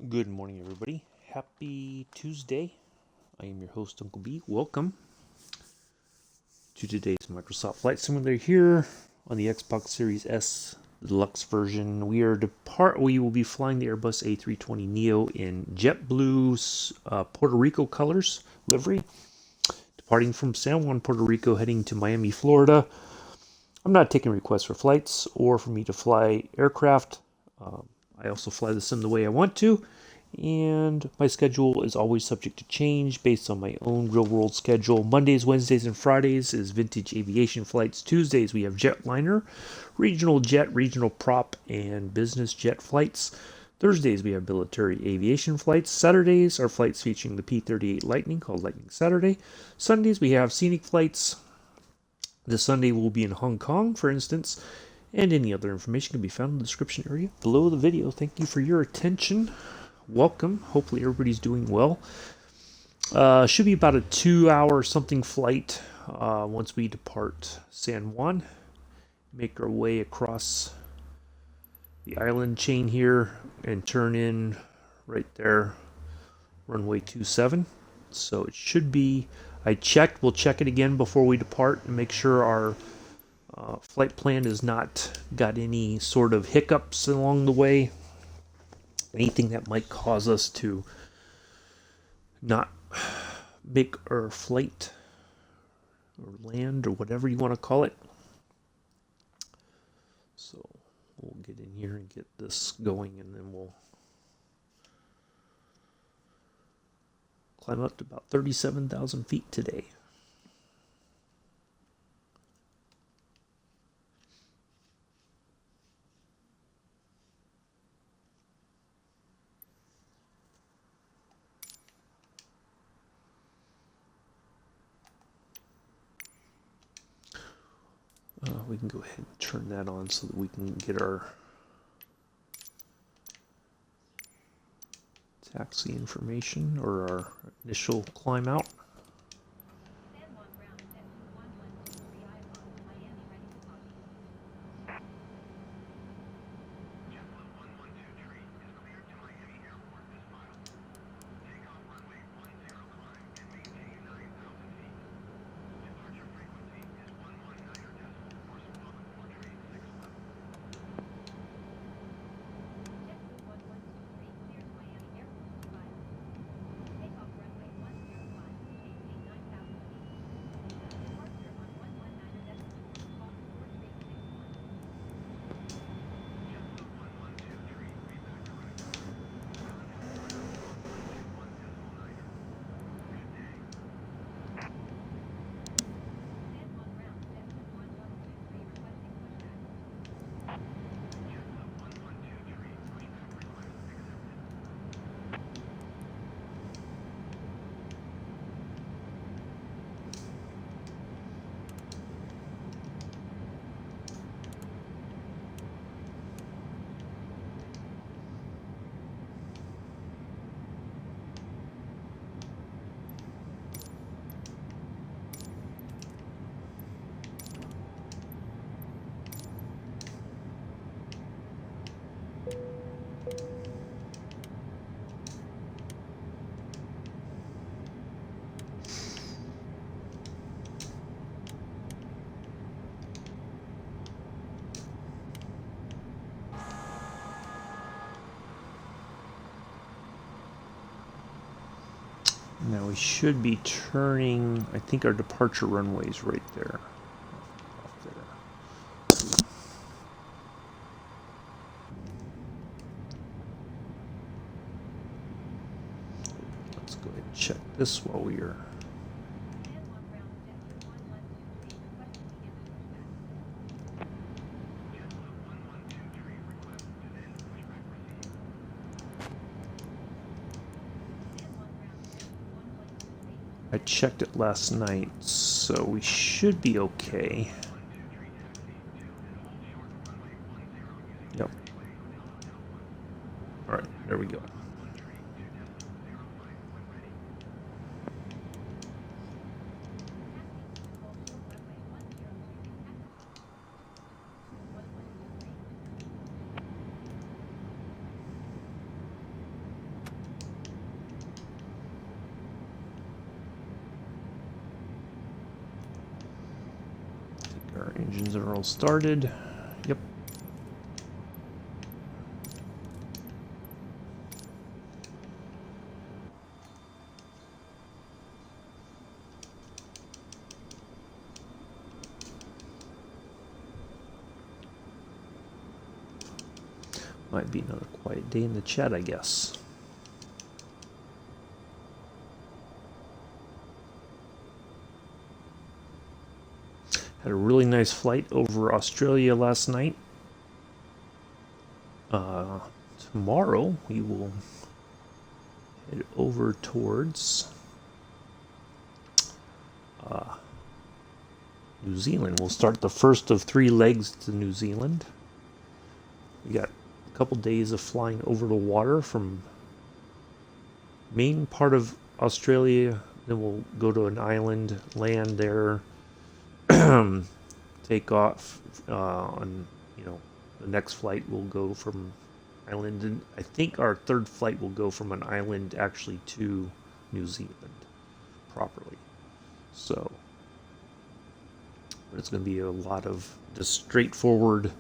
Good morning, everybody. Happy Tuesday. I am your host, Uncle B. Welcome to today's Microsoft Flight Simulator here on the Xbox Series S Deluxe version. We will be flying the Airbus A320neo in JetBlue Puerto Rico colors livery, departing from San Juan, Puerto Rico, heading to Miami, Florida. I'm not taking requests for flights or for me to fly aircraft. I also fly the sim the way I want to, and my schedule is always subject to change based on my own real-world schedule. Mondays, Wednesdays, and Fridays is vintage aviation flights. Tuesdays, we have Jetliner, regional jet, regional prop, and business jet flights. Thursdays, we have military aviation flights. Saturdays are flights featuring the P-38 Lightning, called Lightning Saturday. Sundays, we have scenic flights. This Sunday will be in Hong Kong, for instance, and any other information can be found in the description area below the video. Thank you for your attention. Welcome. Hopefully everybody's doing well. Should be about a 2-hour something flight once we depart San Juan. Make our way across the island chain here and turn in right there, runway 27. So it should be, we'll check it again before we depart and make sure our flight plan has not got any sort of hiccups along the way. Anything that might cause us to not make our flight or land or whatever you want to call it. So we'll get in here and get this going, and then we'll climb up to about 37,000 feet today. We can go ahead and turn that on so that we can get our taxi information or our initial climb out. Now we should be turning, I think our departure runway is right there. Off there. Let's go ahead and check this while we are. I checked it last night, so we should be okay. Yep. Alright, there we go. Our engines are all started. Yep. Might be another quiet day in the chat, I guess. Had a really nice flight over Australia last night. Tomorrow we will head over towards New Zealand. We'll start the first of 3 legs to New Zealand. We got a couple days of flying over the water from main part of Australia. Then we'll go to an island, land there, take off on, the next flight will go from island, and I think our 3rd flight will go from an island actually to New Zealand properly. So, but it's going to be a lot of just straightforward,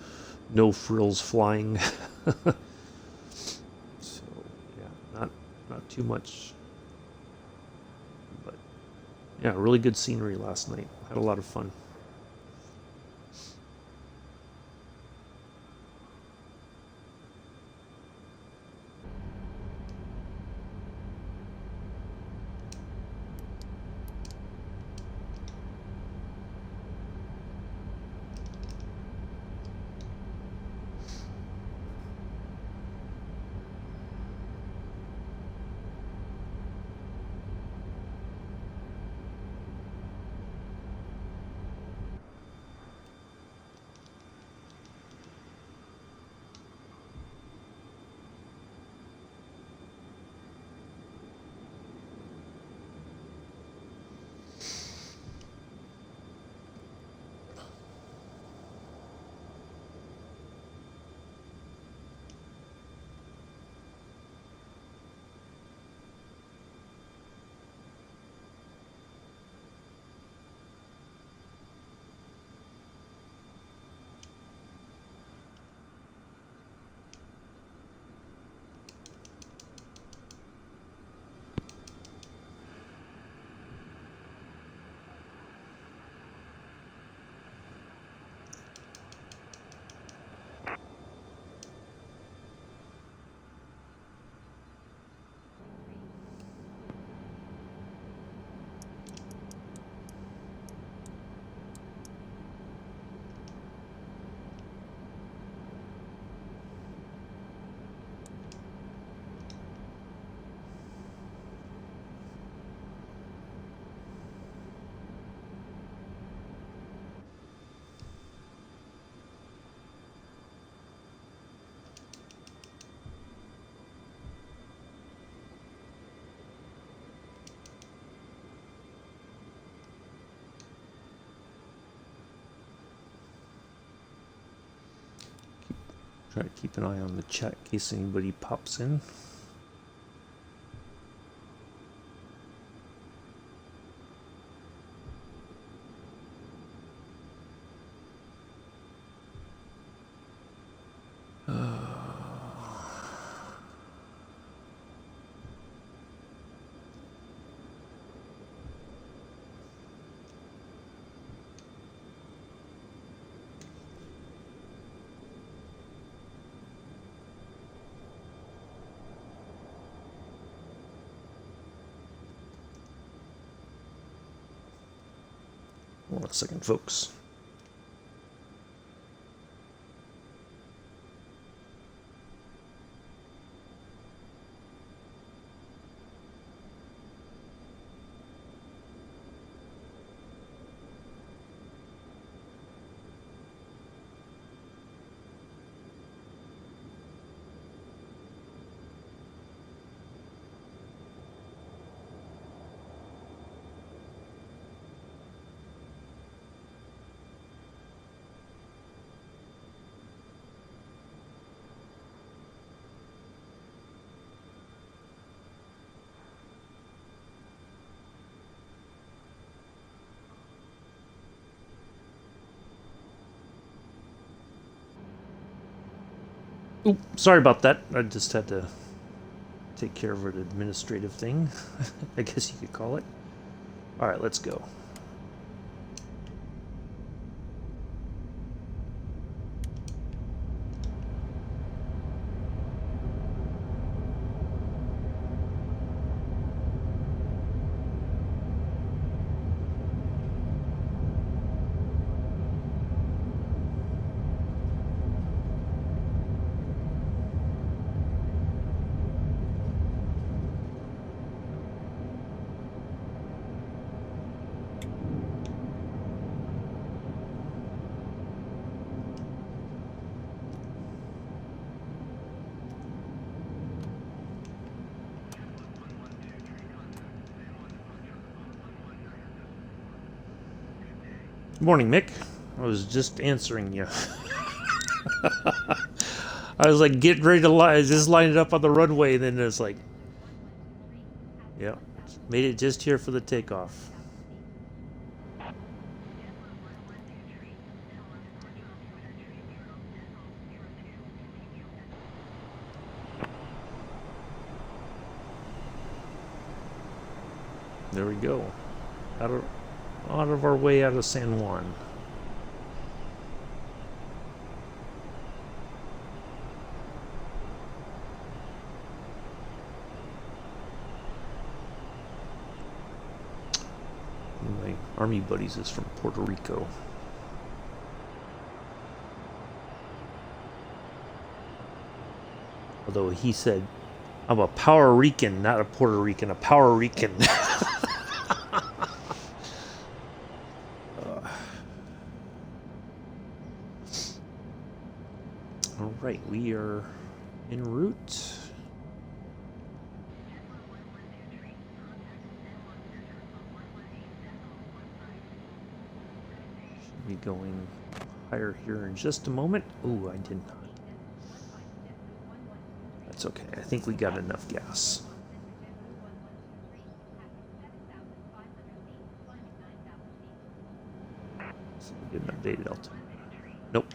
no frills flying. So yeah, not too much, but yeah, really good scenery last night. Had a lot of fun. Try to keep an eye on the chat in case anybody pops in. Hold on a second, folks. Oop, sorry about that. I just had to take care of an administrative thing, I guess you could call it. All right, let's go. Morning, Mick. I was just answering you. I was like getting ready to just line it up on the runway, and then it's like, yeah, made it just here for the takeoff. There we go. Out of our way out of San Juan. My army buddies is from Puerto Rico. Although he said, I'm a Power Rican, not a Puerto Rican, a Power Rican. All right, we are en route. Should be going higher here in just a moment. Ooh, I did not. That's okay. I think we got enough gas. So we didn't update it altimeter. Nope.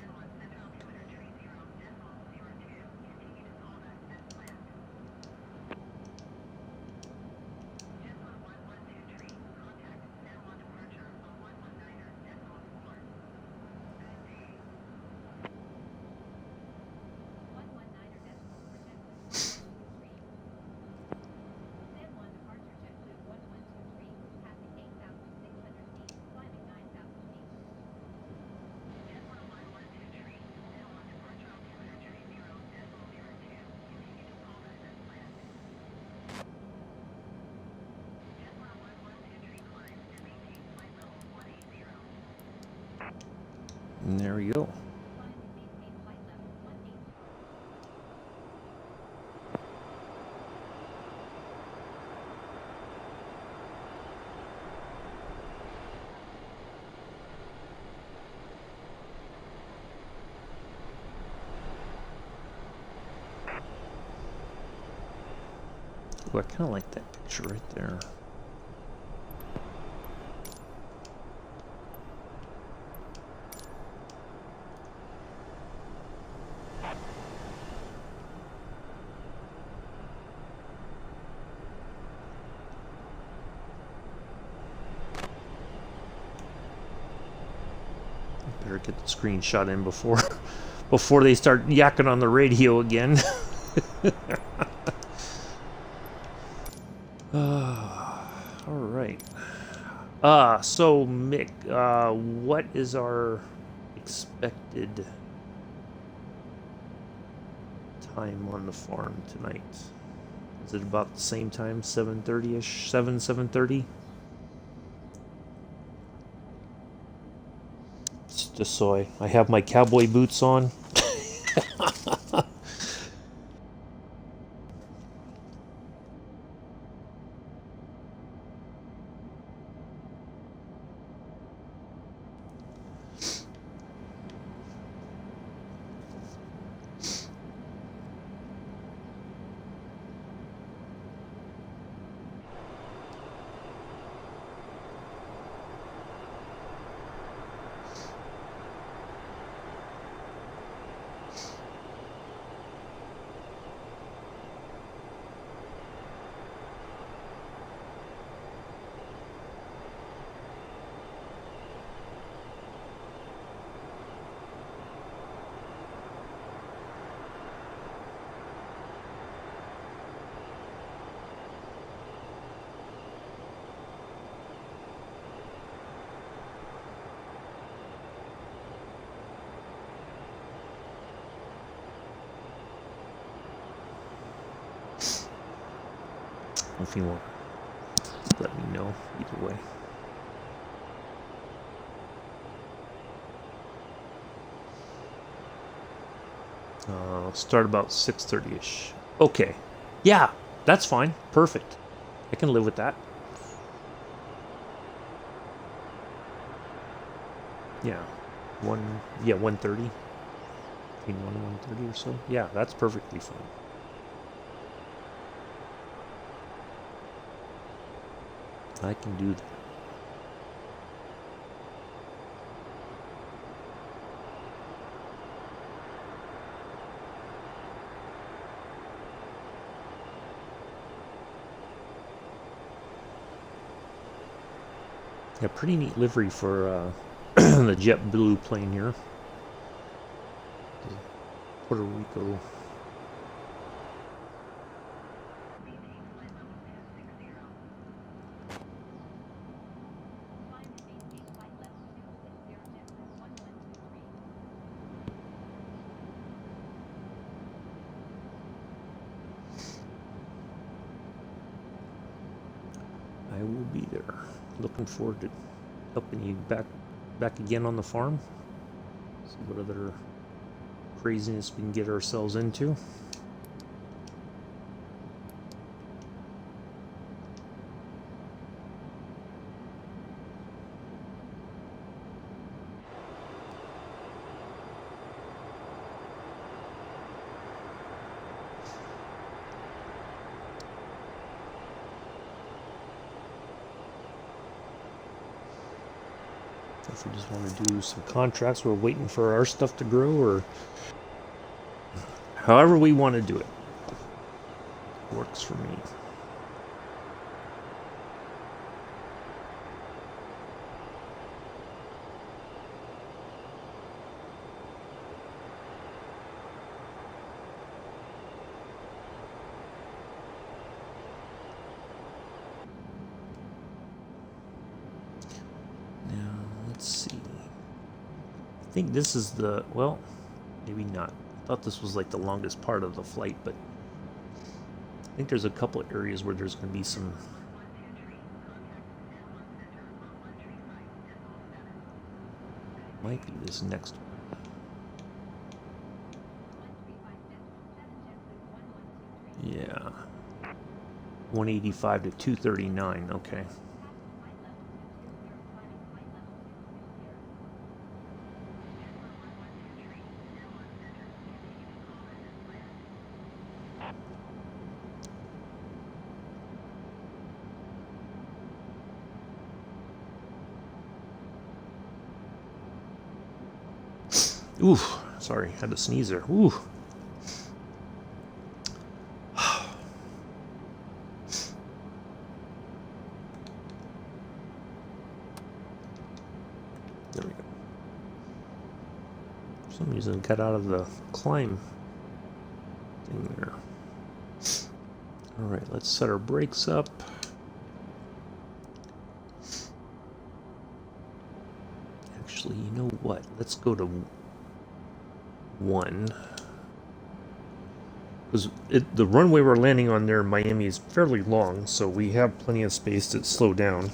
And there we go. Ooh, I kind of like that picture right there. Better get the screenshot in before they start yakking on the radio again. All right. So Mick, what is our expected time on the farm tonight? Is it about the same time, 7:30ish, 7:30? Just so I have my cowboy boots on. if you want. Let me know either way. Start about 6:30ish. Okay. Yeah, that's fine. Perfect. I can live with that. Yeah. 1:30. Between 1 and 1:30 or so. Yeah, that's perfectly fine. I can do that. Yeah, pretty neat livery for the JetBlue plane here. Puerto Rico. I will be there. Looking forward to helping you back again on the farm. See what other craziness we can get ourselves into. If we just want to do some contracts, we're waiting for our stuff to grow, or however we want to do it. Works for me. Let's see. I think this is the, well, maybe not. I thought this was like the longest part of the flight, but I think there's a couple of areas where there's going to be some might be this next one. Yeah. 185 to 239, okay. Oof, sorry, had to sneeze there. Ooh. There we go. For some reason, got out of the climb thing there. All right, let's set our brakes up. Actually, you know what? Let's go to 1. Because the runway we're landing on there in Miami is fairly long, so we have plenty of space to slow down.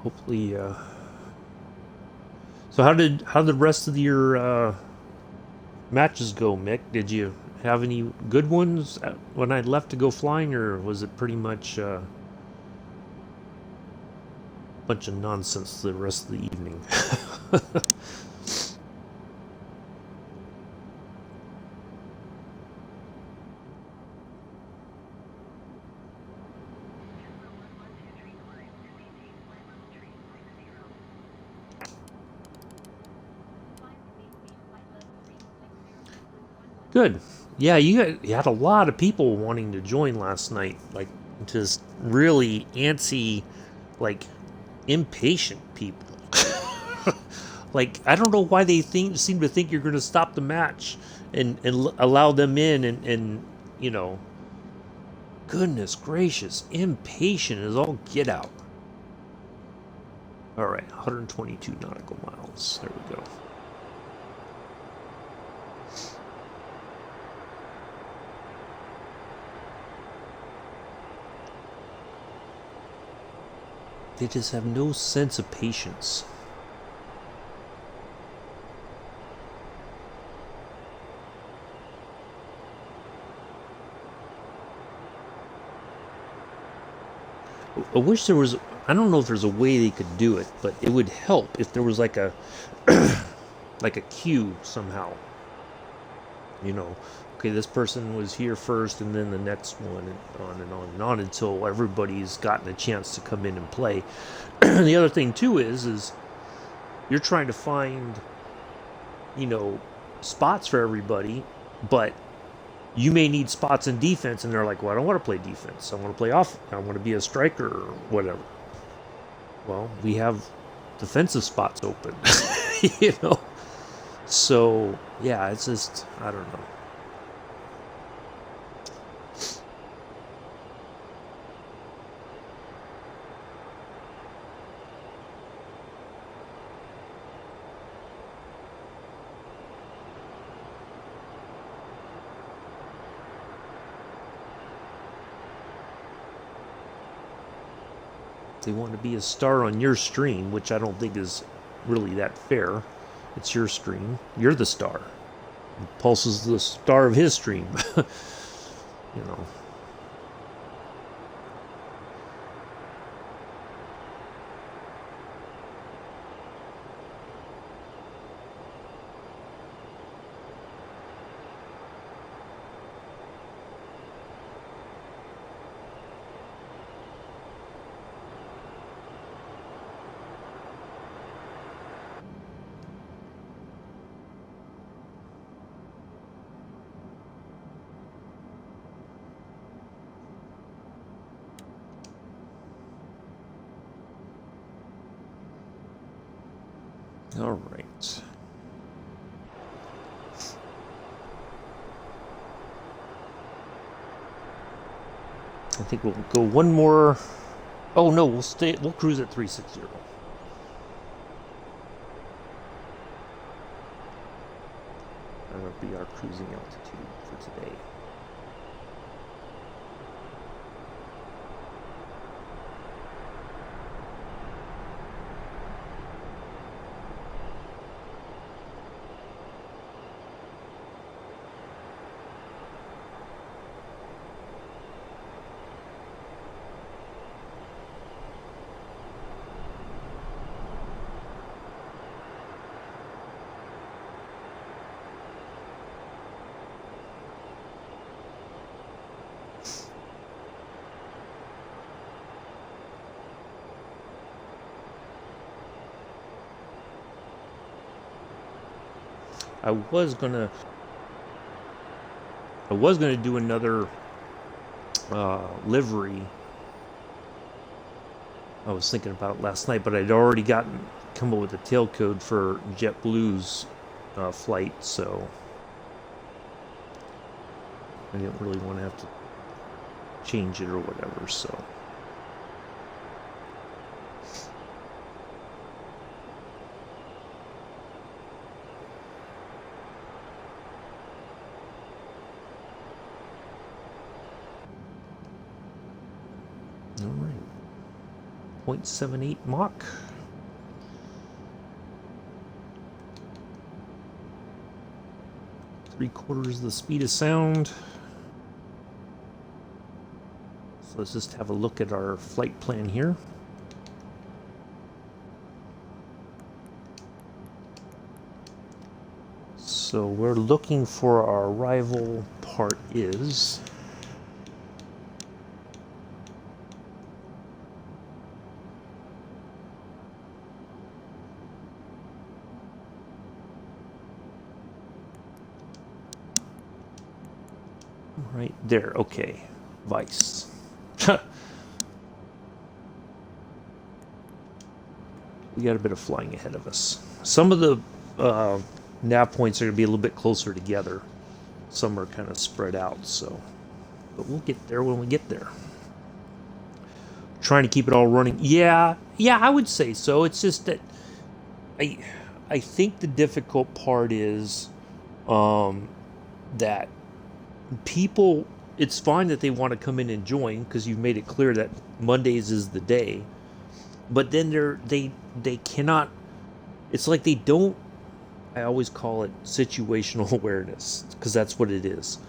Hopefully, so how did the rest of your matches go, Mick? Did you have any good ones when I left to go flying, or was it pretty much a bunch of nonsense the rest of the evening? Good. Yeah, you had a lot of people wanting to join last night, like just really antsy, like impatient people. Like, I don't know why they seem to think you're going to stop the match and allow them in, and you know, goodness gracious, impatient is all get out. All right, 122 nautical miles. There we go. They just have no sense of patience. I wish there was. I don't know if there's a way they could do it, but it would help if there was like a like a queue somehow. You know, okay, this person was here first, and then the next one, and on and on and on until everybody's gotten a chance to come in and play. The other thing too is you're trying to find, you know, spots for everybody, but you may need spots in defense, and they're like, well, I don't want to play defense. I want to play off. I want to be a striker or whatever. Well, we have defensive spots open, you know. So yeah, it's just, I don't know. They want to be a star on your stream, which I don't think is really that fair. It's your stream. You're the star. Pulse is the star of his stream. You know. All right. I think we'll go one more. Oh no, we'll stay. We'll cruise at 360. That'll be our cruising altitude for today. I was gonna do another livery. I was thinking about it last night, but I'd already come up with a tail code for JetBlue's flight, so I didn't really want to have to change it or whatever. So. All right. 0.78 Mach. Three-quarters the speed of sound. So let's just have a look at our flight plan here. So we're looking for our arrival part is right there. Okay, Vice. We got a bit of flying ahead of us. Some of the nav points are going to be a little bit closer together. Some are kind of spread out, so. But we'll get there when we get there. trying to keep it all running. Yeah, I would say so. It's just that I I think the difficult part is that people, it's fine that they want to come in and join because you've made it clear that Mondays is the day, but then they cannot, it's like they don't, I always call it situational awareness because that's what it is.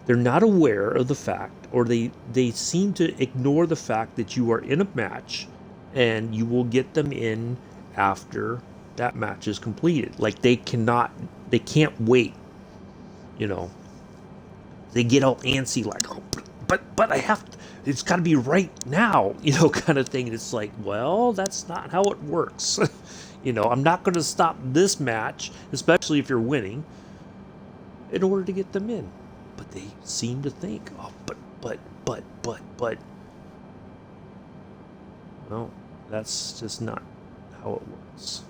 They're not aware of the fact, or they seem to ignore the fact that you are in a match and you will get them in after that match is completed. Like they can't wait, you know. They get all antsy, like, oh, but I have to, it's got to be right now, you know, kind of thing. And it's like, well, that's not how it works. You know, I'm not going to stop this match, especially if you're winning, in order to get them in. But they seem to think, oh, but. Well, that's just not how it works.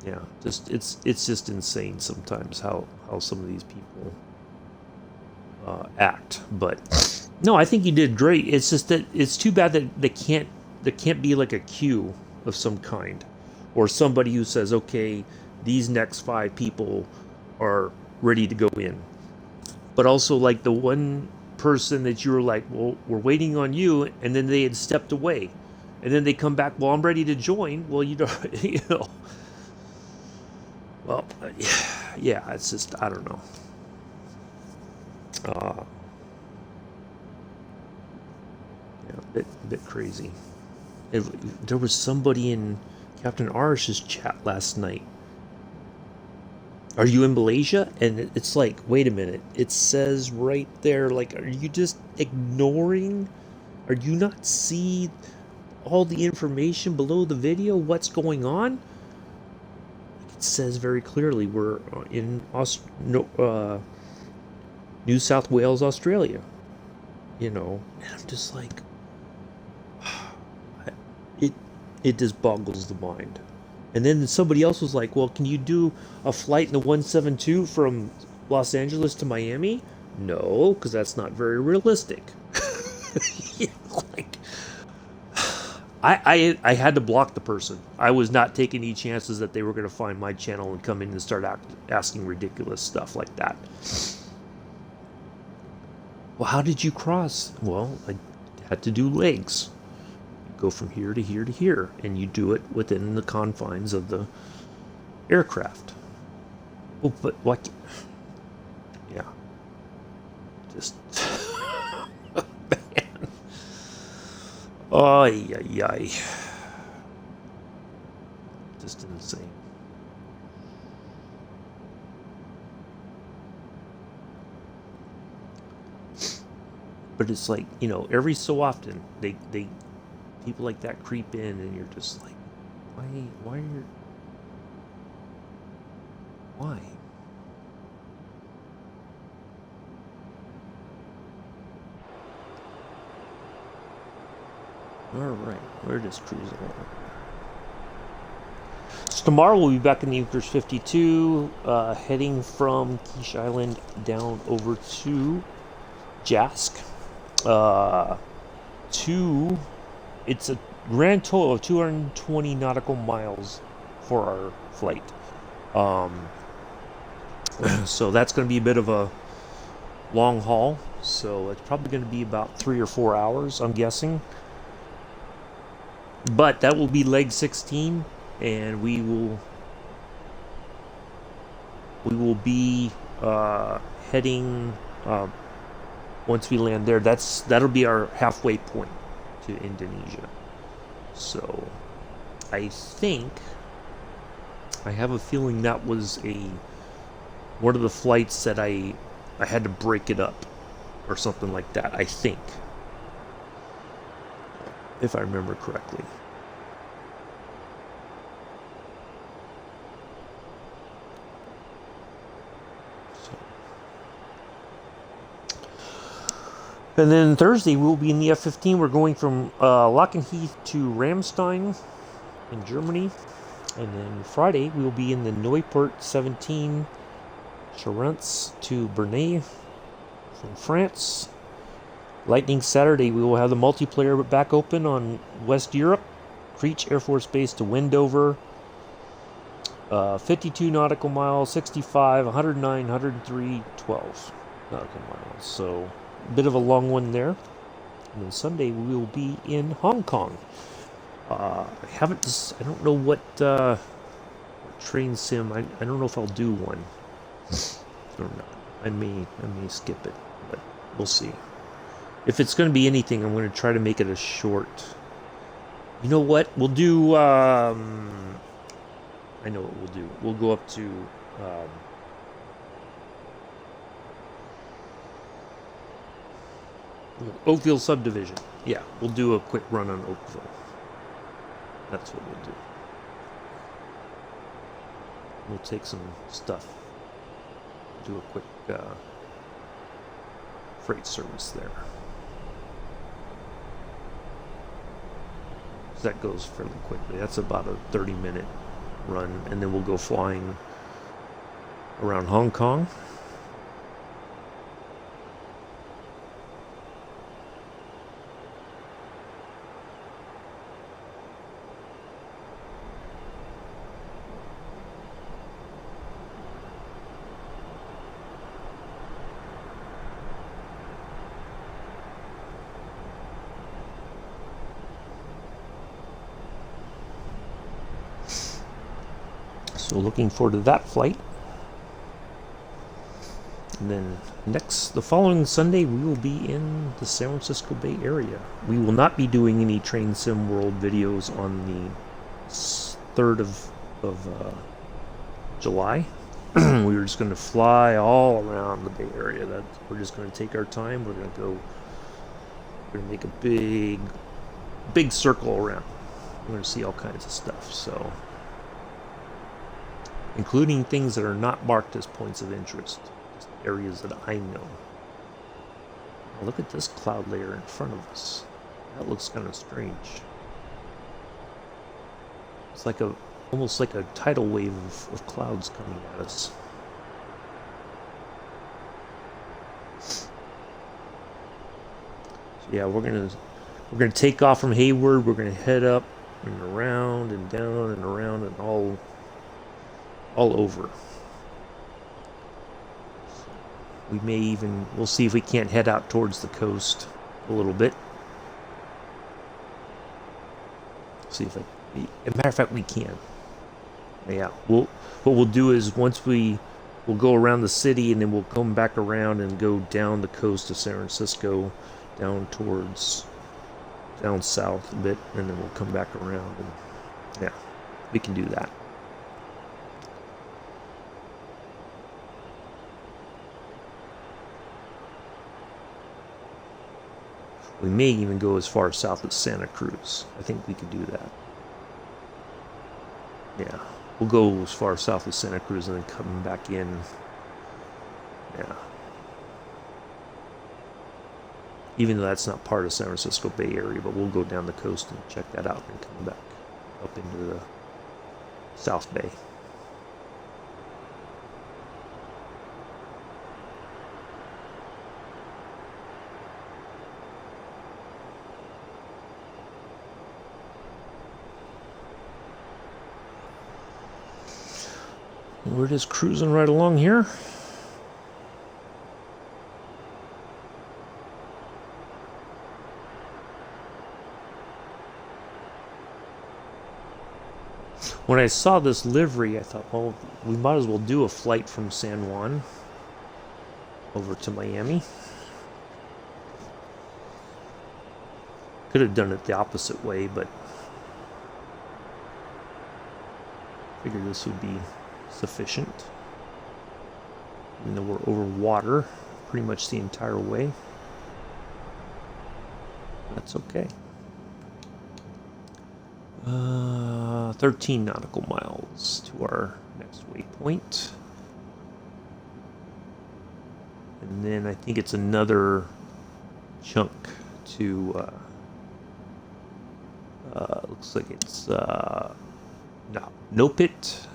Yeah, just it's just insane sometimes how some of these people act. But no, I think you did great. It's just that it's too bad that there can't be like a queue of some kind, or somebody who says, okay, these next 5 people are ready to go in. But also like the one person that you were like, well, we're waiting on you, and then they had stepped away, and then they come back, well, I'm ready to join. Well, you don't, you know. Well, yeah, it's just, I don't know. Yeah, a bit crazy. There was somebody in Captain Arish's chat last night. Are you in Malaysia? And it's like, wait a minute. It says right there, like, are you just ignoring? Are you not see all the information below the video? What's going on? It says very clearly we're in New South Wales, Australia. You know, and I'm just like, it just boggles the mind. And then somebody else was like, well, can you do a flight in the 172 from Los Angeles to Miami? No, because that's not very realistic. Like, I had to block the person. I was not taking any chances that they were going to find my channel and come in and start asking ridiculous stuff like that. Well, how did you cross? Well, I had to do legs. You go from here to here to here, and you do it within the confines of the aircraft. Well, but what? Yeah. Just... man. Ay, ay, ay. Just insane. But it's like, you know, every so often they people like that creep in, and you're just like, why are you, why? All right, we're just cruising along. So tomorrow we'll be back in the Eucharist 52, heading from Quiche Island down over to Jask. It's a grand total of 220 nautical miles for our flight. So that's going to be a bit of a long haul. So it's probably going to be about 3 or 4 hours, I'm guessing. But that will be leg 16, and we will be heading once we land there. That'll be our halfway point to Indonesia. So I have a feeling that was one of the flights that I had to break it up or something like that, I think, if I remember correctly. And then Thursday we'll be in the F-15. We're going from Lockenheath to Ramstein in Germany. And then Friday we'll be in the Neuport 17 Charentes to Brunei. from France. Lightning Saturday, we will have the multiplayer back open on West Europe. Creech Air Force Base to Wendover. 52 nautical miles, 65, 109, 103, 12 nautical miles. So, a bit of a long one there. And then Sunday, we will be in Hong Kong. I don't know what train sim. I don't know if I'll do one or not. I may skip it, but we'll see. If it's going to be anything, I'm going to try to make it a short. You know what? We'll do. I know what we'll do. We'll go up to. Oakville subdivision. Yeah, we'll do a quick run on Oakville. That's what we'll do. We'll take some stuff. Do a quick freight service there. That goes fairly quickly. That's about a 30-minute run, and then we'll go flying around Hong Kong. So looking forward to that flight. And then the following Sunday, we will be in the San Francisco Bay Area. We will not be doing any Train Sim World videos on the 3rd of July. We were just going to fly all around the Bay Area. We're just going to take our time. We're going to make a big circle around. We're going to see all kinds of stuff. So, including things that are not marked as points of interest, just areas that I know. Oh, look at this cloud layer in front of us. That looks kind of strange. It's like almost like a tidal wave of clouds coming at us. So yeah, we're gonna take off from Hayward. We're gonna head up and around and down and around and all over. We'll see if we can't head out towards the coast a little bit. See if as a matter of fact, we can. Yeah, what we'll do is we'll go around the city and then we'll come back around and go down the coast of San Francisco, down south a bit, and then we'll come back around and yeah, we can do that. We may even go as far south as Santa Cruz. I think we could do that. Yeah, we'll go as far south as Santa Cruz and then come back in. Yeah. Even though that's not part of San Francisco Bay Area, but we'll go down the coast and check that out and come back up into the South Bay. We're just cruising right along here. When I saw this livery, I thought, well, we might as well do a flight from San Juan over to Miami. Could have done it the opposite way, but figured this would be sufficient. Even though we're over water pretty much the entire way. That's okay. 13 nautical miles to our next waypoint. And then I think it's another chunk to looks like it's no pit.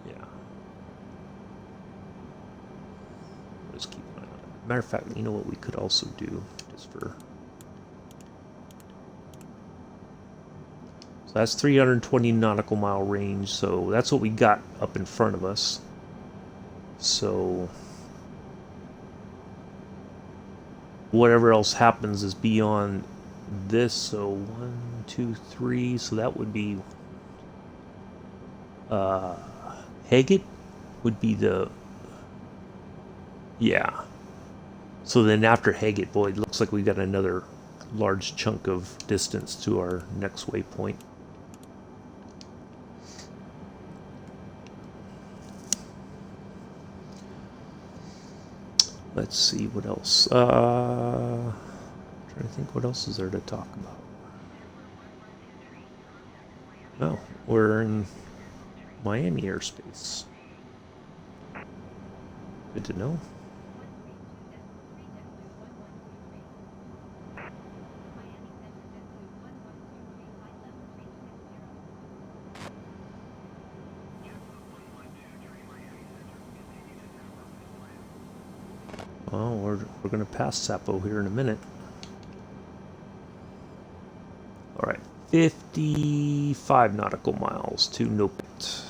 Yeah. Just keep an Matter of fact, you know what we could also do, just for... So that's 320 nautical mile range, so that's what we got up in front of us. So whatever else happens is beyond this. So 1, 2, 3, so that would be Haggett would be the... Yeah. So then after Haggett, boy, it looks like we got another large chunk of distance to our next waypoint. Let's see what else. Trying to think what else is there to talk about. Oh, we're in Miami airspace. Good to know. Well, we're going to pass Sapo here in a minute. All right, 55 nautical miles to Nopit.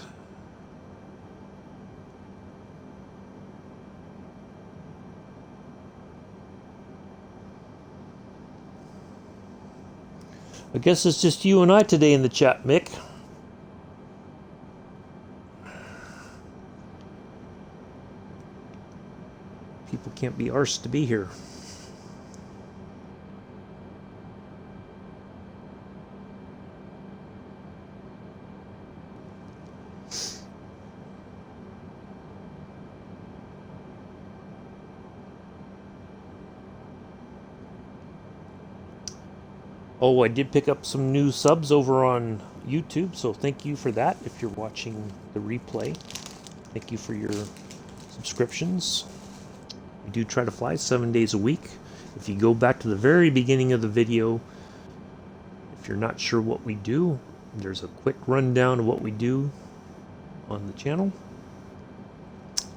I guess it's just you and I today in the chat, Mick. People can't be arsed to be here. Oh, I did pick up some new subs over on YouTube, so thank you for that. If you're watching the replay, thank you for your subscriptions. We do try to fly 7 days a week. If you go back to the very beginning of the video, if you're not sure what we do, there's a quick rundown of what we do on the channel.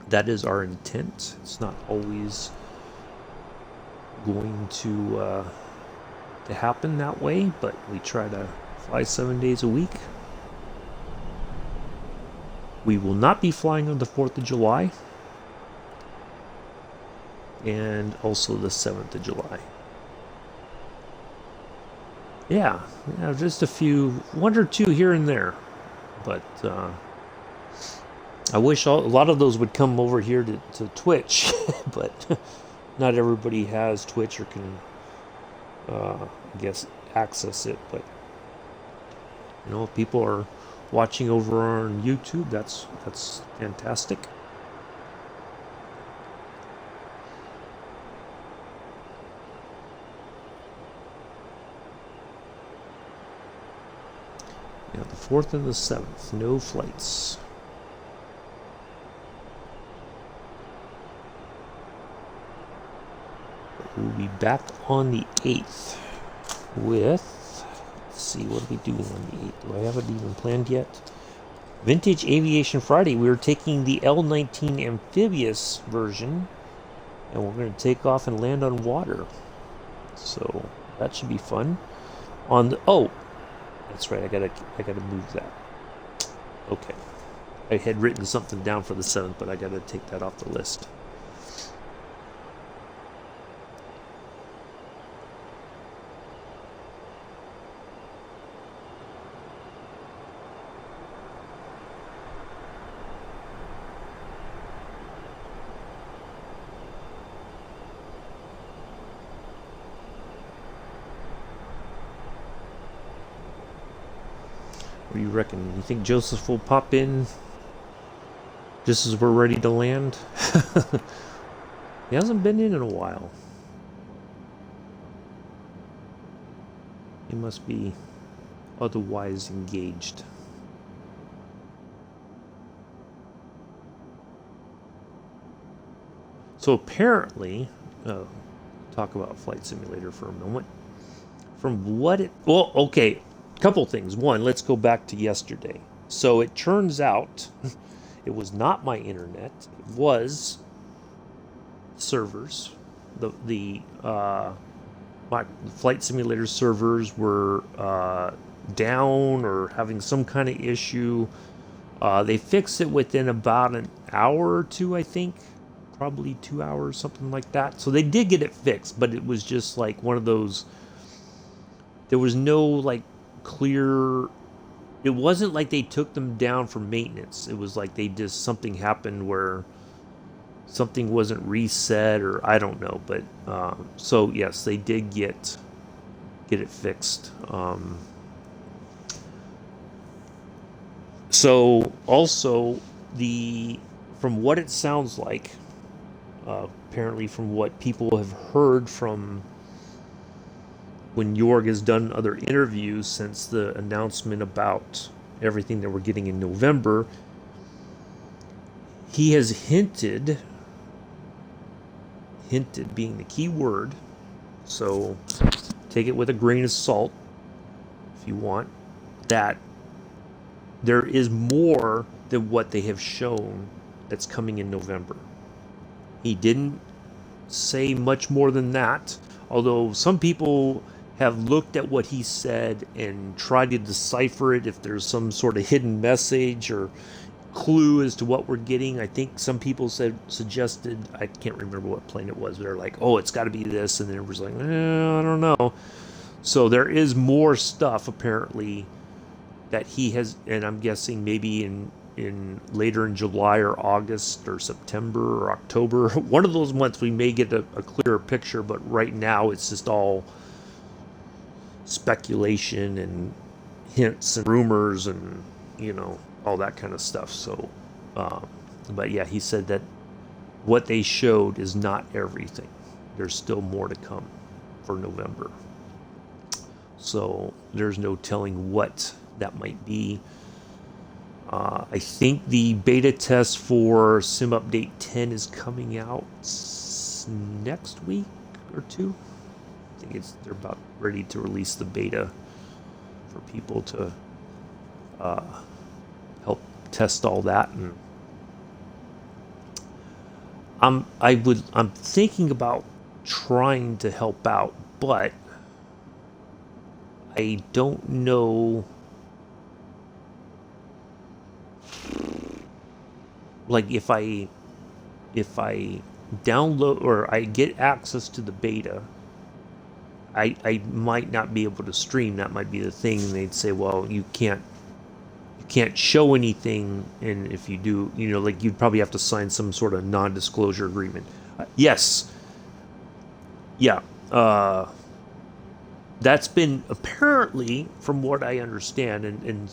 That is our intent. It's not always going to happen that way, but we try to fly 7 days a week. We will not be flying on the 4th of July and also the 7th of July. Yeah, just a few, one or two here and there, but I wish a lot of those would come over here to Twitch, but not everybody has Twitch or can I guess access it. But you know, if people are watching over on YouTube, that's fantastic. Yeah, the 4th and the 7th, no flights. We'll be back on the 8th with, let's see, what are we doing on the 8th? Do I have it even planned yet? Vintage Aviation Friday. We're taking the L-19 amphibious version, and we're going to take off and land on water. So that should be fun. On the, oh, that's right, I gotta move that. Okay. I had written something down for the 7th, but I gotta take that off the list. What do you reckon? You think Joseph will pop in just as we're ready to land? He hasn't been in a while. He must be otherwise engaged. So apparently, talk about Flight Simulator for a moment. From what it... Well, okay. Couple things. One, let's go back to yesterday. So it turns out it was not my internet. It was servers. my flight simulator servers were down or having some kind of issue. They fixed it within about an hour or two, I think. Probably 2 hours, something like that. So they did get it fixed, but it was just like one of those. There was no like clear. It wasn't like they took them down for maintenance. It was like they just something happened where something wasn't reset, or I don't know. But so yes, they did get it fixed. So also from what it sounds like, apparently from what people have heard from when Jorg has done other interviews since the announcement about everything that we're getting in November, he has hinted being the key word, so take it with a grain of salt if you want, that there is more than what they have shown that's coming in November. He didn't say much more than that, although some people have looked at what he said and tried to decipher it, if there's some sort of hidden message or clue as to what we're getting. I think some people suggested, I can't remember what plane it was, but they're like, oh, it's got to be this, and then it was like, I don't know. So there is more stuff apparently that he has, and I'm guessing maybe in later in July or August or September or October, one of those months we may get a clearer picture, but right now it's just all speculation and hints and rumors and all that kind of stuff. So but yeah, he said that what they showed is not everything. There's still more to come for November, so there's no telling what that might be. I think the beta test for Sim Update 10 is coming out next week or two. I think they're about ready to release the beta for people to help test all that. And I'm thinking about trying to help out, but I don't know. Like if I download or I get access to the beta, I might not be able to stream. That might be the thing. And they'd say, well, you can't show anything, and if you do, like you'd probably have to sign some sort of non-disclosure agreement. Yes. Yeah. That's been apparently, from what I understand, and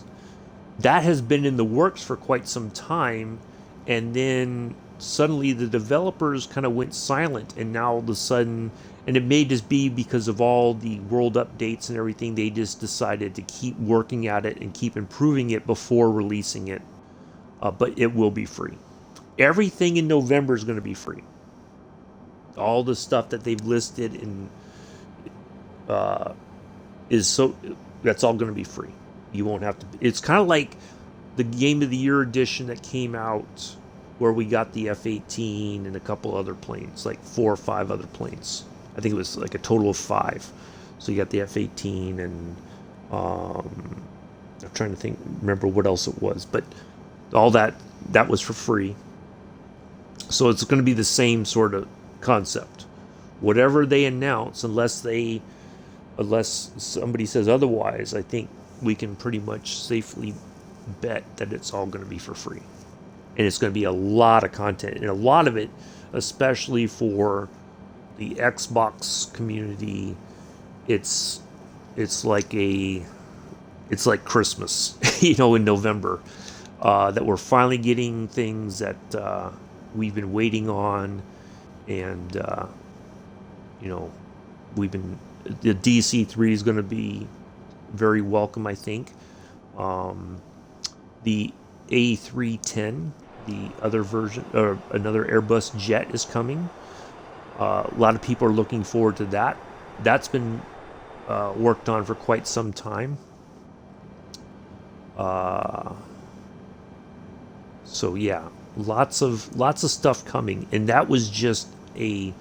that has been in the works for quite some time, and then suddenly the developers kind of went silent, and now all of a sudden, and it may just be because of all the world updates and everything, they just decided to keep working at it and keep improving it before releasing it. But it will be free. Everything in November is going to be free. All the stuff that they've listed in that's all going to be free. You won't have to. It's kind of like the Game of the Year edition that came out, where we got the F-18 and a couple other planes, like 4 or 5 other planes. I think it was like a total of 5. So you got the F-18 and I'm trying to remember what else it was, but all that was for free. So it's going to be the same sort of concept. Whatever they announce, unless somebody says otherwise, I think we can pretty much safely bet that it's all going to be for free. And it's going to be a lot of content, and a lot of it, especially for the Xbox community, it's like Christmas, in November, that we're finally getting things that we've been waiting on, and the DC3 is going to be very welcome, I think. The A310, the other version, or another Airbus jet, is coming. A lot of people are looking forward to that. That's been worked on for quite some time. So yeah, lots of stuff coming, and that was just a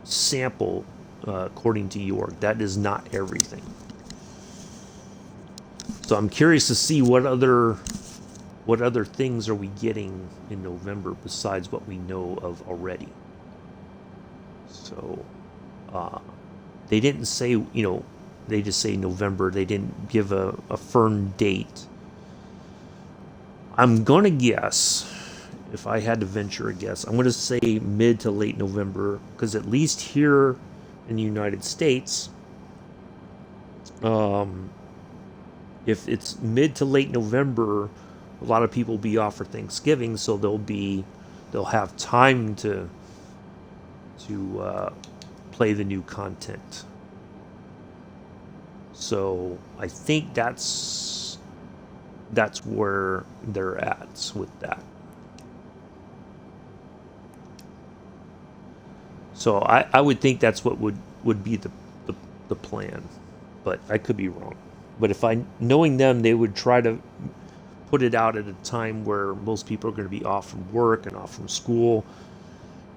sample, according to York. That is not everything. So I'm curious to see what other things are we getting in November besides what we know of already. So they didn't say, they just say November. They didn't give a firm date. I'm going to guess, if I had to venture a guess, I'm going to say mid to late November, because at least here in the United States, if it's mid to late November, a lot of people will be off for Thanksgiving, so they'll have time to play the new content. So I think that's where they're at with that. So I would think that's what would be the plan, but I could be wrong. But knowing them, they would try to put it out at a time where most people are going to be off from work and off from school,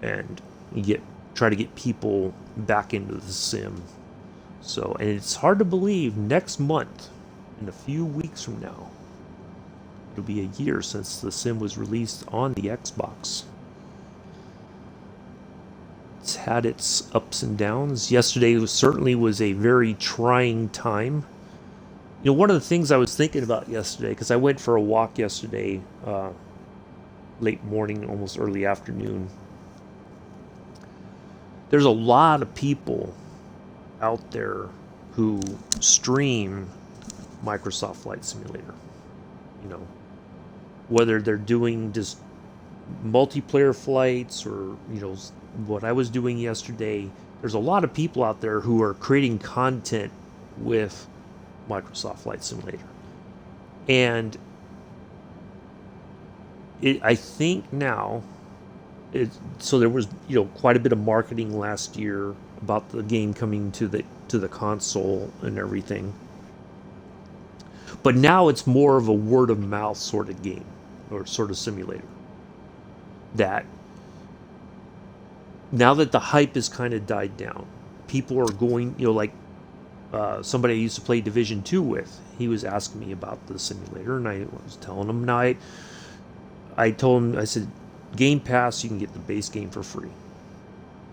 and try to get people back into the sim. So, and it's hard to believe, next month, in a few weeks from now, it'll be a year since the sim was released on the Xbox. It's had its ups and downs. Yesterday certainly was a very trying time. One of the things I was thinking about yesterday, because I went for a walk yesterday, late morning, almost early afternoon. There's a lot of people out there who stream Microsoft Flight Simulator. Whether they're doing just multiplayer flights or, what I was doing yesterday. There's a lot of people out there who are creating content with Microsoft Flight Simulator. And I think now, so there was quite a bit of marketing last year about the game coming to the console and everything. But now it's more of a word of mouth sort of game, or sort of simulator. That now that the hype has kind of died down, people are going, like somebody I used to play Division 2 with, he was asking me about the simulator, and I was telling him. Now I told him, I said, Game Pass, you can get the base game for free.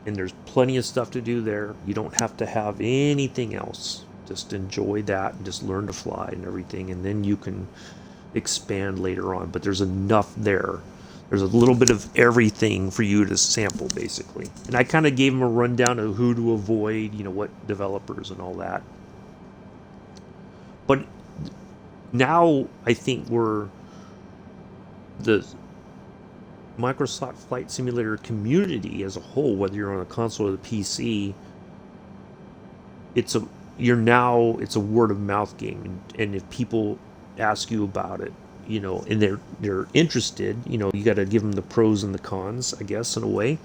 And there's plenty of stuff to do there. You don't have to have anything else. Just enjoy that and just learn to fly and everything, and then you can expand later on. But there's enough there. There's a little bit of everything for you to sample, basically. And I kind of gave him a rundown of who to avoid, what developers and all that. But now I think the Microsoft Flight Simulator community as a whole, whether you're on a console or the PC, it's a word of mouth game, and if people ask you about it, and they're interested, you got to give them the pros and the cons, I guess, in a way.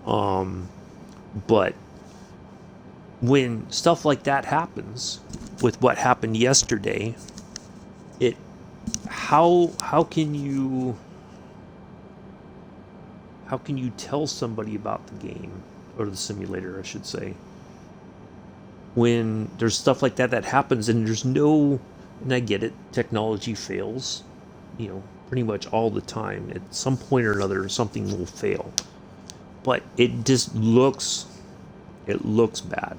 But when stuff like that happens, with what happened yesterday, how can you tell somebody about the game, or the simulator, I should say, when there's stuff like that happens, and there's no, and I get it, technology fails, pretty much all the time. At some point or another, something will fail. But it just looks bad.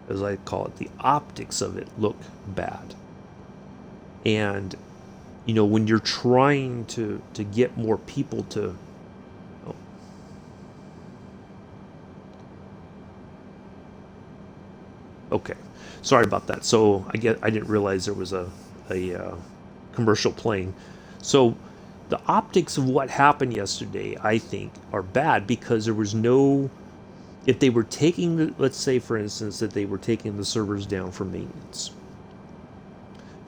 As I call it, the optics of it look bad. And, when you're trying to get more people to... Oh. Okay. Sorry about that. So I didn't realize there was a commercial playing. So the optics of what happened yesterday, I think, are bad, because there was no... If they were taking let's say, for instance, that they were taking the servers down for maintenance.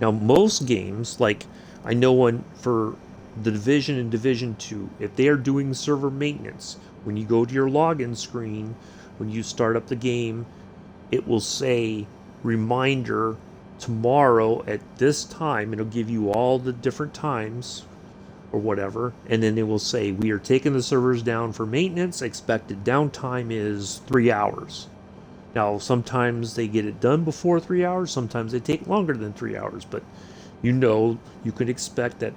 Now, most games, like I know one for the Division and Division 2, if they are doing server maintenance, when you go to your login screen, when you start up the game, it will say, reminder, tomorrow at this time. It'll give you all the different times or whatever, and then they will say, we are taking the servers down for maintenance. Expected downtime is 3 hours. Now, sometimes they get it done before 3 hours, sometimes they take longer than 3 hours, but you can expect that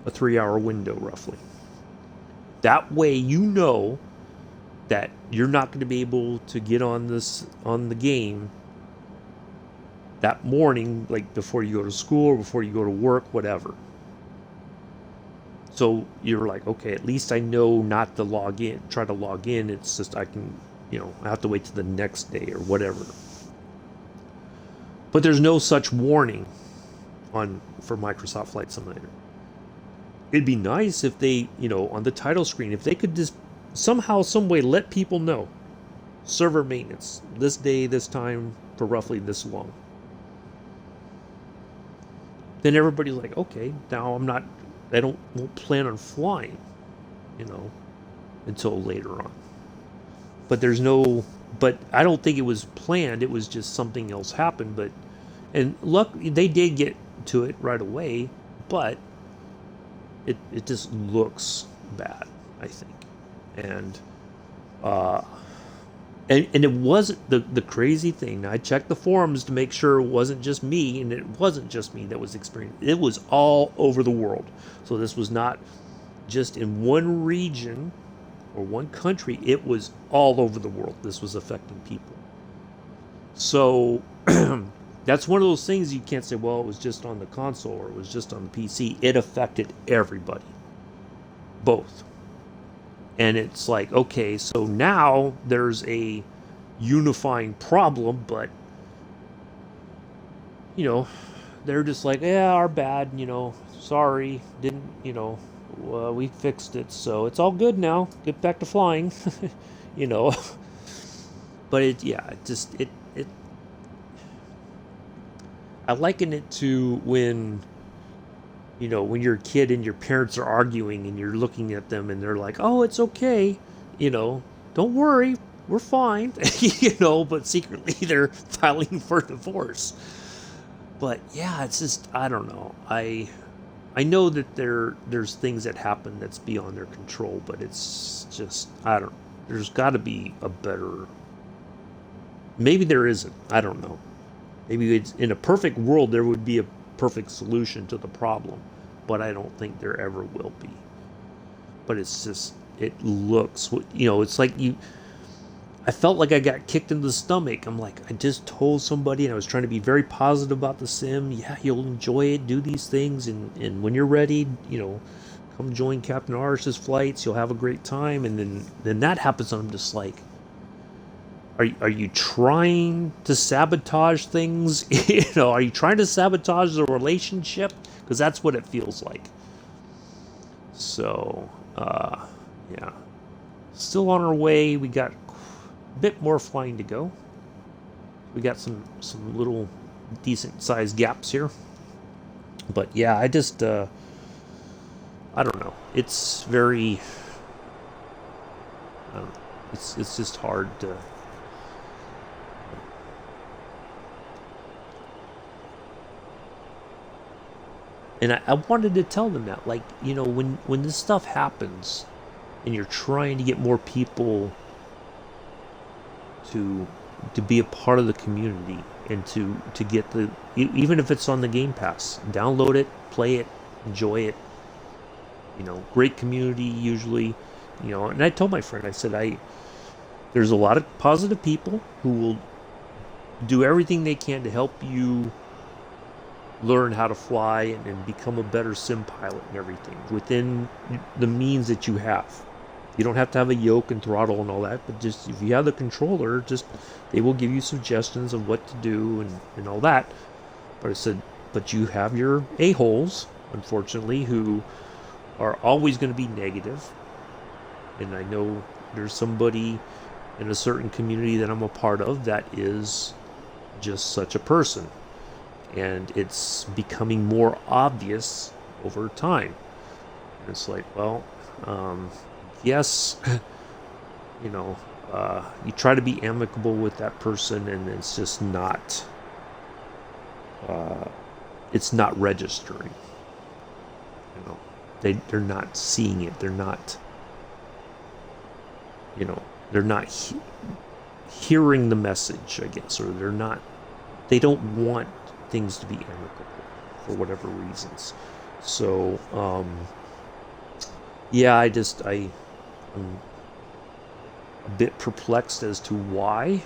a 3 hour window roughly. That way you know that you're not going to be able to get on the game that morning, like before you go to school or before you go to work, whatever. So you're like, okay, at least I know not to try to log in. It's just I can, I have to wait till the next day or whatever. But there's no such warning for Microsoft Flight Simulator. It'd be nice if they, on the title screen, if they could just somehow, some way let people know server maintenance this day, this time, for roughly this long. Then everybody's like, okay, now won't plan on flying, until later on. But I don't think it was planned. It was just something else happened. And they did get to it right away, but it just looks bad, I think. And it wasn't the crazy thing. I checked the forums to make sure it wasn't just me, and it wasn't just me that was experiencing it. It was all over the world. So this was not just in one region or one country. It was all over the world. This was affecting people. So that's one of those things you can't say, well, it was just on the console or it was just on the PC. It affected everybody. Both. And it's like, okay, so now there's a unifying problem, but, they're just like, yeah, our bad, sorry, didn't, we fixed it, so it's all good now, get back to flying, But I liken it to when you're a kid and your parents are arguing and you're looking at them and they're like, oh, it's okay, don't worry, we're fine, but secretly they're filing for divorce. But yeah, it's just, I don't know. I know that there's things that happen that's beyond their control, but it's just, there's got to be a better, maybe there isn't, I don't know. Maybe it's in a perfect world there would be a perfect solution to the problem, but I don't think there ever will be. But it's just, it looks, it's like I felt like I got kicked in the stomach. I'm like, I just told somebody and I was trying to be very positive about the sim. Yeah, you'll enjoy it, do these things, and when you're ready, come join Captain Arish's flights, you'll have a great time. And then that happens and I'm just like, Are you trying to sabotage things? Are you trying to sabotage the relationship? Because that's what it feels like. So, yeah. Still on our way. We got a bit more flying to go. We got some little decent sized gaps here. But yeah, I just, I don't know. It's very, I don't know. It's just hard to... And I wanted to tell them that, like, when this stuff happens and you're trying to get more people to be a part of the community and to get even if it's on the Game Pass, download it, play it, enjoy it. Great community usually, and I told my friend, I said, there's a lot of positive people who will do everything they can to help you learn how to fly and become a better sim pilot and everything within the means that you have. You don't have to have a yoke and throttle and all that, but just if you have the controller, they will give you suggestions of what to do and all that. But I said, but you have your a-holes, unfortunately, who are always going to be negative. And I know there's somebody in a certain community that I'm a part of that is just such a person. And it's becoming more obvious over time. And it's like, well, yes, you try to be amicable with that person, and it's just not, it's not registering. they're not seeing it. They're not, they're not hearing the message, I guess, or they don't want things to be amicable for whatever reasons. So, yeah, I'm a bit perplexed as to why,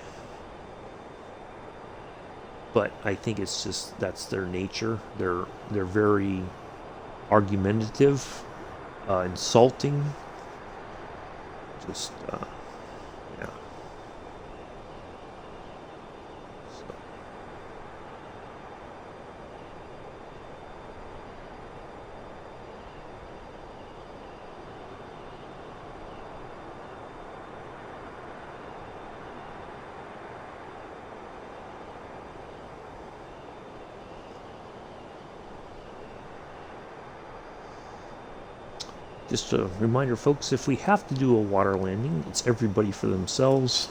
but I think it's just that's their nature. They're very argumentative, insulting. Just yeah. So. Just a reminder, folks, if we have to do a water landing, it's everybody for themselves.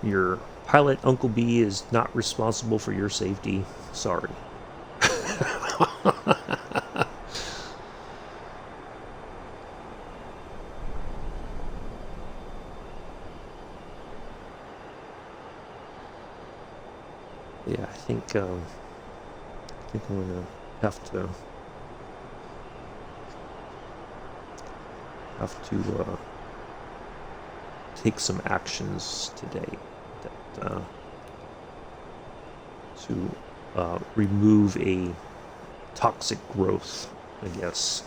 Your pilot, Uncle B, is not responsible for your safety. Sorry. Yeah, I think I'm gonna have to take some actions today that to remove a toxic growth, I guess.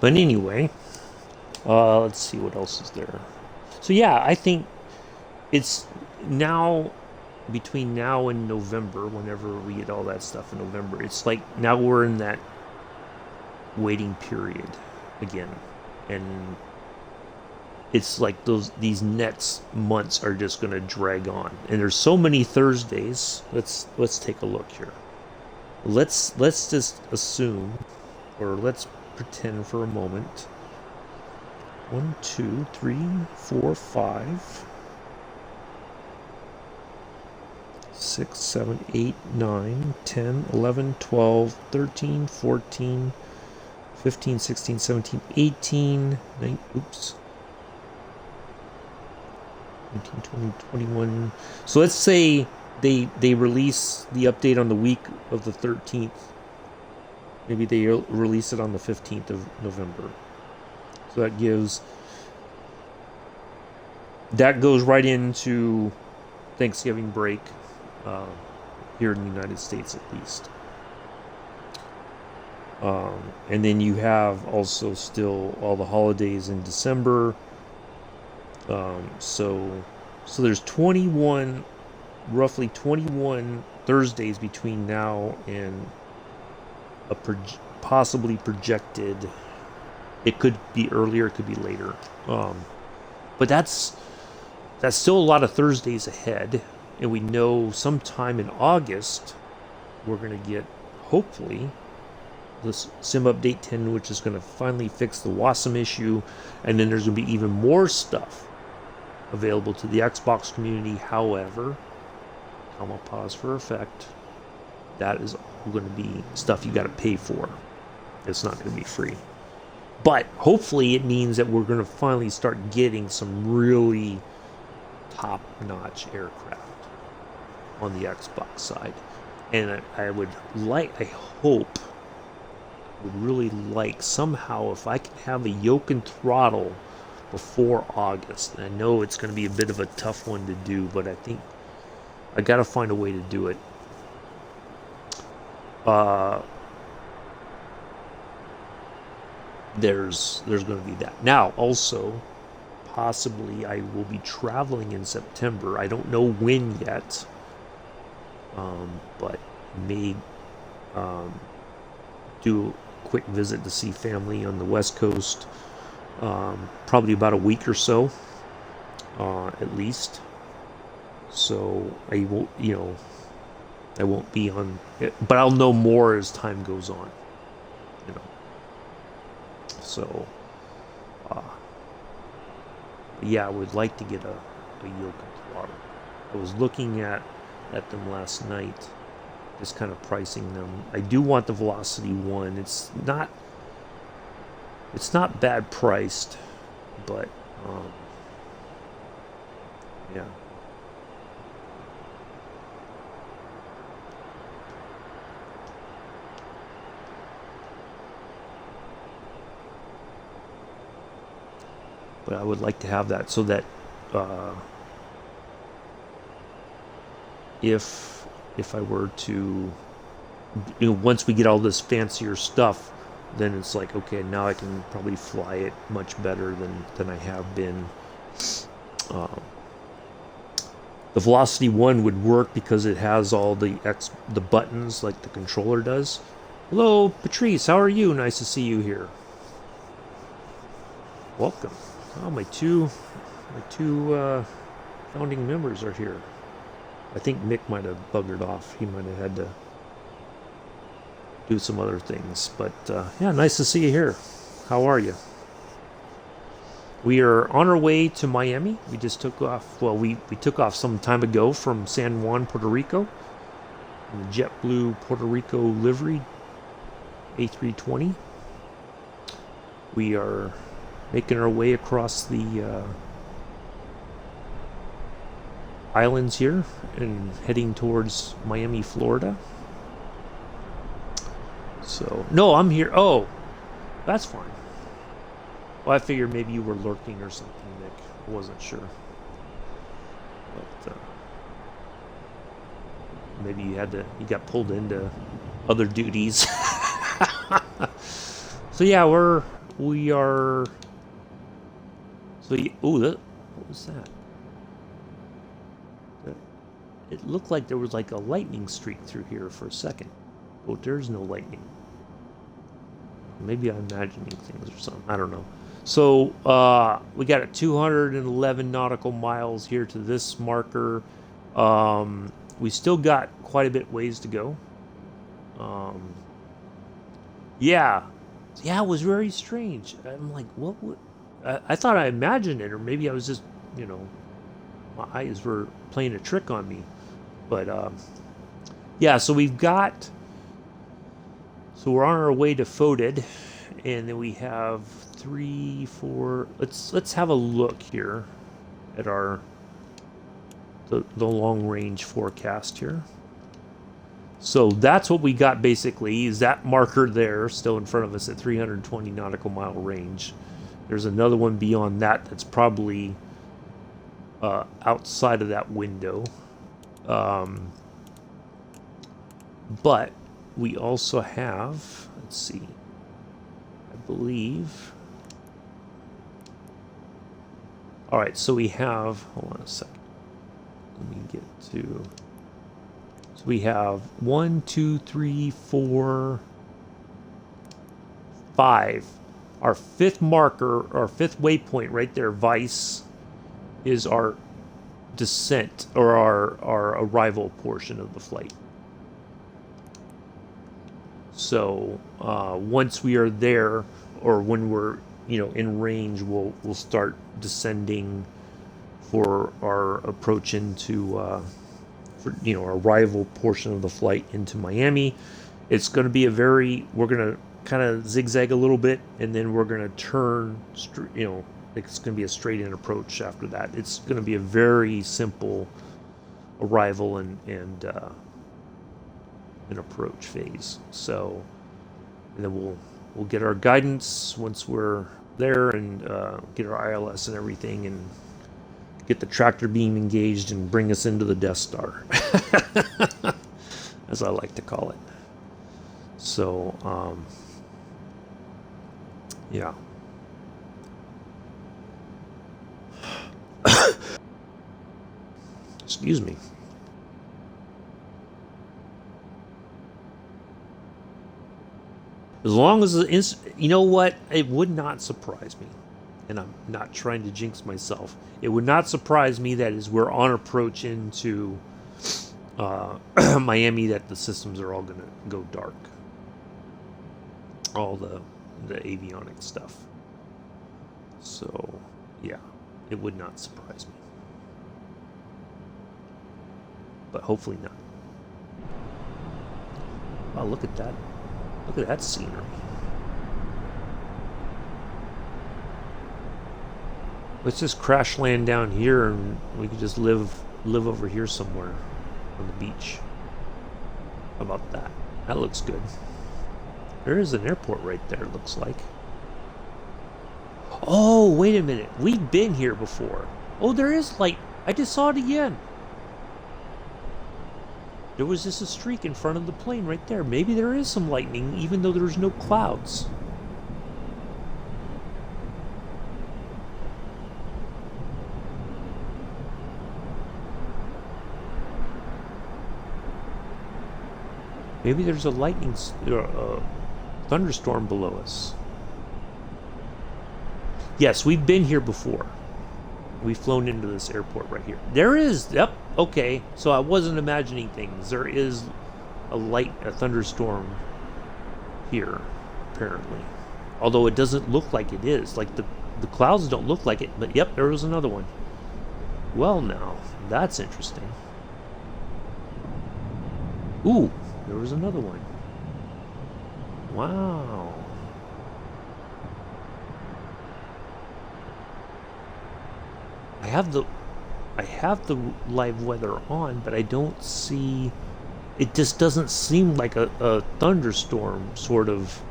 But anyway, let's see what else is there. So yeah, I think it's now, between now and November, whenever we get all that stuff in November, it's like now we're in that waiting period again, and it's like these next months are just going to drag on, and there's so many Thursdays. Let's take a look here. Let's just assume, or let's pretend for a moment. 1, 2, 3, 4, 5, 6, 7, 8, 9, 10, 11, 12, 13, 14, 15, 16, 17, 18, 19, oops. 19, 20, 21. So let's say they release the update on the week of the 13th. Maybe they release it on the 15th of November. So that goes right into Thanksgiving break, here in the United States at least. And then you have also still all the holidays in December. So there's roughly 21 Thursdays between now and a possibly projected. It could be earlier, it could be later. But that's still a lot of Thursdays ahead, and we know sometime in August we're going to get, hopefully, this Sim Update 10, which is going to finally fix the WASM issue, and then there's going to be even more stuff available to the Xbox community. However, comma pause for effect, that is all going to be stuff you got to pay for. It's not going to be free. But hopefully it means that we're going to finally start getting some really top-notch aircraft on the Xbox side. And I would really like somehow if I can have a yoke and throttle before August. And I know it's going to be a bit of a tough one to do, but I think I got to find a way to do it. there's going to be that. Now, also, possibly I will be traveling in September. I don't know when yet, but may do a quick visit to see family on the West Coast. Probably about a week or so, at least. So I won't, I won't be on it, but I'll know more as time goes on. So, yeah, I would like to get a yoke and throttle. I was looking at them last night, just kind of pricing them. I do want the Velocity one. It's not bad priced, but yeah. But I would like to have that so that if I were to, once we get all this fancier stuff, then it's like, okay, now I can probably fly it much better than I have been. The Velocity 1 would work because it has all the buttons like the controller does. Hello, Patrice, how are you? Nice to see you here. Welcome. Oh, my two founding members are here. I think Mick might have buggered off. He might have had to do some other things. But yeah, nice to see you here. How are you? We are on our way to Miami. We just took off. Well, we took off some time ago from San Juan, Puerto Rico. In the JetBlue Puerto Rico livery, A320. We are making our way across the islands here and heading towards Miami, Florida. So, no, I'm here. Oh, that's fine. Well, I figured maybe you were lurking or something, Nick. I wasn't sure. But maybe you got pulled into other duties. So yeah, we are. So what was that? It looked like there was like a lightning streak through here for a second. Oh, there's no lightning. Maybe I'm imagining things or something. I don't know. So we got at 211 nautical miles here to this marker. We still got quite a bit ways to go. Yeah, it was very strange. I'm like, what? I thought I imagined it, or maybe I was just, my eyes were playing a trick on me. But yeah, so we're on our way to Foated, and then we have 3, 4. Let's have a look here at the long range forecast here. So that's what we got basically, is that marker there still in front of us at 320 nautical mile range. There's another one beyond that that's probably outside of that window. But we also have, let's see, I believe. All right, so we have, hold on a second. Let me get to, so we have 1, 2, 3, 4, 5. Our fifth marker, our fifth waypoint right there, Vice, is our descent or our arrival portion of the flight. So once we are there, or when we're in range, we'll start descending for our approach into our arrival portion of the flight into Miami. It's going to be we're going to kind of zigzag a little bit, and then we're going to turn. It's going to be a straight in approach after that. It's going to be a very simple arrival and an approach phase. So, and then we'll get our guidance once we're there, and get our ILS and everything, and get the tractor beam engaged and bring us into the Death Star, as I like to call it. So Yeah. Excuse me. As long as you know what, it would not surprise me, and I'm not trying to jinx myself. It would not surprise me that as we're on approach into Miami, that the systems are all going to go dark. All the avionics stuff. So, yeah, it would not surprise me. But hopefully not. Oh, look at that. Look at that scenery. Let's just crash land down here and we could just live over here somewhere on the beach. How about that? That looks good. There is an airport right there, it looks like. Oh, wait a minute. We've been here before. Oh, there is light. I just saw it again. There was just a streak in front of the plane right there. Maybe there is some lightning, even though there's no clouds. Maybe there's a lightning thunderstorm below us. Yes, we've been here before. We've flown into this airport right here. There is, yep, okay. So I wasn't imagining things. There is a thunderstorm here, apparently. Although it doesn't look like it is. Like the clouds don't look like it, but yep, there was another one. Well now, that's interesting. Ooh, there was another one. Wow. I have the live weather on, but I don't see. It just doesn't seem like a thunderstorm sort of.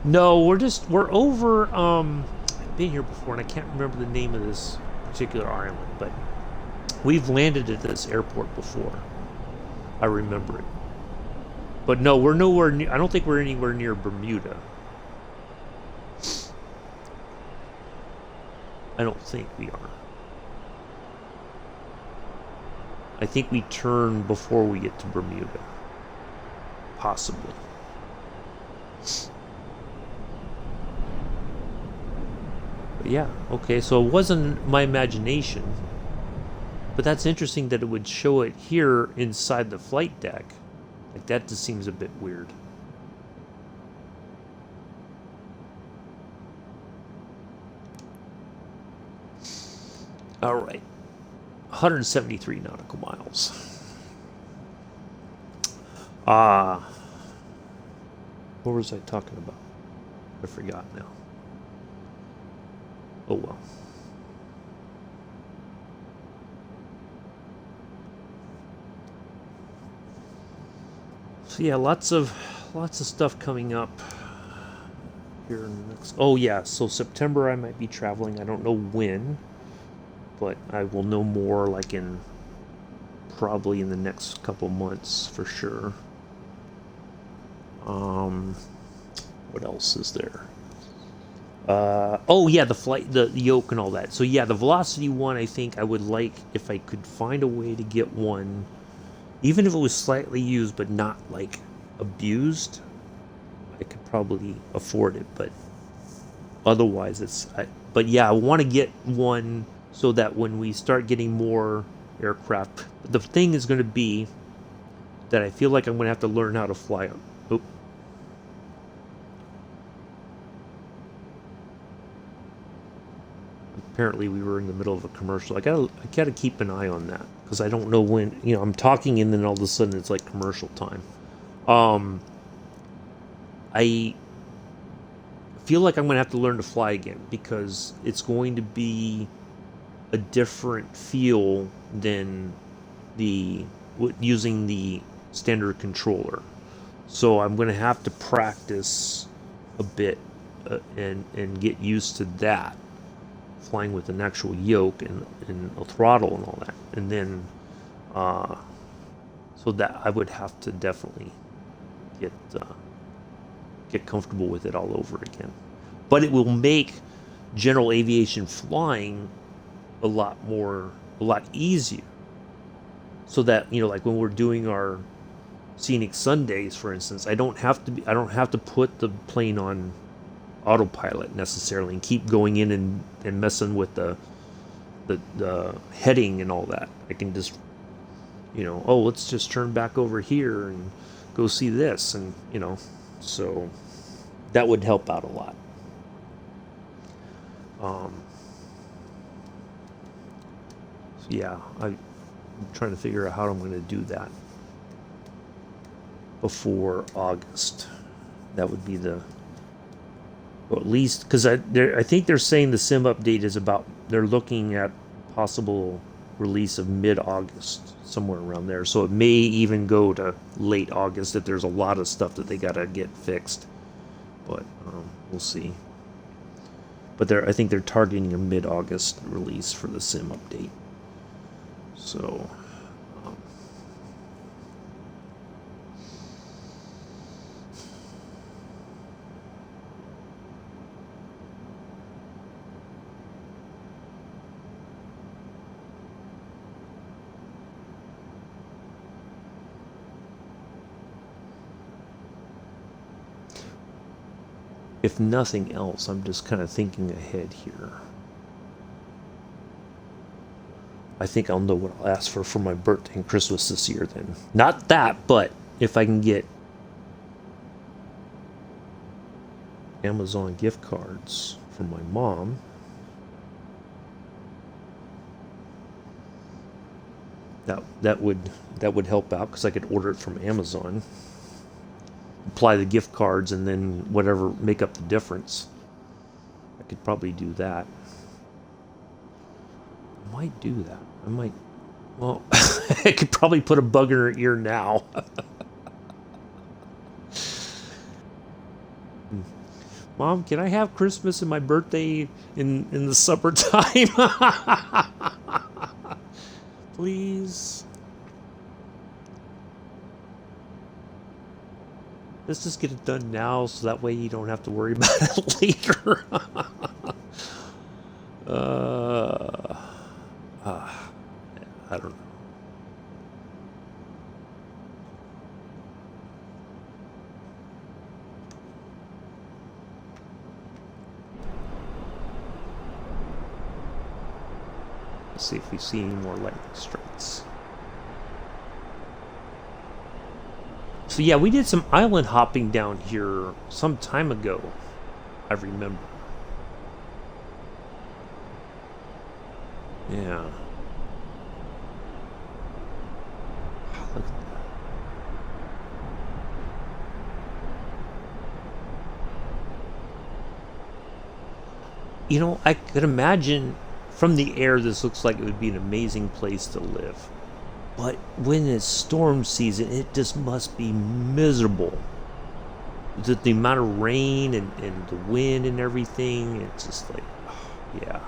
No, we're over. I've been here before, and I can't remember the name of this particular island, but we've landed at this airport before. I remember it. But no, we're nowhere near. I don't think we're anywhere near Bermuda. I don't think we are. I think we turn before we get to Bermuda. Possibly. But yeah, okay, so it wasn't my imagination. But that's interesting that it would show it here inside the flight deck. Like, that just seems a bit weird. All right, 173 nautical miles. What was I talking about? I forgot now. Oh well. So yeah, lots of stuff coming up here in the next. Oh yeah, so September I might be traveling. I don't know when. But I will know more like probably in the next couple months for sure. What else is there? Oh yeah, the yoke and all that. So yeah, the Velocity one, I think I would like if I could find a way to get one, even if it was slightly used but not like abused. I could probably afford it, but otherwise but yeah, I want to get one. So that when we start getting more aircraft, the thing is going to be that I feel like I'm going to have to learn how to fly them. Oh. Apparently we were in the middle of a commercial. I gotta keep an eye on that because I don't know when. I'm talking and then all of a sudden it's like commercial time. I feel like I'm going to have to learn to fly again because it's going to be a different feel than using the standard controller. So I'm going to have to practice a bit and get used to that, flying with an actual yoke and a throttle and all that. And then so that I would have to definitely get get comfortable with it all over again. But it will make general aviation flying a lot easier. So that, like when we're doing our scenic Sundays, for instance, I don't have to put the plane on autopilot necessarily and keep going in and messing with the heading and all that. I can just, let's just turn back over here and go see this, and so that would help out a lot. Yeah, I'm trying to figure out how I'm going to do that before August. That would be well, at least, because I think they're saying the sim update is they're looking at possible release of mid-August, somewhere around there. So it may even go to late August if there's a lot of stuff that they got to get fixed. But we'll see. But I think they're targeting a mid-August release for the sim update. So if nothing else, I'm just kind of thinking ahead here. I think I'll know what I'll ask for my birthday and Christmas this year then. Not that, but if I can get Amazon gift cards from my mom, that would help out, because I could order it from Amazon, apply the gift cards, and then whatever, make up the difference. I could probably do that. I might do that. Well, I could probably put a bug in her ear now. Mom, can I have Christmas and my birthday in the summertime? Please. Let's just get it done now, so that way you don't have to worry about it later. I don't know. Let's see if we see any more lightning strikes. So yeah, we did some island hopping down here some time ago, I remember. Yeah. Look at that. I could imagine from the air this looks like it would be an amazing place to live. But when it's storm season, it just must be miserable. The amount of rain and the wind and everything, it's just like, yeah.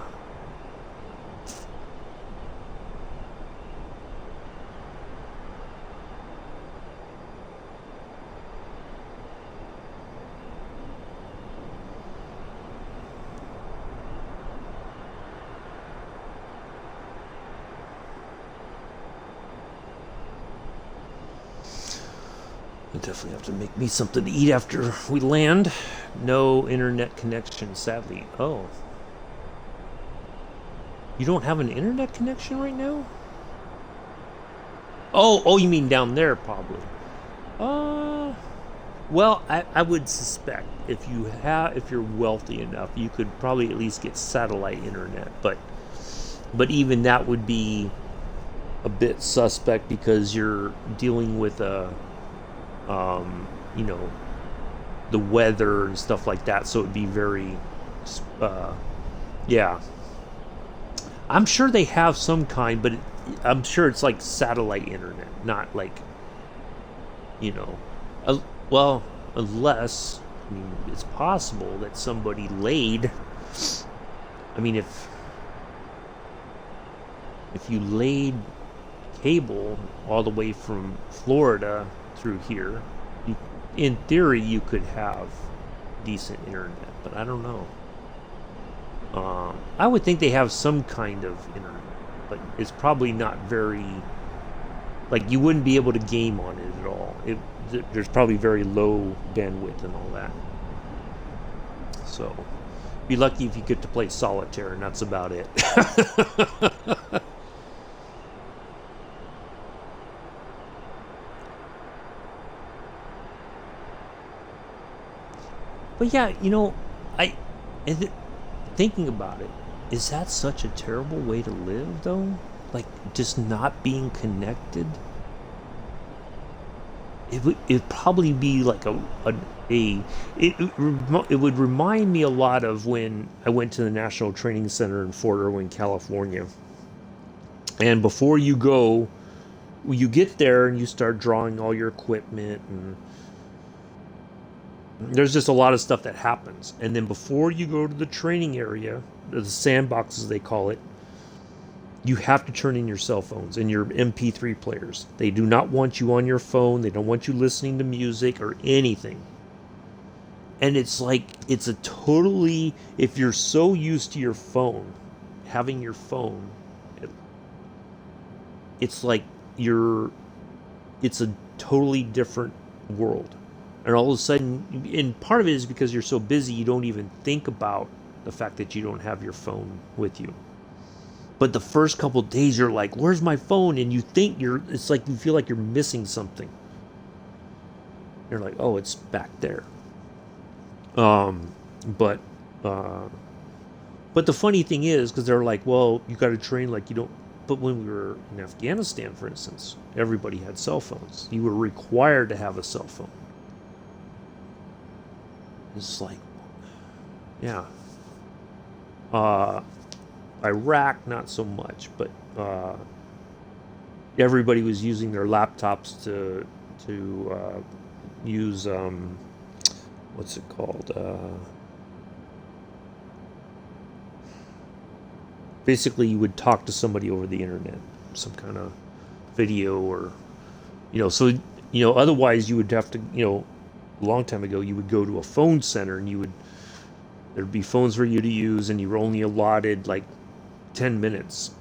I definitely have to make me something to eat after we land. No internet connection, sadly. Oh. You don't have an internet connection right now? Oh, you mean down there, probably. Well, I would suspect if you're wealthy enough, you could probably at least get satellite internet, but even that would be a bit suspect, because you're dealing with the weather and stuff like that, so it'd be very, yeah. I'm sure they have some kind, but I'm sure it's like satellite internet, not like, well, unless, it's possible that somebody laid, if you laid cable all the way from Florida through here, in theory, you could have decent internet, but I don't know. I would think they have some kind of internet, but it's probably not very. Like, you wouldn't be able to game on it at all. There's probably very low bandwidth and all that. So, be lucky if you get to play solitaire, and that's about it. But yeah, I thinking about it, is that such a terrible way to live, though? Like, just not being connected? It'd probably be like it would remind me a lot of when I went to the National Training Center in Fort Irwin, California. And before you go, you get there and you start drawing all your equipment, and there's just a lot of stuff that happens. And then before you go to the training area, the sandboxes they call it, you have to turn in your cell phones and your MP3 players. They do not want you on your phone. They don't want you listening to music or anything. And it's like, it's a totally, if you're so used to your phone, having your phone, it's like it's a totally different world. And all of a sudden, and part of it is because you're so busy, you don't even think about the fact that you don't have your phone with you. But the first couple of days, you're like, where's my phone? And you think it's like you feel like you're missing something. You're like, oh, it's back there. But the funny thing is, because they're like, well, you got to train like you don't. But when we were in Afghanistan, for instance, everybody had cell phones. You were required to have a cell phone. It's like, yeah. Iraq, not so much, but everybody was using their laptops to use what's it called? Basically, you would talk to somebody over the internet, some kind of video, or so otherwise you would have to, a long time ago, you would go to a phone center and there'd be phones for you to use, and you were only allotted like 10 minutes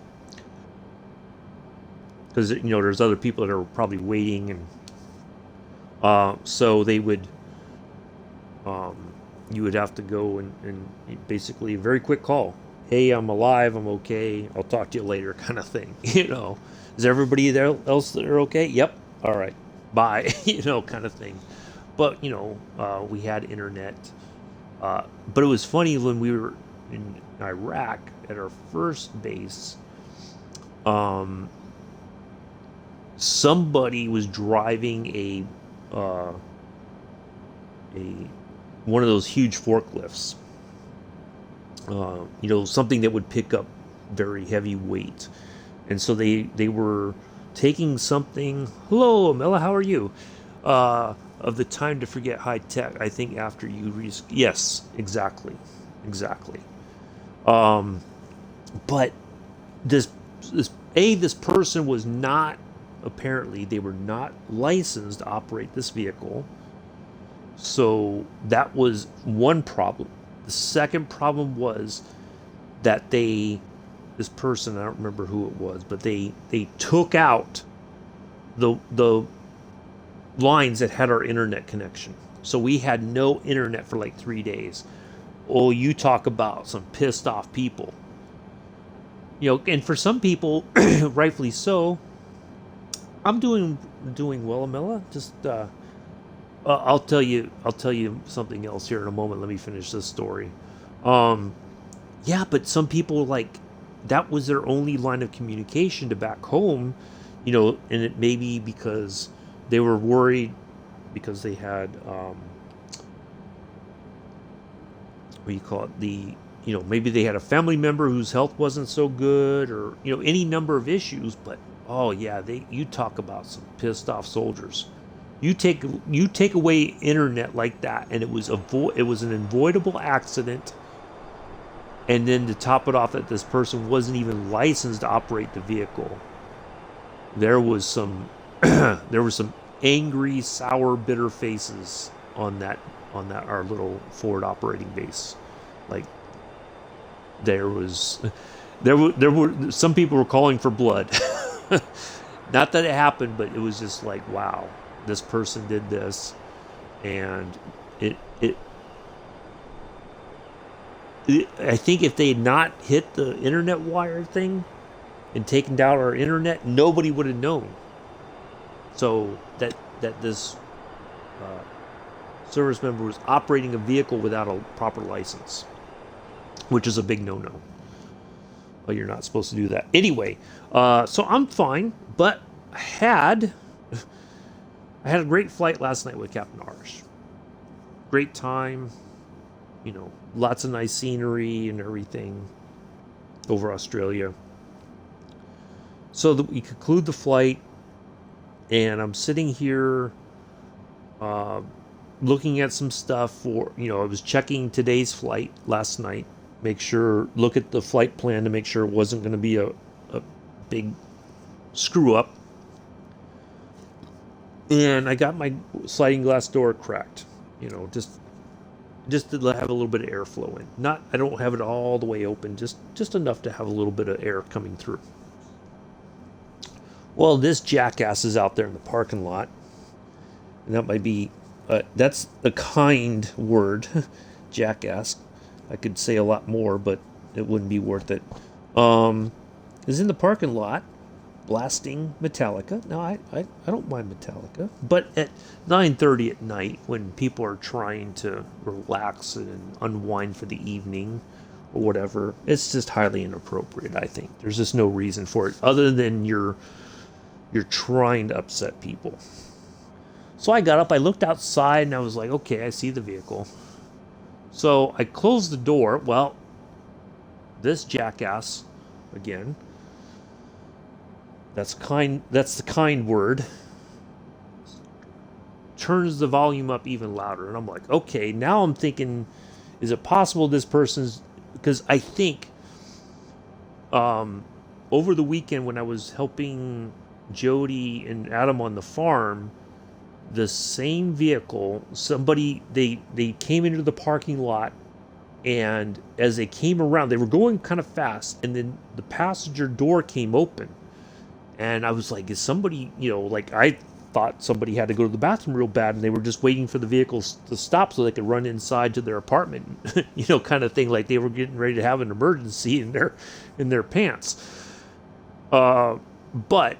because there's other people that are probably waiting, and so they would you would have to go and basically a very quick call. Hey, I'm alive, I'm okay, I'll talk to you later, kind of thing. Is everybody there else that are okay? Yep. All right, bye. Kind of thing. But we had internet. But it was funny when we were in Iraq at our first base. Somebody was driving a one of those huge forklifts. Something that would pick up very heavy weight, and so they were taking something. Hello, Amela, how are you? Of the time to forget high tech, I think after you yes, exactly. But this person was not, apparently they were not licensed to operate this vehicle. So that was one problem. The second problem was that this person, I don't remember who it was, but they took out the lines that had our internet connection. So we had no internet for like 3 days. Oh, you talk about some pissed off people. And for some people, rightfully so. I'm doing well, Amela. Just I'll tell you something else here in a moment. Let me finish this story. Yeah, but some people, like, that was their only line of communication to back home, and it may be because they were worried because they had what do you call it, maybe they had a family member whose health wasn't so good, or any number of issues. But oh yeah, you talk about some pissed off soldiers. You take away internet like that, and it was an avoidable accident. And then to top it off, that this person wasn't even licensed to operate the vehicle. There was some angry, sour, bitter faces on that our little forward operating base. Like there were some people were calling for blood. Not that it happened, but it was just like, wow, this person did this, and it I think if they had not hit the internet wire thing and taken down our internet, nobody would have known. So that this service member was operating a vehicle without a proper license, which is a big no-no. Well, you're not supposed to do that. Anyway, so I'm fine, but I had a great flight last night with Captain Arsh. Great time, lots of nice scenery and everything over Australia. So that we conclude the flight, and I'm sitting here looking at some stuff for, I was checking today's flight last night, look at the flight plan to make sure it wasn't going to be a big screw up. And I got my sliding glass door cracked, just to have a little bit of airflow in. I don't have it all the way open, just enough to have a little bit of air coming through. Well, this jackass is out there in the parking lot, and that might be, that's a kind word, jackass. I could say a lot more, but it wouldn't be worth it. Is in the parking lot, blasting Metallica. Now, I don't mind Metallica, but at 9:30 at night, when people are trying to relax and unwind for the evening or whatever, it's just highly inappropriate, I think. There's just no reason for it, other than you're trying to upset people. So I got up, I looked outside, and I was like, okay, I see the vehicle. So I closed the door. Well, this jackass, again, that's the kind word, turns the volume up even louder. And I'm like, okay, now I'm thinking, is it possible this person's, because I think over the weekend when I was helping Jody and Adam on the farm, the same vehicle, somebody, they came into the parking lot, and as they came around, they were going kind of fast, and then the passenger door came open, and I was like, is somebody, I thought somebody had to go to the bathroom real bad, and they were just waiting for the vehicles to stop so they could run inside to their apartment, kind of thing, like they were getting ready to have an emergency in their pants. But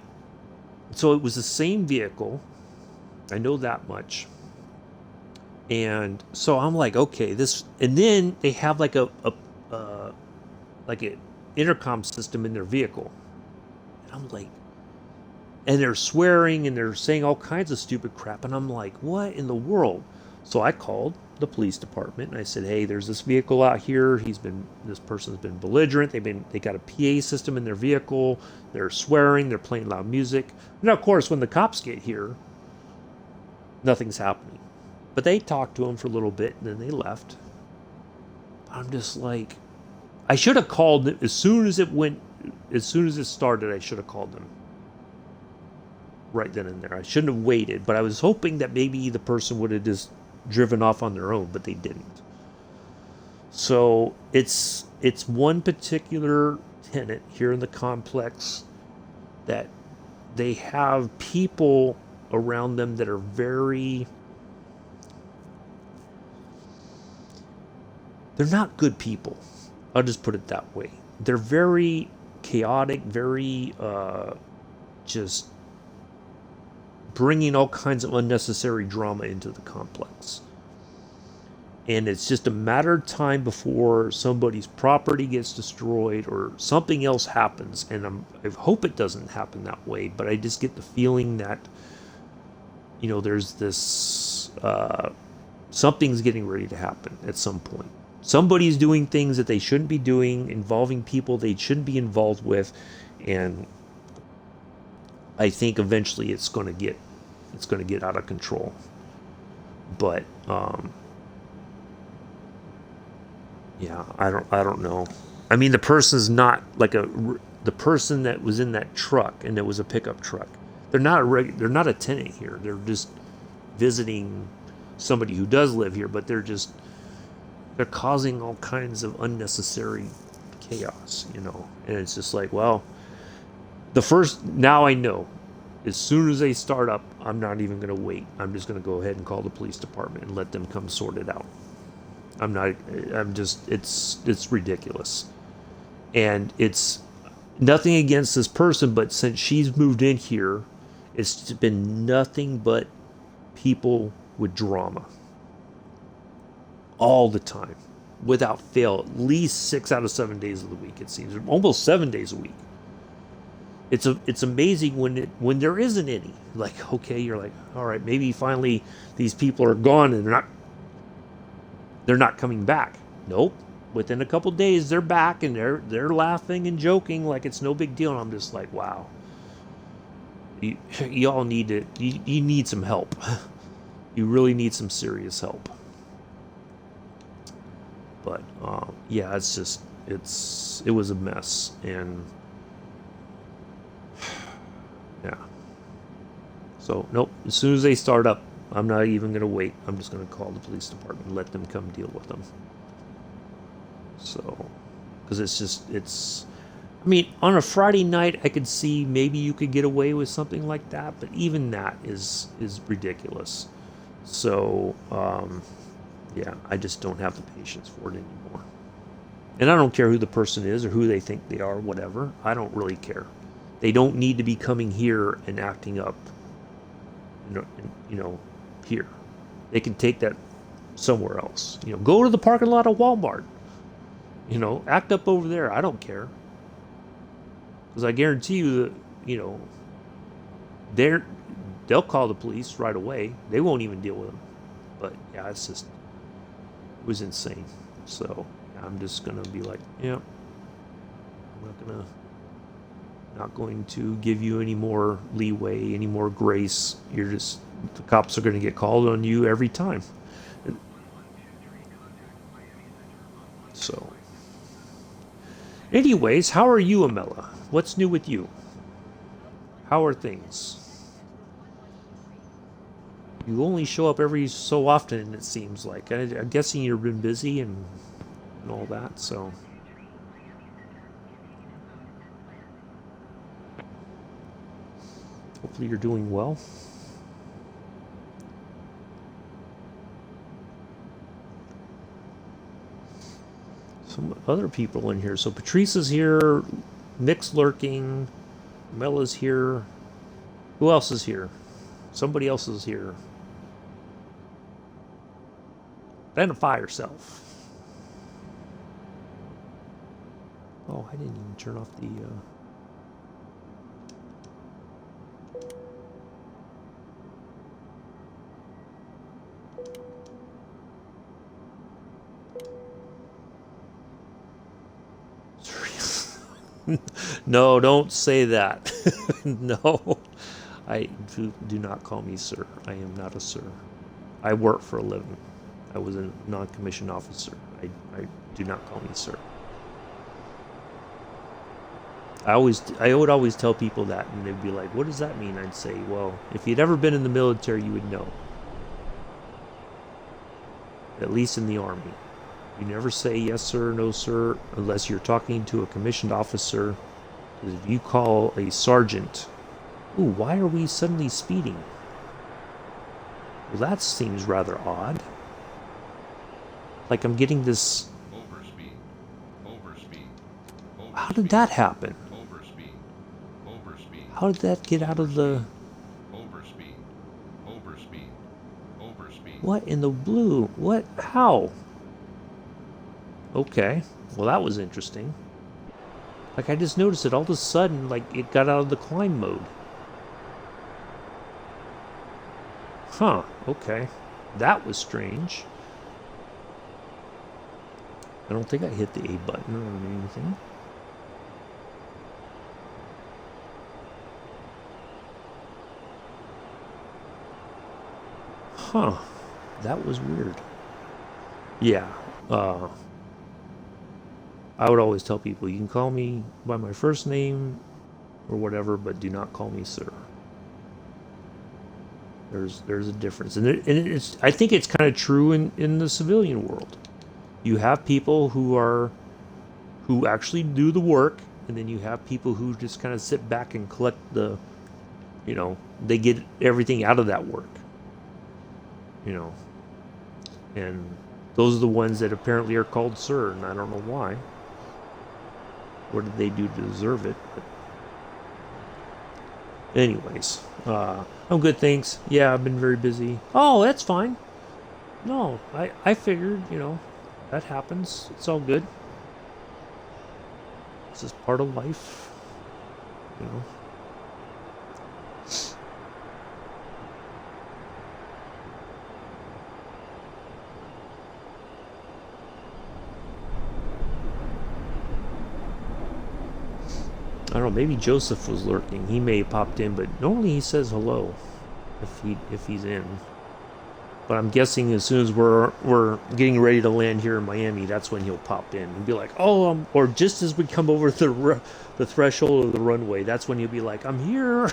so it was the same vehicle. I know that much. And so I'm like, okay, this, and then they have like a intercom system in their vehicle. And I'm like, and they're swearing and they're saying all kinds of stupid crap, and I'm like, what in the world? So I called the police department and I said, hey, there's this vehicle out here. This person's been belligerent. They got a PA system in their vehicle. They're swearing. They're playing loud music. Now, of course, when the cops get here, nothing's happening. But they talked to him for a little bit, and then they left. I'm just like, I should have called them as soon as it started. I should have called them right then and there. I shouldn't have waited, but I was hoping that maybe the person would have just driven off on their own, but they didn't. So it's one particular tenant here in the complex that they have people around them that are they're not good people. I'll just put it that way. They're very chaotic, very just bringing all kinds of unnecessary drama into the complex. And it's just a matter of time before somebody's property gets destroyed or something else happens. And I hope it doesn't happen that way, but I just get the feeling that, there's this, something's getting ready to happen at some point. Somebody's doing things that they shouldn't be doing, involving people they shouldn't be involved with, and I think eventually it's going to get out of control. But yeah, I don't know. I mean, the person's not like the person that was in that truck, and it was a pickup truck. they're not a tenant here. They're just visiting somebody who does live here, but they're causing all kinds of unnecessary chaos, you know. And it's just like, well, now I know. As soon as they start up, I'm not even going to wait. I'm just going to go ahead and call the police department and let them come sort it out. It's ridiculous. And it's nothing against this person, but since she's moved in here, it's been nothing but people with drama. All the time. Without fail. At least 6 out of 7 days of the week, it seems. Almost 7 days a week. It's amazing when there isn't any. Like, okay, you're like, all right, maybe finally these people are gone and they're not coming back. Nope. Within a couple days they're back and they're laughing and joking like it's no big deal. And I'm just like, wow. You all need to you need some help. You really need some serious help. But yeah, it was a mess. And yeah. So, nope. As soon as they start up, I'm not even going to wait. I'm just going to call the police department and let them come deal with them. So, because I mean, on a Friday night, I could see maybe you could get away with something like that, but even that is ridiculous. So, yeah, I just don't have the patience for it anymore. And I don't care who the person is or who they think they are, whatever. I don't really care. They don't need to be coming here and acting up, you know, here. They can take that somewhere else. You know, go to the parking lot of Walmart. You know, act up over there. I don't care. Because I guarantee you that, you know, they'll call the police right away. They won't even deal with them. But yeah, it was insane. So I'm just gonna be like, yeah, I'm not going to give you any more leeway, any more grace. The cops are gonna get called on you every time. So anyways, how are you, Amela? What's new with you? How are things? You only show up every so often, it seems like. I'm guessing you've been busy and all that, so. Hopefully you're doing well. Some other people in here. So Patrice is here. Nick's lurking. Mella's here. Who else is here? Somebody else is here. Identify yourself. Oh, I didn't even turn off the... No, don't say that. No. Do not call me sir. I am not a sir. I work for a living. I was a non-commissioned officer. I do not call me sir. I would always tell people that, and they'd be like, what does that mean? I'd say, well, if you'd ever been in the military, you would know. At least in the Army. You never say yes sir, no sir, unless you're talking to a commissioned officer. Because if you call a sergeant, ooh, why are we suddenly speeding? Well, that seems rather odd. Like I'm getting this... Overspeed. How did that happen? How did that get out of the... Overspeed. What in the blue? What? How? Okay. Well, that was interesting. Like, I just noticed it all of a sudden, like, it got out of the climb mode. Huh. Okay. That was strange. I don't think I hit the A button or anything. Huh. That was weird. Yeah. I would always tell people, you can call me by my first name or whatever, but do not call me sir. There's a difference, and it's I think it's kind of true in the civilian world. You have people who actually do the work, and then you have people who just kind of sit back and collect they get everything out of that work, you know, and those are the ones that apparently are called sir, and I don't know why. What did they do to deserve it? But anyways, I'm good, thanks. Yeah, I've been very busy. Oh, that's fine. No, I figured, that happens. It's all good. It's just part of life, you know. I don't know, maybe Joseph was lurking. He may have popped in, but normally he says hello if he's in. But I'm guessing as soon as we're getting ready to land here in Miami, that's when he'll pop in and be like, "Oh, or just as we come over the threshold of the runway, that's when he'll be like, "I'm here."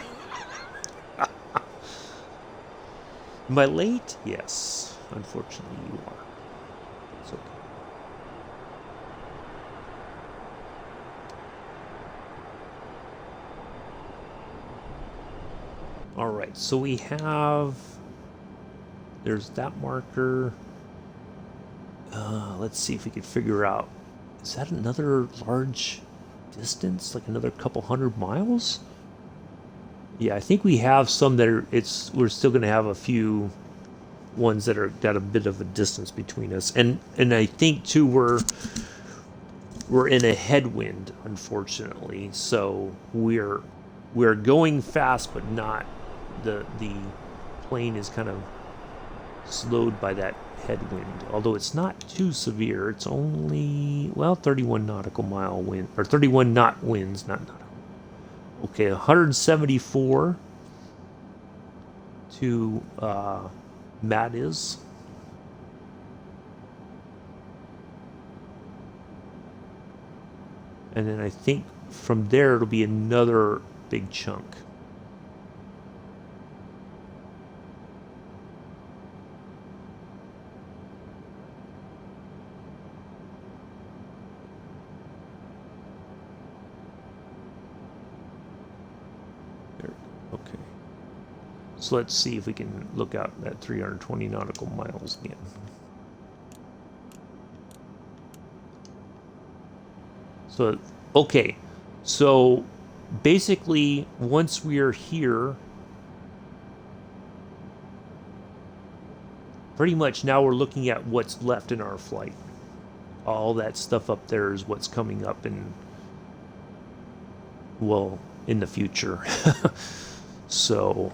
Am I late? Yes, unfortunately you are. It's okay. All right, so we have. There's that marker. Let's see if we can figure out. Is that another large distance? Like another couple 100 miles? Yeah, I think we have some that are. We're still going to have a few ones that are got a bit of a distance between us, and I think too we're in a headwind, unfortunately. So we're going fast, but not the plane is kind of slowed by that headwind, although it's not too severe. It's only 31 nautical mile wind, or 31 knot winds, not nautical. Okay, 174 to Matt is. And then I think from there it'll be another big chunk. Okay. So let's see if we can look out at 320 nautical miles again. So, okay. So basically, once we are here, pretty much now we're looking at what's left in our flight. All that stuff up there is what's coming up in the future. So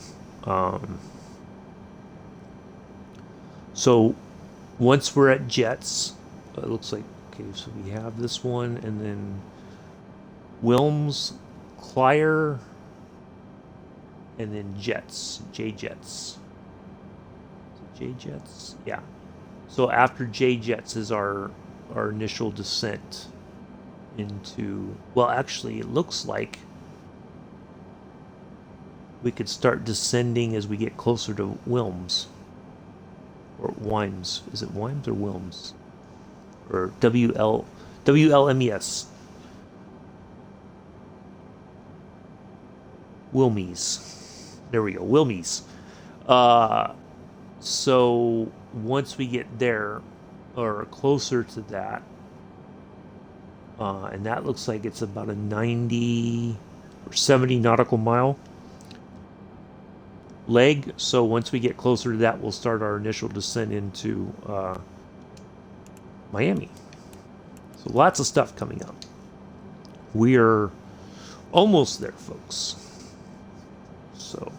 once we're at jets, it looks like, okay, so we have this one, and then Wilms, Clyer, and then jets, J-jets. J-jets? Yeah. So after J-jets is our initial descent into, actually it looks like we could start descending as we get closer to Wilms. Or Wimes. Is it Wimes or Wilms? Or WLMES. Wilmies. There we go. Wilmies. So once we get there, or closer to that, and that looks like it's about a 90 or 70 nautical mile leg. So once we get closer to that, we'll start our initial descent into Miami. So lots of stuff coming up. We are almost there, folks. So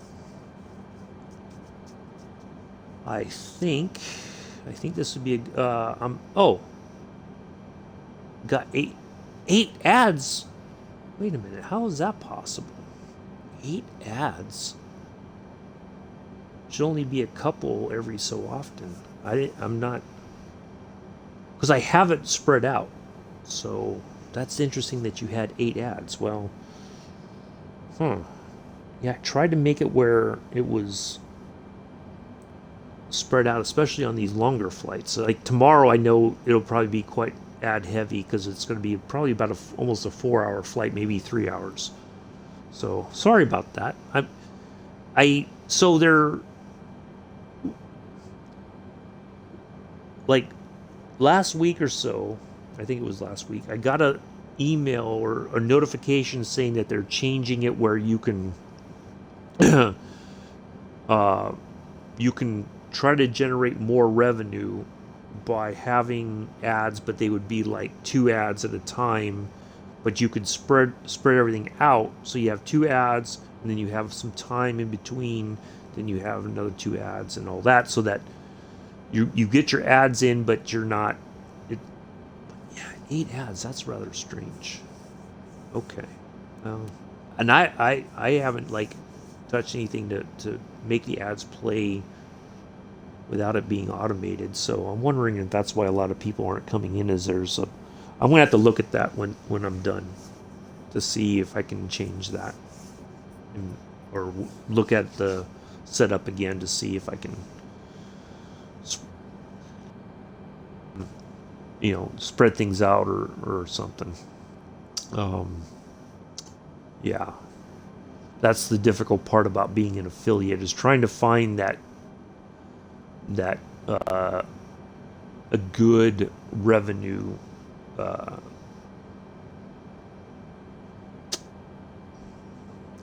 I think this would be got eight ads. Wait a minute, how is that possible? 8 ads. Should only be a couple every so often. I'm not, because I have it spread out. So that's interesting that you had 8 ads. Well, yeah, I tried to make it where it was spread out, especially on these longer flights. Like tomorrow, I know it'll probably be quite ad heavy because it's going to be probably about almost a 4 hour flight, maybe 3 hours. So sorry about that. So they're like last week or so. I think it was last week. I got a email or a notification saying that they're changing it where you can you can try to generate more revenue by having ads, but they would be like 2 ads at a time, but you could spread everything out, so you have 2 ads and then you have some time in between, then you have another 2 ads and all that, so that you get your ads in, but you're not yeah, 8 ads, that's rather strange. Okay. And I haven't like touched anything to make the ads play without it being automated. So I'm wondering if that's why a lot of people aren't coming in. I'm gonna have to look at that when I'm done to see if I can change that, or look at the setup again to see if I can, spread things out or something. Yeah, that's the difficult part about being an affiliate, is trying to find that a good revenue I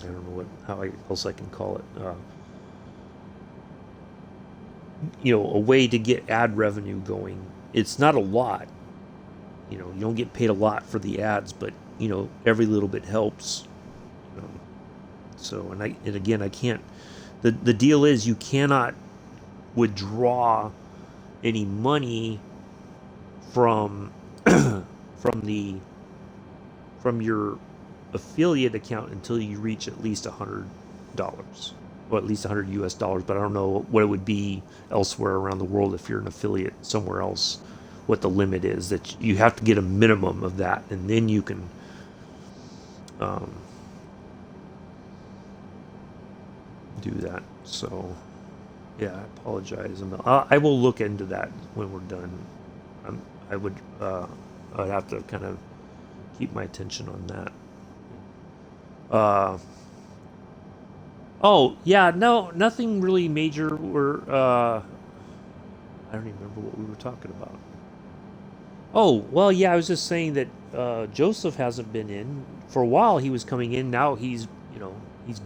don't know how else I can call it, a way to get ad revenue going. It's not a lot, you don't get paid a lot for the ads, but every little bit helps. So and again, I can't, the deal is you cannot withdraw any money from from your affiliate account until you reach at least $100, or at least $100 US, but I don't know what it would be elsewhere around the world if you're an affiliate somewhere else, what the limit is. That you have to get a minimum of that, and then you can do that. So yeah, I apologize. I will look into that when we're done. I'd have to kind of keep my attention on that. Oh yeah, no, nothing really major. I don't even remember what we were talking about. Oh well, yeah, I was just saying that Joseph hasn't been in for a while. He was coming in. Now he's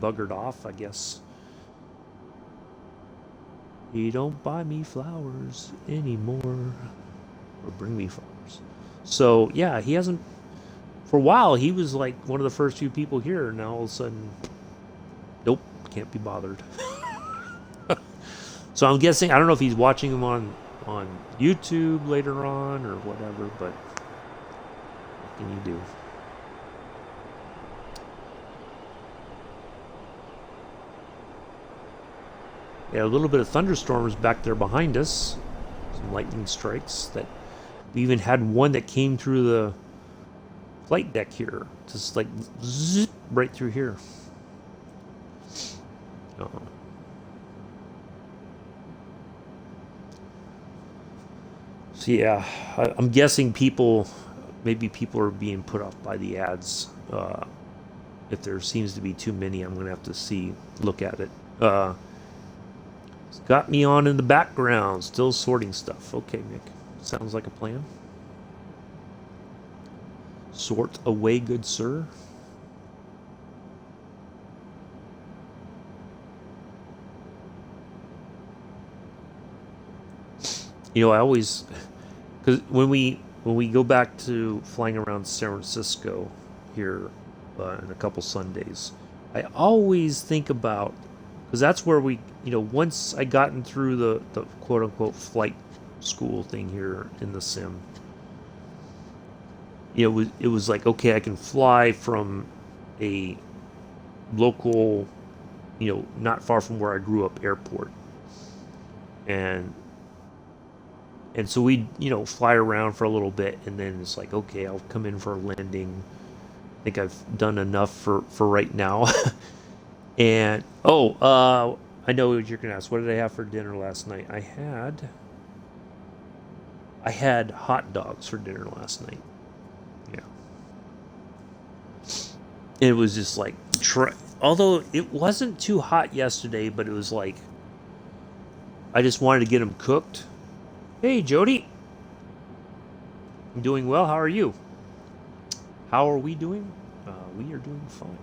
buggered off, I guess. He don't buy me flowers anymore, or bring me flowers. So yeah, he hasn't. For a while, he was like one of the first few people here. Now all of a sudden, nope, can't be bothered. So I'm guessing, I don't know if he's watching him on YouTube later on or whatever, but what can you do? Yeah, a little bit of thunderstorms back there behind us. Some lightning strikes. That we even had one that came through the flight deck here, just like zip right through here. So yeah, I'm guessing maybe people are being put off by the ads. If there seems to be too many, I'm gonna have to look at it. It's got me on in the background, still sorting stuff. Okay, Mick, sounds like a plan. Sort away, good sir. I always, because when we go back to flying around San Francisco here in a couple Sundays, I always think about, because that's where we, once I gotten through the quote unquote flight school thing here in the sim, it was like, okay, I can fly from a local, not far from where I grew up, airport, and so we fly around for a little bit, and then it's like, okay, I'll come in for a landing. I think I've done enough for right now. And I know what you're gonna ask. What did I have for dinner last night? I had hot dogs for dinner last night. Yeah, it was just like although it wasn't too hot yesterday, but it was like I just wanted to get them cooked. Hey, Jody, I'm doing well. How are you? How are we doing? We are doing fine.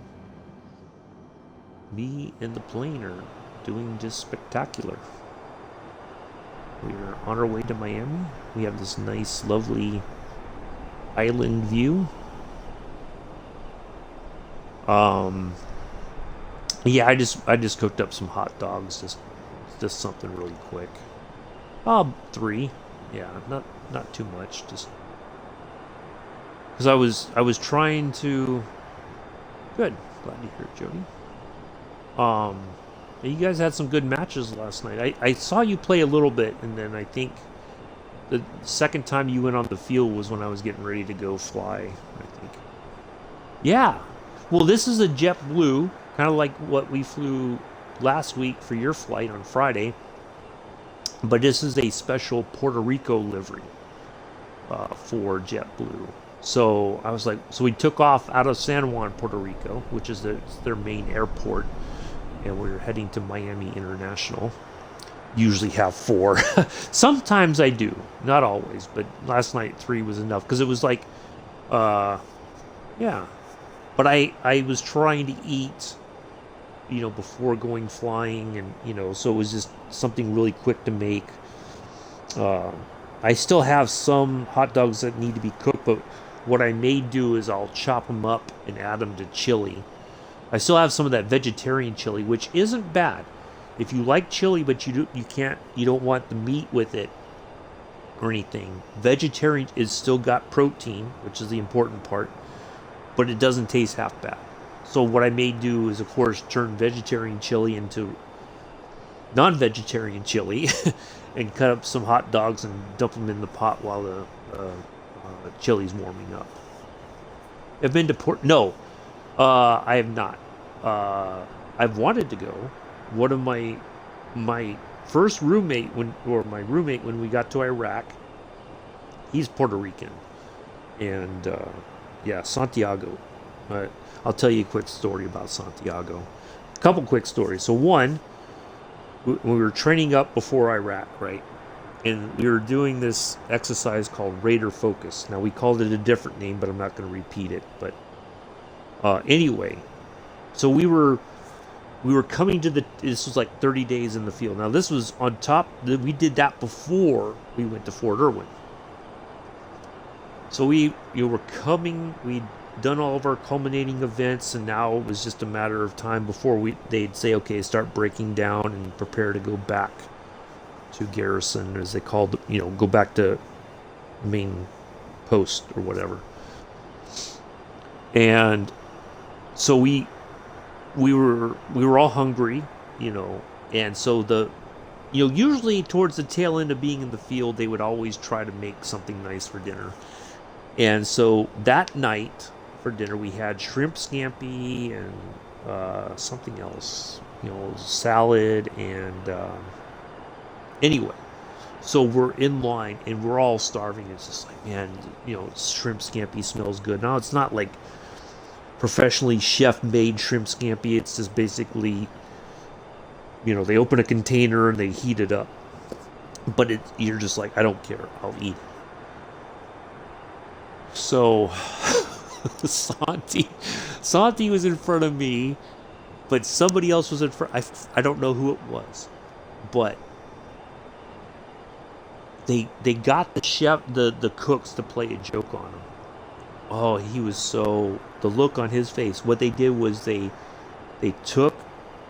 Me and the plane are doing just spectacular. We're on our way to Miami. We have this nice, lovely island view. Um, yeah, I just cooked up some hot dogs, just something really quick. 3. Yeah, not too much. Just because I was trying to. Good, glad to hear it, Jody. Um, you guys had some good matches last night. I saw you play a little bit, and then I think the second time you went on the field was when I was getting ready to go fly, I think. Yeah. Well, this is a JetBlue, kind of like what we flew last week for your flight on Friday, but this is a special Puerto Rico livery for JetBlue. So I was like, so we took off out of San Juan, Puerto Rico, which is their main airport, and we were heading to Miami International. Usually have 4. Sometimes I do, not always, but last night 3 was enough because it was like, yeah. But I was trying to eat, before going flying, and so it was just something really quick to make. Uh, I still have some hot dogs that need to be cooked, but what I may do is I'll chop them up and add them to chili. I still have some of that vegetarian chili, which isn't bad. If you like chili, but you don't want the meat with it or anything. Vegetarian is still got protein, which is the important part, but it doesn't taste half bad. So what I may do is, of course, turn vegetarian chili into non-vegetarian chili, and cut up some hot dogs and dump them in the pot while the chili's warming up. I've been to Port. No, I have not. I've wanted to go. One of my first roommate my roommate when we got to Iraq, he's Puerto Rican, and yeah, Santiago. I'll tell you a quick story about Santiago. A couple quick stories. So one, when we were training up before Iraq, right? And we were doing this exercise called Raider Focus. Now we called it a different name, but I'm not going to repeat it. But anyway, so we were coming to this was like 30 days in the field. Now this was on top. We did that before we went to Fort Irwin. So we were coming. We'd done all of our culminating events, and now it was just a matter of time before they'd say, okay, start breaking down and prepare to go back to garrison, as they called, go back to main post or whatever. And so we were all hungry, and so usually towards the tail end of being in the field, they would always try to make something nice for dinner. And so that night for dinner, we had shrimp scampi and something else, salad and anyway. So we're in line and we're all starving. It's just like, man, shrimp scampi smells good. Now it's not like professionally chef-made shrimp scampi. It's just basically, they open a container and they heat it up. But you're just like, I don't care. I'll eat it. So Santi was in front of me, but somebody else was in front. I don't know who it was, but they got the cooks to play a joke on him. Oh, he was the look on his face. What they did was they took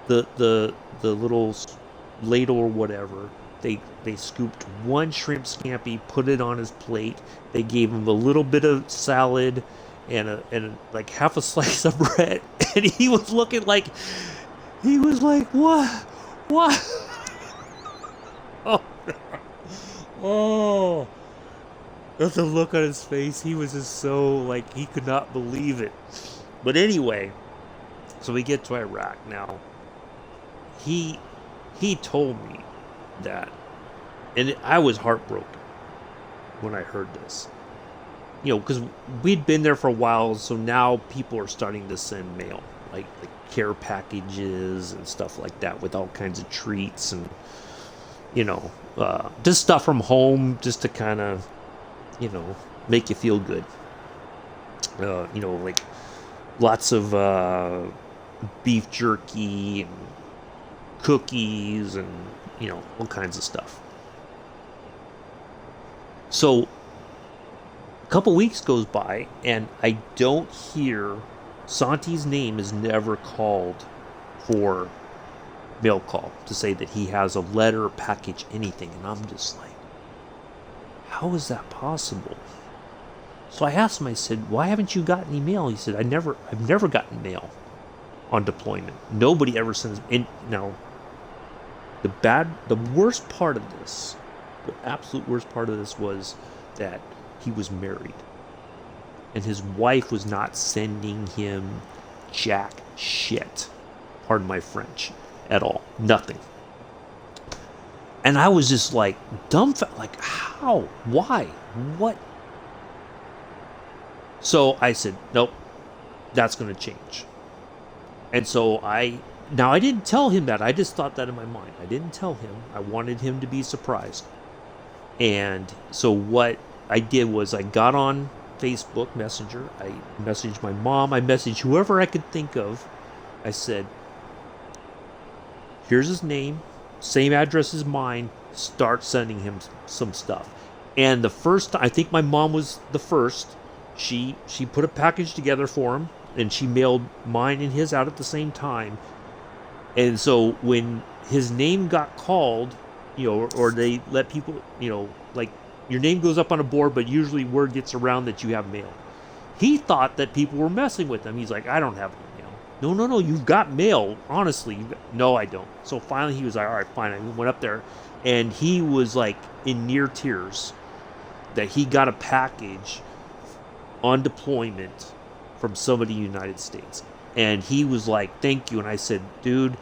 the little ladle or whatever. They scooped one shrimp scampi, put it on his plate. They gave him a little bit of salad and like half a slice of bread, and he was looking like what? Oh, that's the look on his face. He was just so like he could not believe it. But anyway, so we get to Iraq now. he told me that, and I was heartbroken when I heard this. Because we'd been there for a while, so now people are starting to send mail, like care packages and stuff like that, with all kinds of treats and just stuff from home, just to kind of make you feel good. Like lots of beef jerky and cookies and all kinds of stuff. So a couple weeks goes by and I don't hear Santi's name is never called for mail call to say that he has a letter, package, anything, and I'm just like, how is that possible? So I asked him, I said, why haven't you gotten any mail? He said, I've never gotten mail on deployment. Nobody ever sends. And now, the worst part of this, the absolute worst part of this was that he was married. And his wife was not sending him jack shit. Pardon my French. At all. Nothing. And I was just like dumbfounded. Like, how? Why? What? So I said, nope, that's going to change. And so I didn't tell him that. I just thought that in my mind. I didn't tell him. I wanted him to be surprised. And so what I did was I got on Facebook Messenger. I messaged my mom. I messaged whoever I could think of. I said, here's his name, same address as mine. Start sending him some stuff. And the first, I think my mom was the first. She put a package together for him, and she mailed mine and his out at the same time. And so when his name got called, or they let people, like your name goes up on a board, but usually word gets around that you have mail. He thought that people were messing with him. He's like, I don't have any mail. No, you've got mail. Honestly, no, I don't. So finally he was like, all right, fine. I went up there, and he was like in near tears that he got a package on deployment from somebody in the United States. And he was like, thank you. And I said, dude,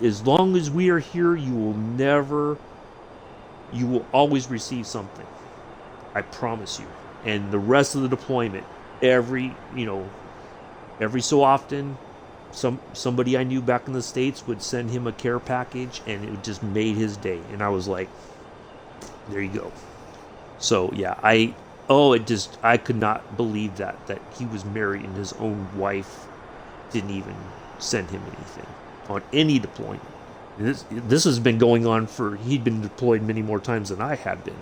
as long as we are here, you will always receive something. I promise you. And the rest of the deployment, every so often, somebody I knew back in the States would send him a care package, and it just made his day. And I was like, there you go. So yeah, I could not believe that he was married and his own wife didn't even send him anything on any deployment. This has been going on he'd been deployed many more times than I had been.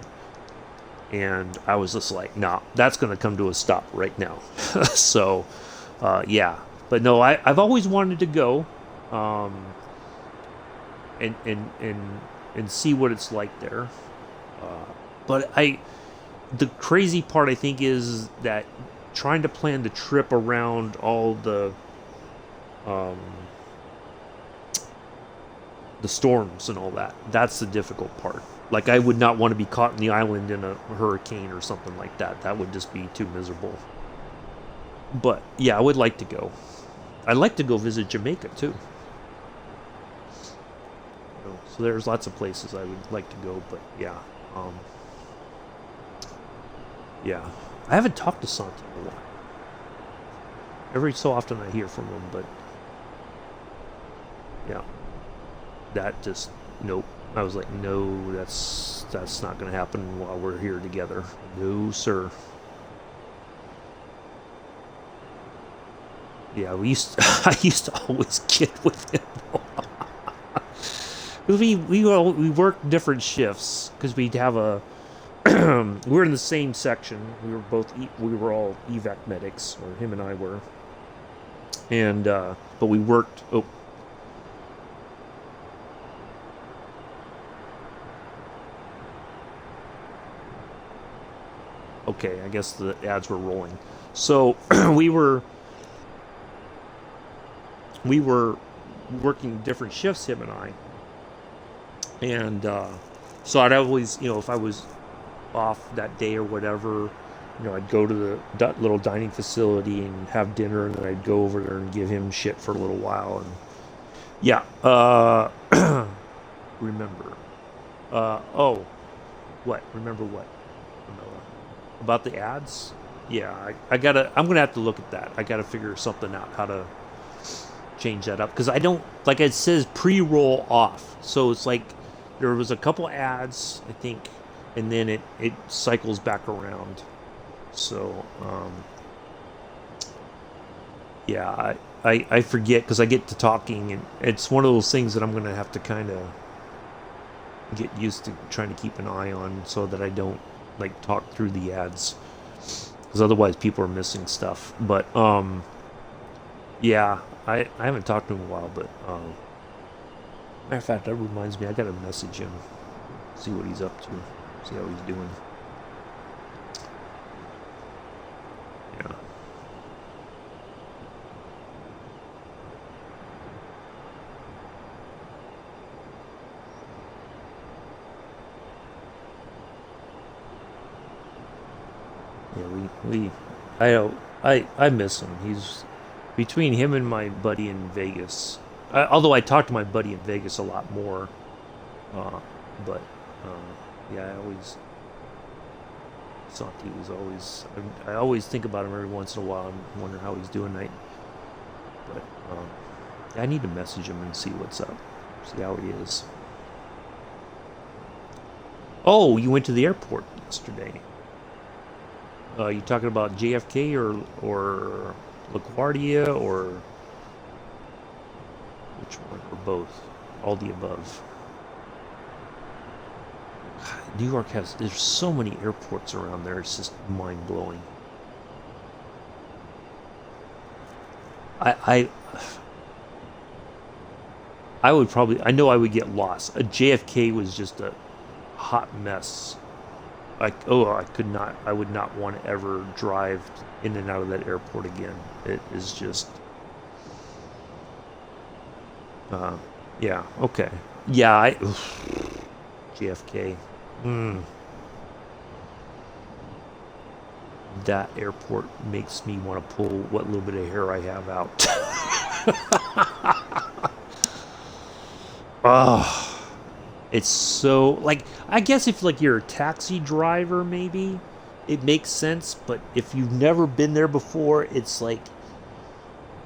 And I was just like, no, that's going to come to a stop right now. So, yeah. But no, I've always wanted to go and see what it's like there. But the crazy part, I think, is that trying to plan the trip around all the storms and all that. That's the difficult part. Like, I would not want to be caught in the island in a hurricane or something like that. That would just be too miserable. But, yeah, I would like to go. I'd like to go visit Jamaica, too. So there's lots of places I would like to go, but, yeah. Yeah. I haven't talked to Santi in a while. Every so often I hear from him, but, yeah. That just, nope. I was like, no, that's not going to happen while we're here together. No, sir. Yeah, I used to always get with him. we worked different shifts because we'd have we were in the same section. We were all evac medics, or him and I were. And but we worked. Oh. Okay, I guess the ads were rolling. So we were working different shifts, him and I. And so I'd always, if I was off that day or whatever, I'd go to the little dining facility and have dinner, and then I'd go over there and give him shit for a little while. Yeah. Remember. Oh, what? Remember what? Camilla? About the ads? Yeah, I'm gonna have to look at that. I gotta figure something out how to change that up because I don't like it says pre-roll off, so it's like there was a couple ads I think, and then it cycles back around. So yeah, I forget because I get to talking, and it's one of those things that I'm gonna have to kind of get used to trying to keep an eye on so that I don't like talk through the ads because otherwise people are missing stuff. But yeah, I haven't talked to him in a while, but matter of fact, that reminds me, I gotta message him, see what he's up to, see how he's doing. Yeah. Yeah, I miss him. He's between him and my buddy in Vegas. Although I talk to my buddy in Vegas a lot more, uh, but yeah, I always thought he was always. I always think about him every once in a while and wonder how he's doing. But I need to message him and see what's up, see how he is. Oh, you went to the airport yesterday. You talking about JFK or LaGuardia or which one or both? All the above. New York has there's so many airports around there. It's just mind blowing. I I would probably I know I would get lost. JFK was just a hot mess. I could not I would not want to ever drive in and out of that airport again. It is just uh yeah, okay. Yeah, I JFK. Mm, that airport makes me want to pull what little bit of hair I have out. Oh, it's so like I guess if like you're a taxi driver maybe it makes sense, but if you've never been there before, it's like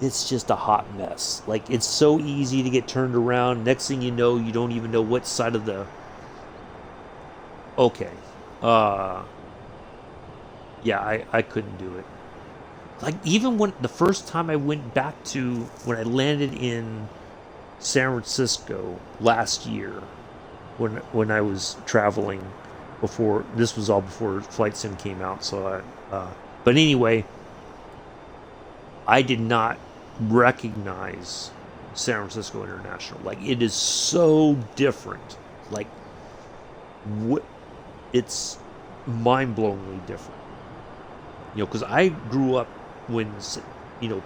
it's just a hot mess. Like it's so easy to get turned around. Next thing you know, you don't even know what side of the okay. Uh yeah, I couldn't do it. Like even when the first time I went back to when I landed in San Francisco last year when I was traveling before this was all before Flight Sim came out. So but anyway, I did not recognize San Francisco International. Like it is so different. Like what it's mind-blowingly different. You know, because I grew up when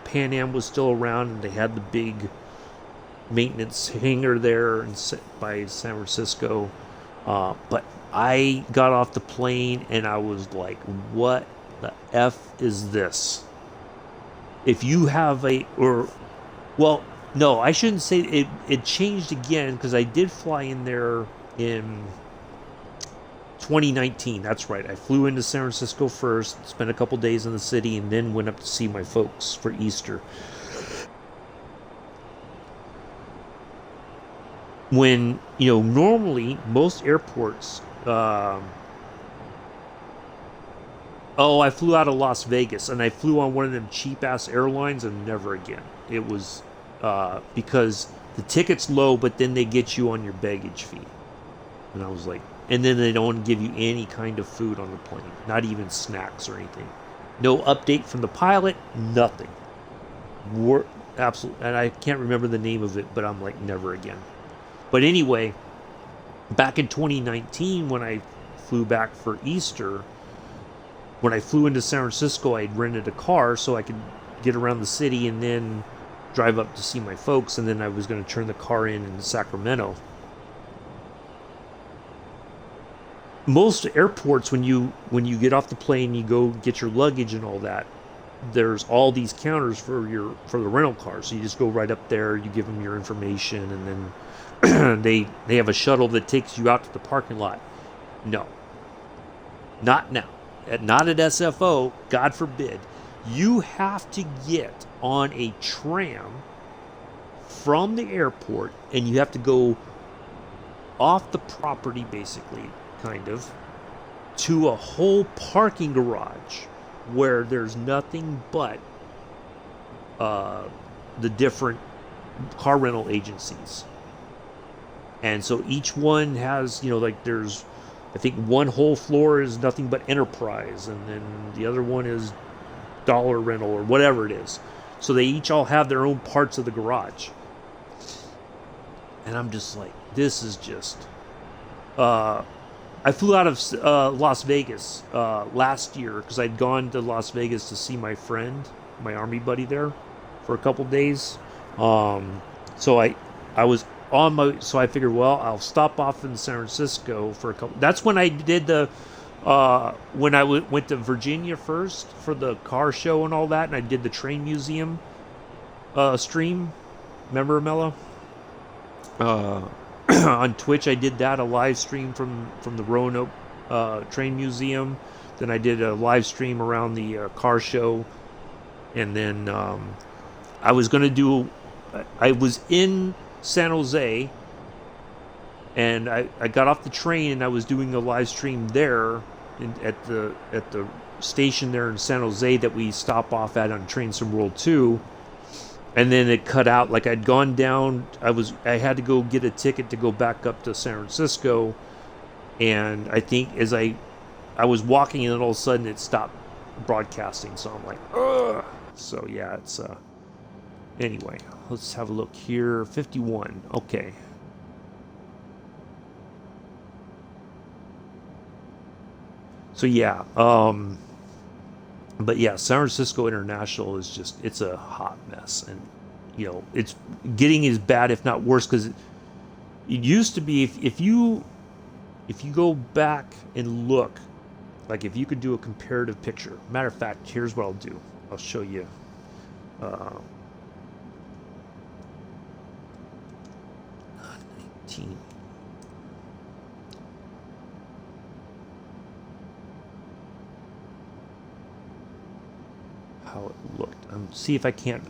Pan Am was still around and they had the big maintenance hangar there by San Francisco. But I got off the plane and I was like, what the F is this? If you have well, no, I shouldn't say it changed again because I did fly in there in 2019. That's right. I flew into San Francisco first, spent a couple days in the city, and then went up to see my folks for Easter. When normally most airports oh, I flew out of Las Vegas and I flew on one of them cheap ass airlines and never again. It was because the ticket's low, but then they get you on your baggage fee. And I was like, and then they don't give you any kind of food on the plane, not even snacks or anything. No update from the pilot, nothing. Absolutely, and I can't remember the name of it, but I'm like, never again. But anyway, back in 2019, when I flew back for Easter, when I flew into San Francisco, I had rented a car so I could get around the city and then drive up to see my folks, and then I was going to turn the car in Sacramento. Most airports, when you get off the plane, you go get your luggage and all that. there's all these counters for the rental car. So you just go right up there, you give them your information, and then they have a shuttle that takes you out to the parking lot. No, not now. Not at SFO, God forbid. You have to get on a tram from the airport, and you have to go off the property, basically, kind of, to a whole parking garage where there's nothing but the different car rental agencies. And so each one has, like there's, I think one whole floor is nothing but Enterprise, and then the other one is Dollar Rental or whatever it is. So they each all have their own parts of the garage. And I'm just like, this is just... I flew out of Las Vegas last year because I'd gone to Las Vegas to see my friend, my army buddy there, for a couple days. So I was on my... So I figured, well, I'll stop off in San Francisco for a couple... That's when I did the... when I went to Virginia first for the car show and all that, and I did the train museum stream. Remember, Mello? On Twitch, I did that, a live stream from the Roanoke train museum. Then I did a live stream around the car show, and then I was going to do... I was in San Jose, and I got off the train, and I was doing a live stream there at the station there in San Jose that we stop off at on Train Sim World 2. And then it cut out. Like, I'd gone down. I had to go get a ticket to go back up to San Francisco, and I think as I was walking, and then all of a sudden it stopped broadcasting. So I'm like, ugh. So yeah, it's anyway. Let's have a look here. 51. Okay. So yeah. But yeah, San Francisco International is just, it's a hot mess. And, it's getting as bad, if not worse, because it used to be, if you go back and look, like if you could do a comparative picture. Matter of fact, here's what I'll do. I'll show you. 19. How it looked. See if I can't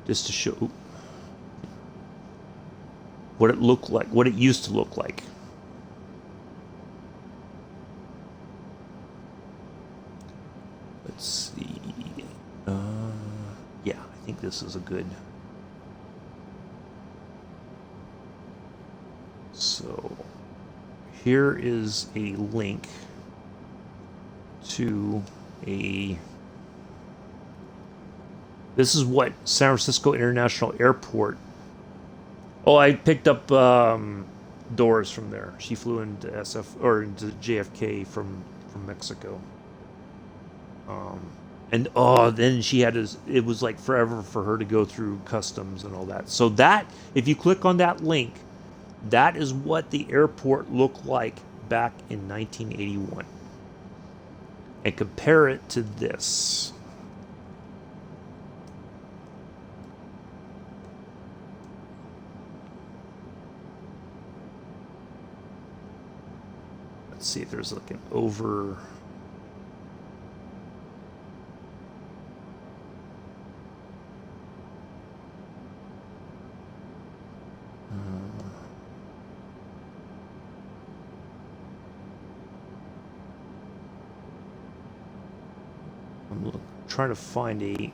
just to show what it looked like, what it used to look like. Let's see. Yeah, I think this is a good... So here is a link to this is what San Francisco International Airport... Oh, I picked up Doris from there. She flew into into JFK from Mexico. And then she had it was like forever for her to go through customs and all that. So that, if you click on that link, that is what the airport looked like back in 1981. And compare it to this. Let's see if there's like an over... I'm trying to find a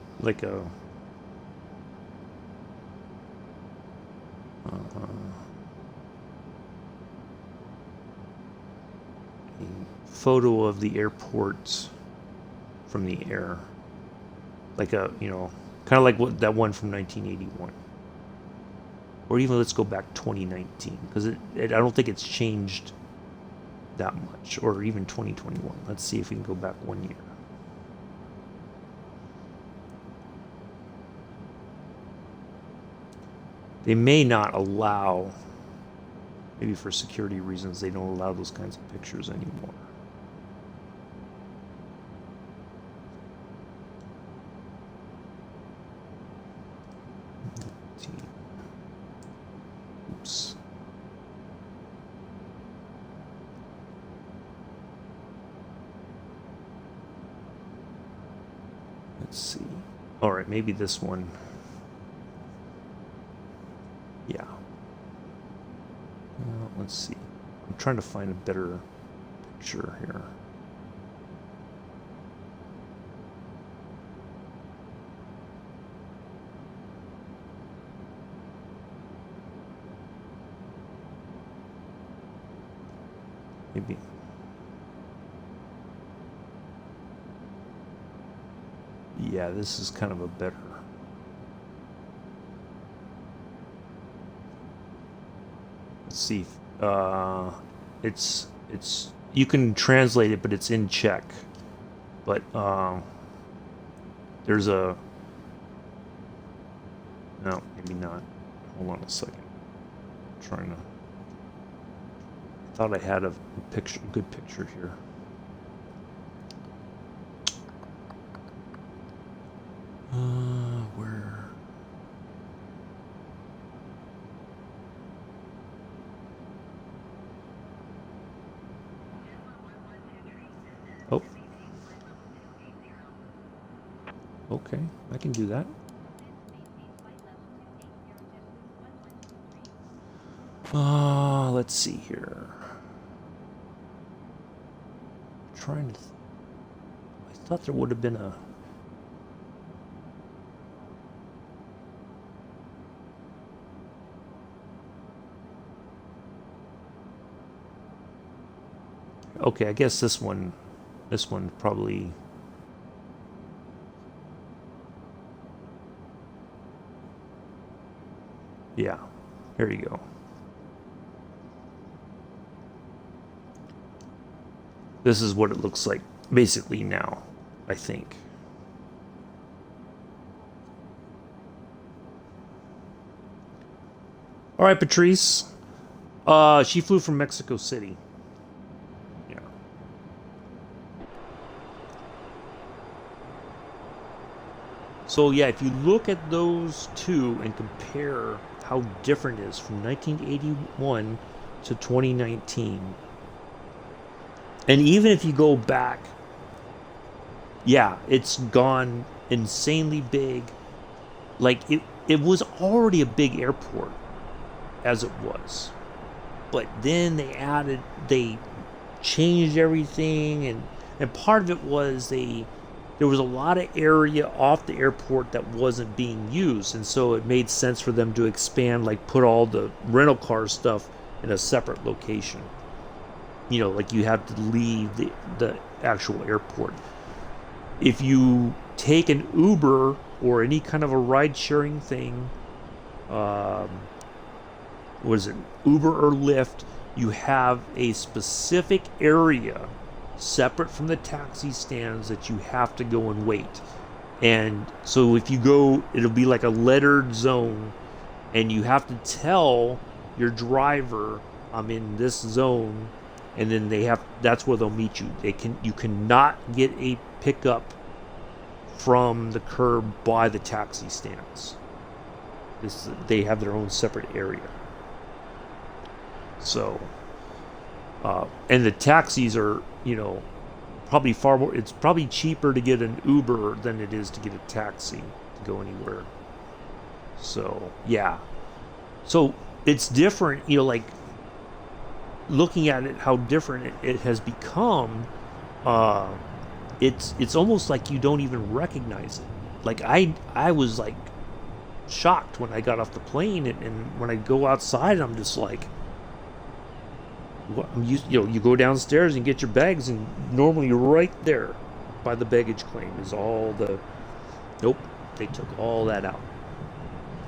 photo of the airports from the air, like a kind of like that one from 1981, or even let's go back 2019, because I don't think it's changed that much, or even 2021. Let's see if we can go back 1 year. They may not allow, maybe for security reasons, they don't allow those kinds of pictures anymore. Oops. Let's see. All right, maybe this one. Yeah. Let's see. I'm trying to find a better picture here. Maybe. Yeah, this is kind of a better. Let's see. It's you can translate it, but it's in Czech. But there's a no, maybe not. Hold on a second. I'm trying to. Thought I had a picture, good picture here. Where? Oh. Okay, I can do that. Let's see here. Trying to. I thought there would have been a. Okay, I guess this one probably. Yeah, here you go. This is what it looks like basically now, I think. All right, Patrice. She flew from Mexico City. Yeah. So yeah, if you look at those two and compare how different it is from 1981 to 2019. And even if you go back, yeah, it's gone insanely big. Like it was already a big airport as it was. But then they changed everything, and part of it was there was a lot of area off the airport that wasn't being used, and so it made sense for them to expand, like put all the rental car stuff in a separate location. You know, like you have to leave the actual airport. If you take an Uber or any kind of a ride-sharing thing, what is it, Uber or Lyft, you have a specific area separate from the taxi stands that you have to go and wait. And so if you go, it'll be like a lettered zone, and you have to tell your driver, I'm in this zone, and then that's where they'll meet you. You cannot get a pickup from the curb by the taxi stands. They have their own separate area. So, and the taxis are, probably far more. It's probably cheaper to get an Uber than it is to get a taxi to go anywhere. So, yeah. So it's different, like looking at it, how different it has become. It's almost like you don't even recognize it. Like I was like shocked when I got off the plane, and when I go outside, I'm just like, you go downstairs and get your bags, and normally right there by the baggage claim is all the. Nope, they took all that out.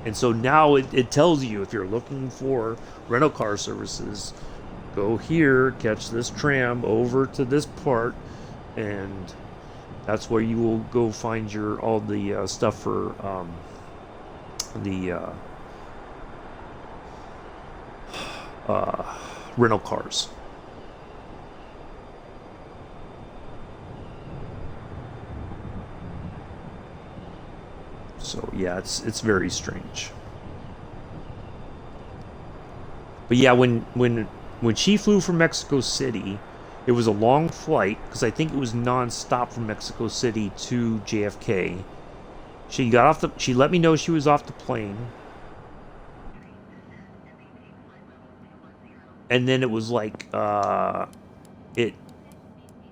And so now it tells you, if you're looking for rental car services, go here, catch this tram over to this part, and that's where you will go find all the stuff for the rental cars. So yeah, it's very strange. But yeah, when she flew from Mexico City, it was a long flight because I think it was non-stop from Mexico City to JFK. She got off the. She let me know she was off the plane, and then it was like it.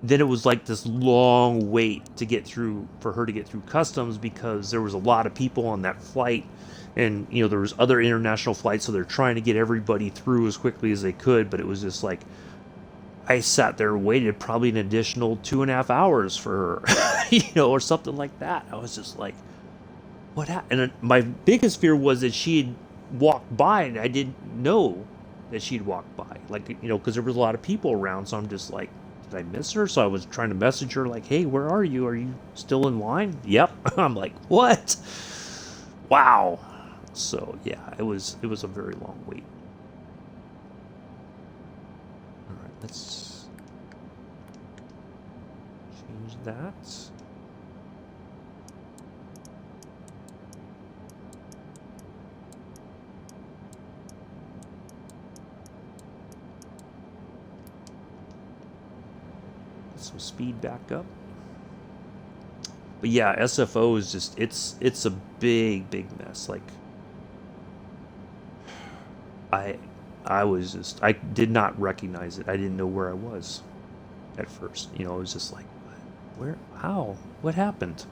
Then it was like this long wait to get through for her to get through customs because there was a lot of people on that flight, and you know there was other international flights, so they're trying to get everybody through as quickly as they could. But it was just like I sat there and waited probably an additional 2.5 hours for her, you know, or something like that. I was just like, what happened? And my biggest fear was that she had walked by and I didn't know that she'd walked by. Like, you know, because there was a lot of people around. So I'm just like, did I miss her? So I was trying to message her, like, hey, where are you? Are you still in line? Yep. I'm like, what? Wow. So yeah, it was a very long wait. All right, let's change that. Some speed back up. But yeah, SFO is just it's a big mess. Like I I did not recognize it. I didn't know where I was at first. You know, it was just like where, how, what happened?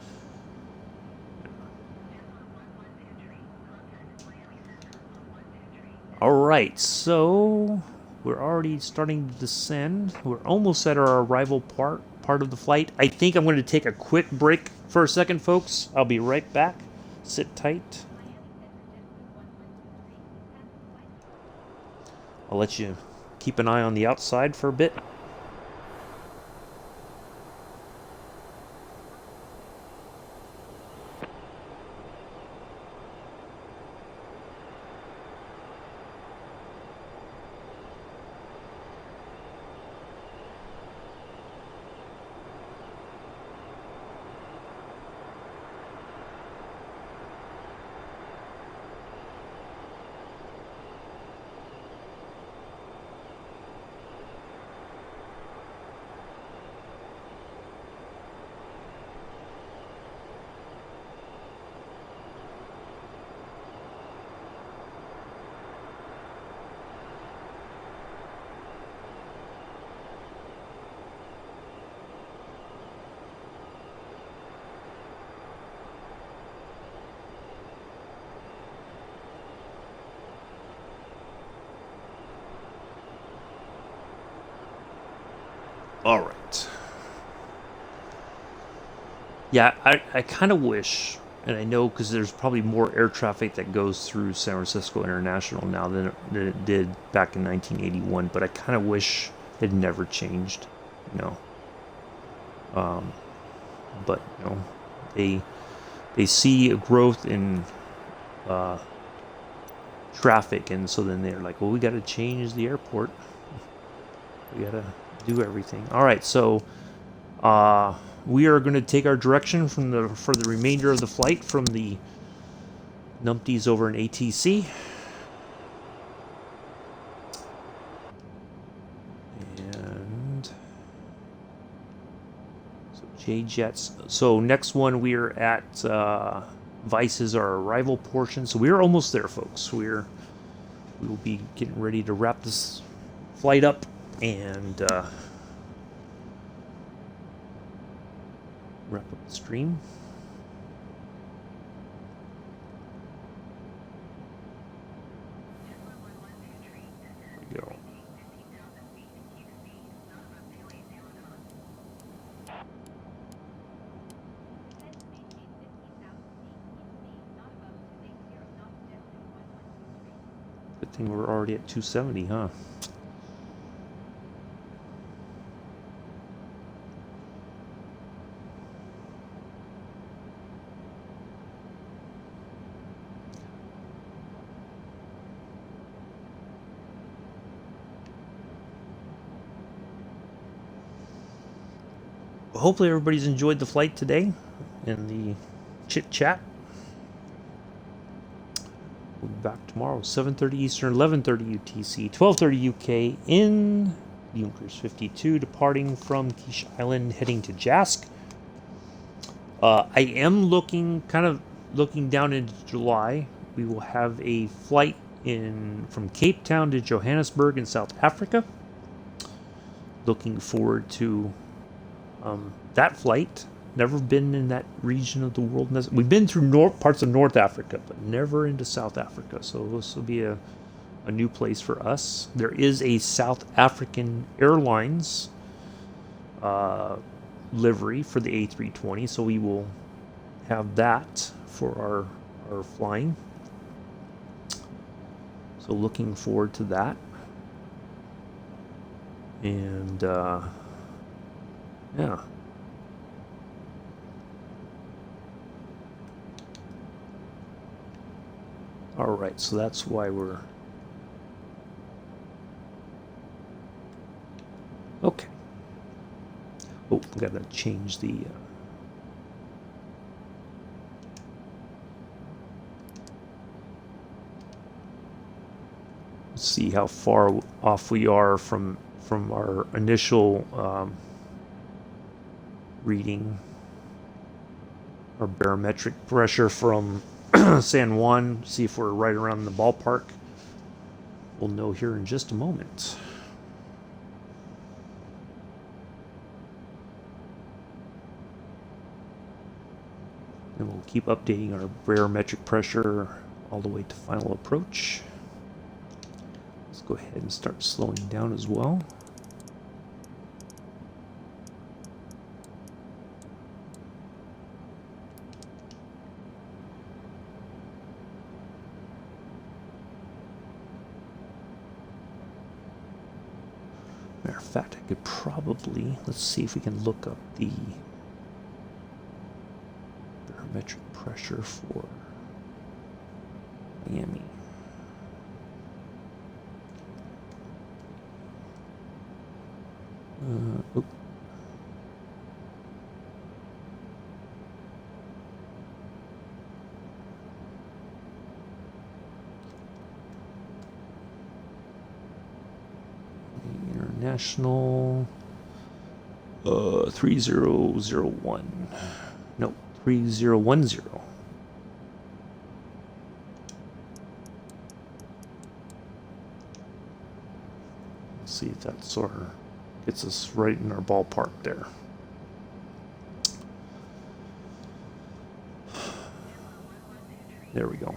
All right, so we're already starting to descend. We're almost at our arrival part of the flight. I think I'm going to take a quick break for a second, folks. I'll be right back. Sit tight. I'll let you keep an eye on the outside for a bit. All right. Yeah, I kind of wish, and I know because there's probably more air traffic that goes through San Francisco International now than it did back in 1981, but I kind of wish it never changed, you know. But, you know, they see a growth in uh, traffic, and so then they're like, well, we got to change the airport. We got to do everything. All right, so we are going to take our direction for the remainder of the flight from the numpties over in ATC. And so J-Jets. So next one we are at Vice is our arrival portion. So we're almost there, folks. We will be getting ready to wrap this flight up and wrap up the stream. There we go. Good thing we're already at 270, huh? hopefully everybody's enjoyed the flight today and the chit chat. We'll be back tomorrow, 7:30 Eastern, 11:30 UTC, 12:30 UK in Junkers 52, departing from Quiche Island, heading to Jask. I am looking down into July. We will have a flight from Cape Town to Johannesburg in South Africa. Looking forward to that flight. Never been in that region of the world. We've been through parts of North Africa, but never into South Africa. So this will be a new place for us. There is a South African Airlines livery for the A320, so we will have that for our flying. So looking forward to that. And yeah. All right, so that's why we're okay. Oh, we gotta change the let's see how far off we are from our initial reading. Our barometric pressure from San Juan. See if we're right around the ballpark. We'll know here in just a moment. And we'll keep updating our barometric pressure all the way to final approach. Let's go ahead and start slowing down as well. Matter of fact, I could probably, let's see if we can look up the barometric pressure for Miami. International 3001. No, 3010. Let's see if that sort of gets us right in our ballpark there. There we go.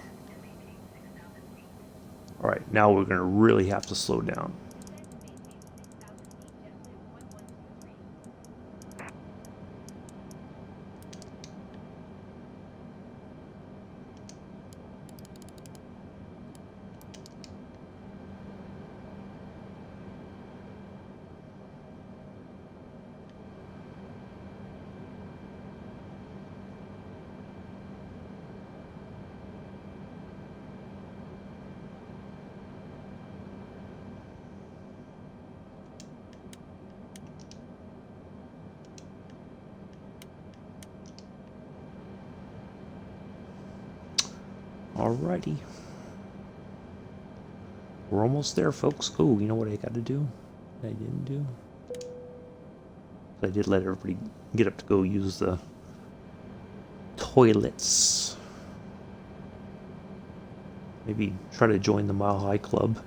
All right, now we're going to really have to slow down. Alrighty. We're almost there, folks. Oh, you know what I got to do? I didn't do. I did let everybody get up to go use the toilets. Maybe try to join the Mile High Club.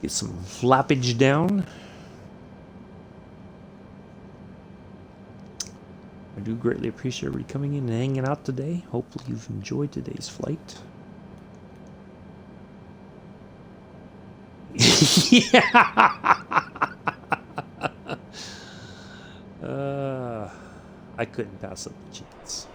Get some flappage down. I do greatly appreciate everybody coming in and hanging out today. Hopefully you've enjoyed today's flight. Yeah. I couldn't pass up the chance.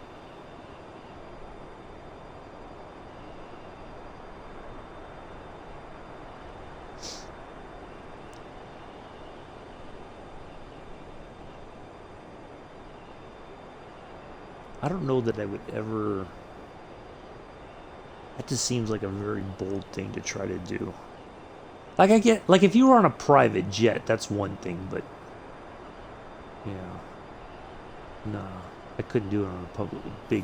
I don't know that I would ever... That just seems like a very bold thing to try to do. Like, I get... Like, if you were on a private jet, that's one thing, but... Yeah. Nah. I couldn't do it on a public... Big...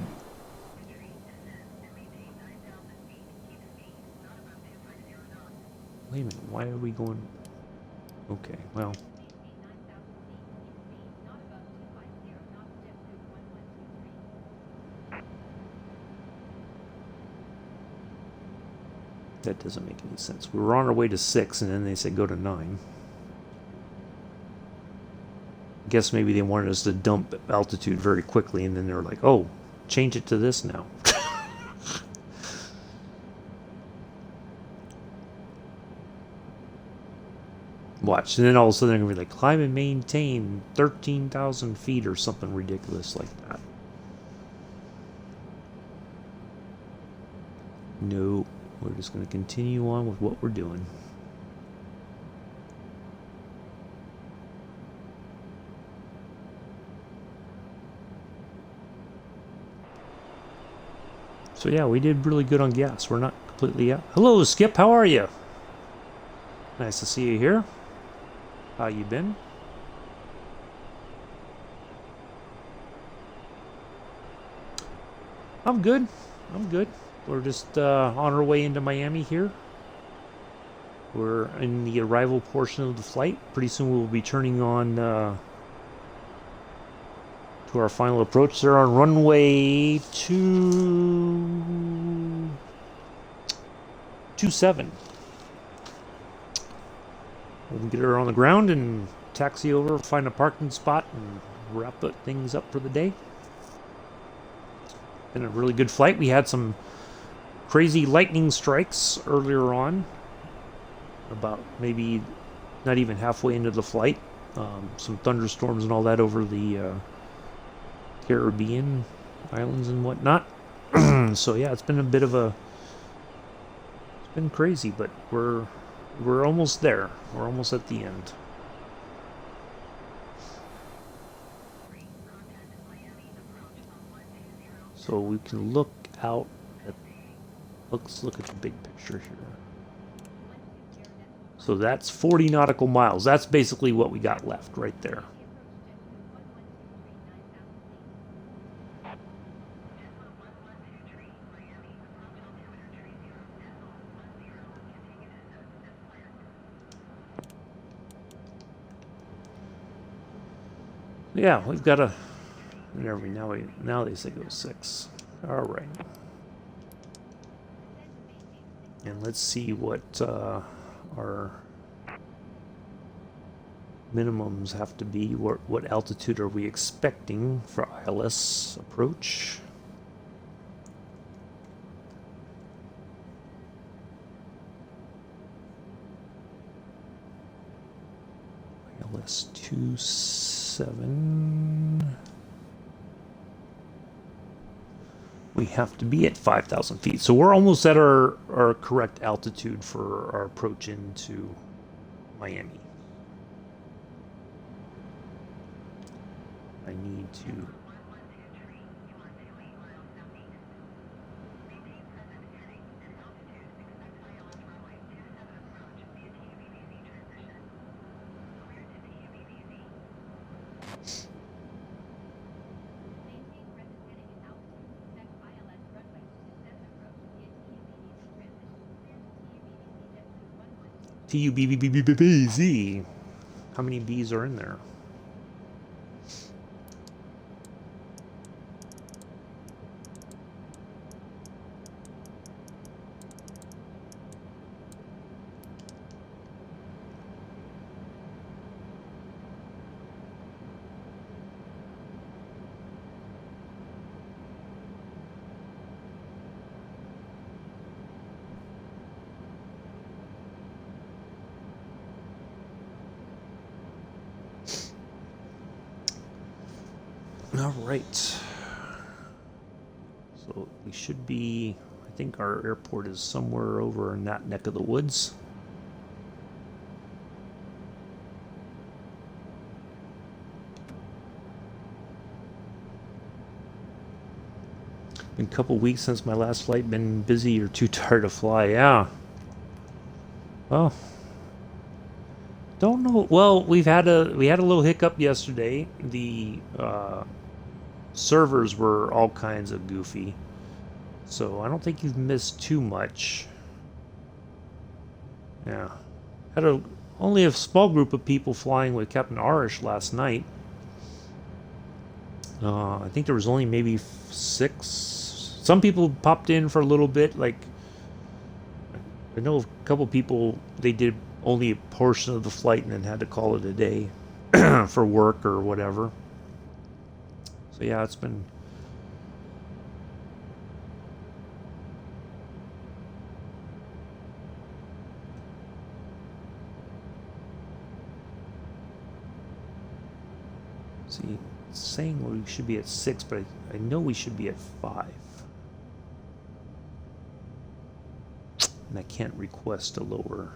Wait a minute, why are we going... Okay, well... That doesn't make any sense. We were on our way to 6, and then they said go to 9. I guess maybe they wanted us to dump altitude very quickly, and then they were like, oh, change it to this now. Watch, and then all of a sudden they're going to be like, climb and maintain 13,000 feet or something ridiculous like that. No, we're just going to continue on with what we're doing. So yeah, we did really good on gas. We're not completely out. Hello, Skip. How are you? Nice to see you here. How you been? I'm good. I'm good. We're just on our way into Miami here. We're in the arrival portion of the flight. Pretty soon we'll be turning on to our final approach. They're on runway 27. We'll get her on the ground and taxi over, find a parking spot, and wrap things up for the day. Been a really good flight. We had some crazy lightning strikes earlier on, about maybe not even halfway into the flight. Some thunderstorms and all that over the Caribbean islands and whatnot. So yeah, it's been a bit of a... It's been crazy, but we're almost there. We're almost at the end. So we can look out at... Let's look at the big picture here. So that's 40 nautical miles. That's basically what we got left right there. Yeah, we've got a... Now they say go 6. All right. And let's see what our minimums have to be. What altitude are we expecting for ILS approach? ILS 27. We have to be at 5,000 feet. So we're almost at our correct altitude for our approach into Miami. I need to... T-U-B-B-B-B-B-Z. How many B's are in there? All right. So we should be, I think our airport is somewhere over in that neck of the woods. Been a couple weeks since my last flight. Been busy or too tired to fly. Yeah. Well, don't know. Well, we had a little hiccup yesterday. The servers were all kinds of goofy, so I don't think you've missed too much. Yeah, had only a small group of people flying with Captain Arish last night. I think there was only maybe 6. Some people popped in for a little bit. Like I know a couple people, they did only a portion of the flight and then had to call it a day for work or whatever. So yeah, it's been. See, it's saying we should be at 6, but I know we should be at 5. And I can't request a lower.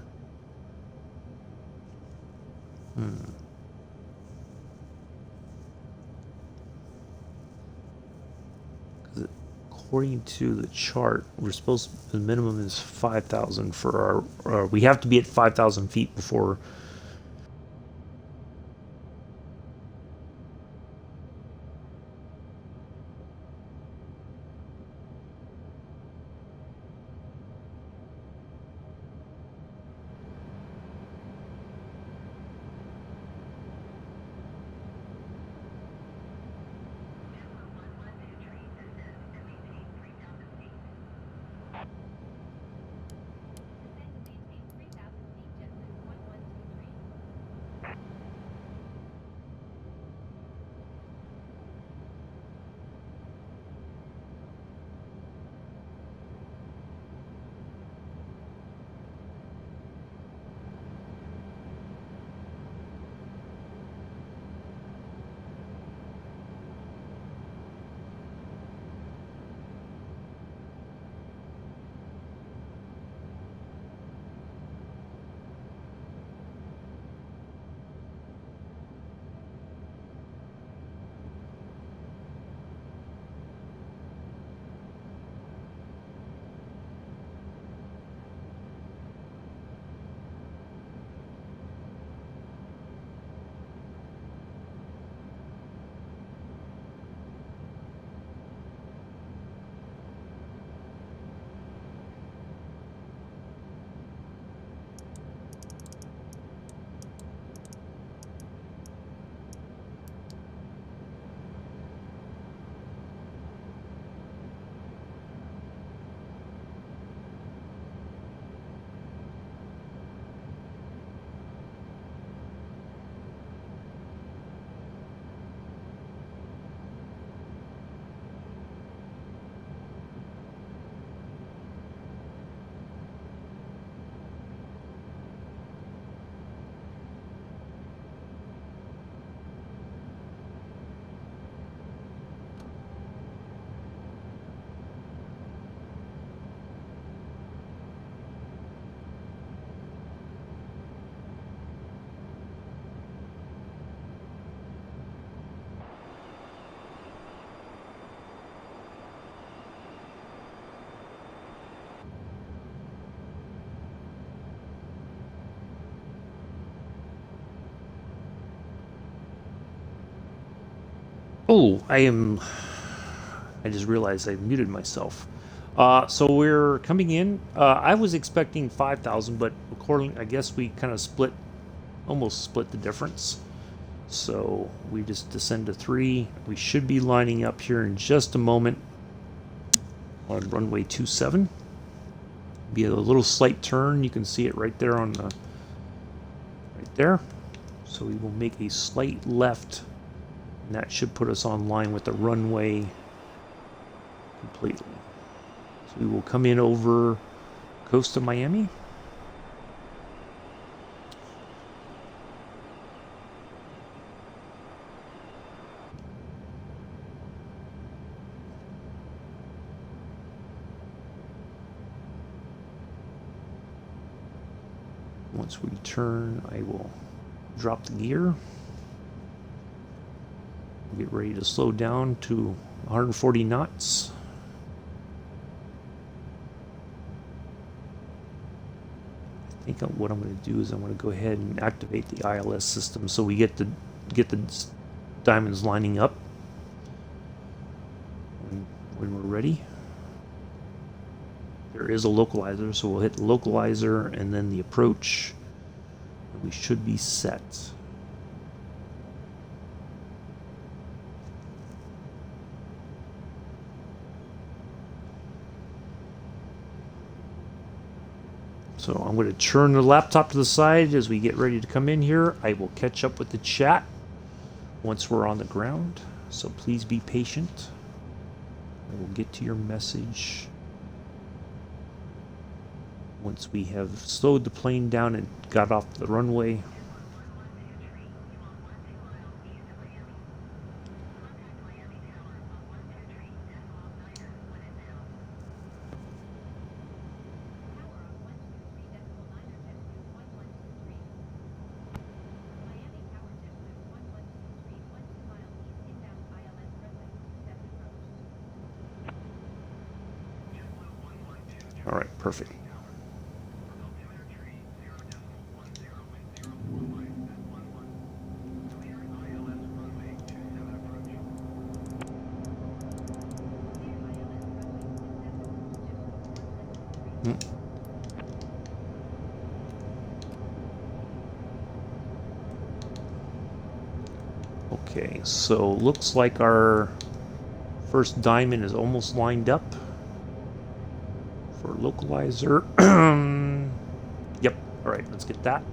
Because according to the chart, we're supposed the minimum is 5,000 for our. We have to be at 5,000 feet before. Oh, I just realized I muted myself. So we're coming in. I was expecting 5,000, but according, I guess we kind of almost split the difference. So we just descend to 3. We should be lining up here in just a moment on runway 27. Be a little slight turn. You can see it right there right there. So we will make a slight left, and that should put us on line with the runway completely. So we will come in over coast of Miami. Once we turn, I will drop the gear. Get ready to slow down to 140 knots. I think what I'm going to do is I'm going to go ahead and activate the ILS system so we get the diamonds lining up when we're ready. There is a localizer, so we'll hit the localizer and then the approach, and we should be set. So I'm going to turn the laptop to the side as we get ready to come in here. I will catch up with the chat once we're on the ground, so please be patient. I will get to your message once we have slowed the plane down and got off the runway. All right, perfect. Okay, so looks like our first diamond is almost lined up for localizer. Yep, all right, let's get that.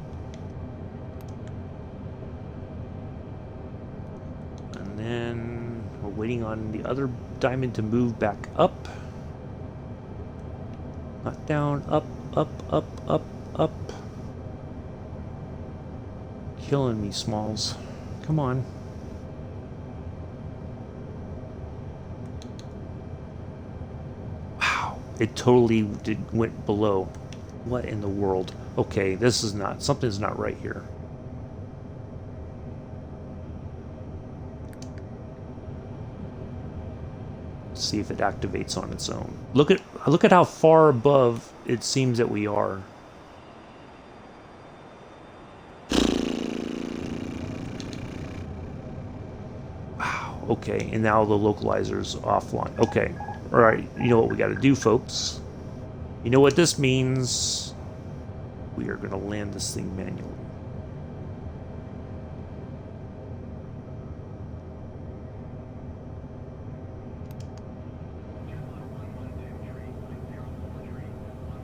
And then we're waiting on the other diamond to move back up. Not down, up, up, up, up, up. Killing me, Smalls. Come on. It totally went below. What in the world? Okay, this is not, something's not right here. Let's see if it activates on its own. Look at how far above it seems that we are. Wow, okay, and now the localizer's offline. Okay. Alright, you know what we gotta do, folks. You know what this means. We are gonna land this thing manually.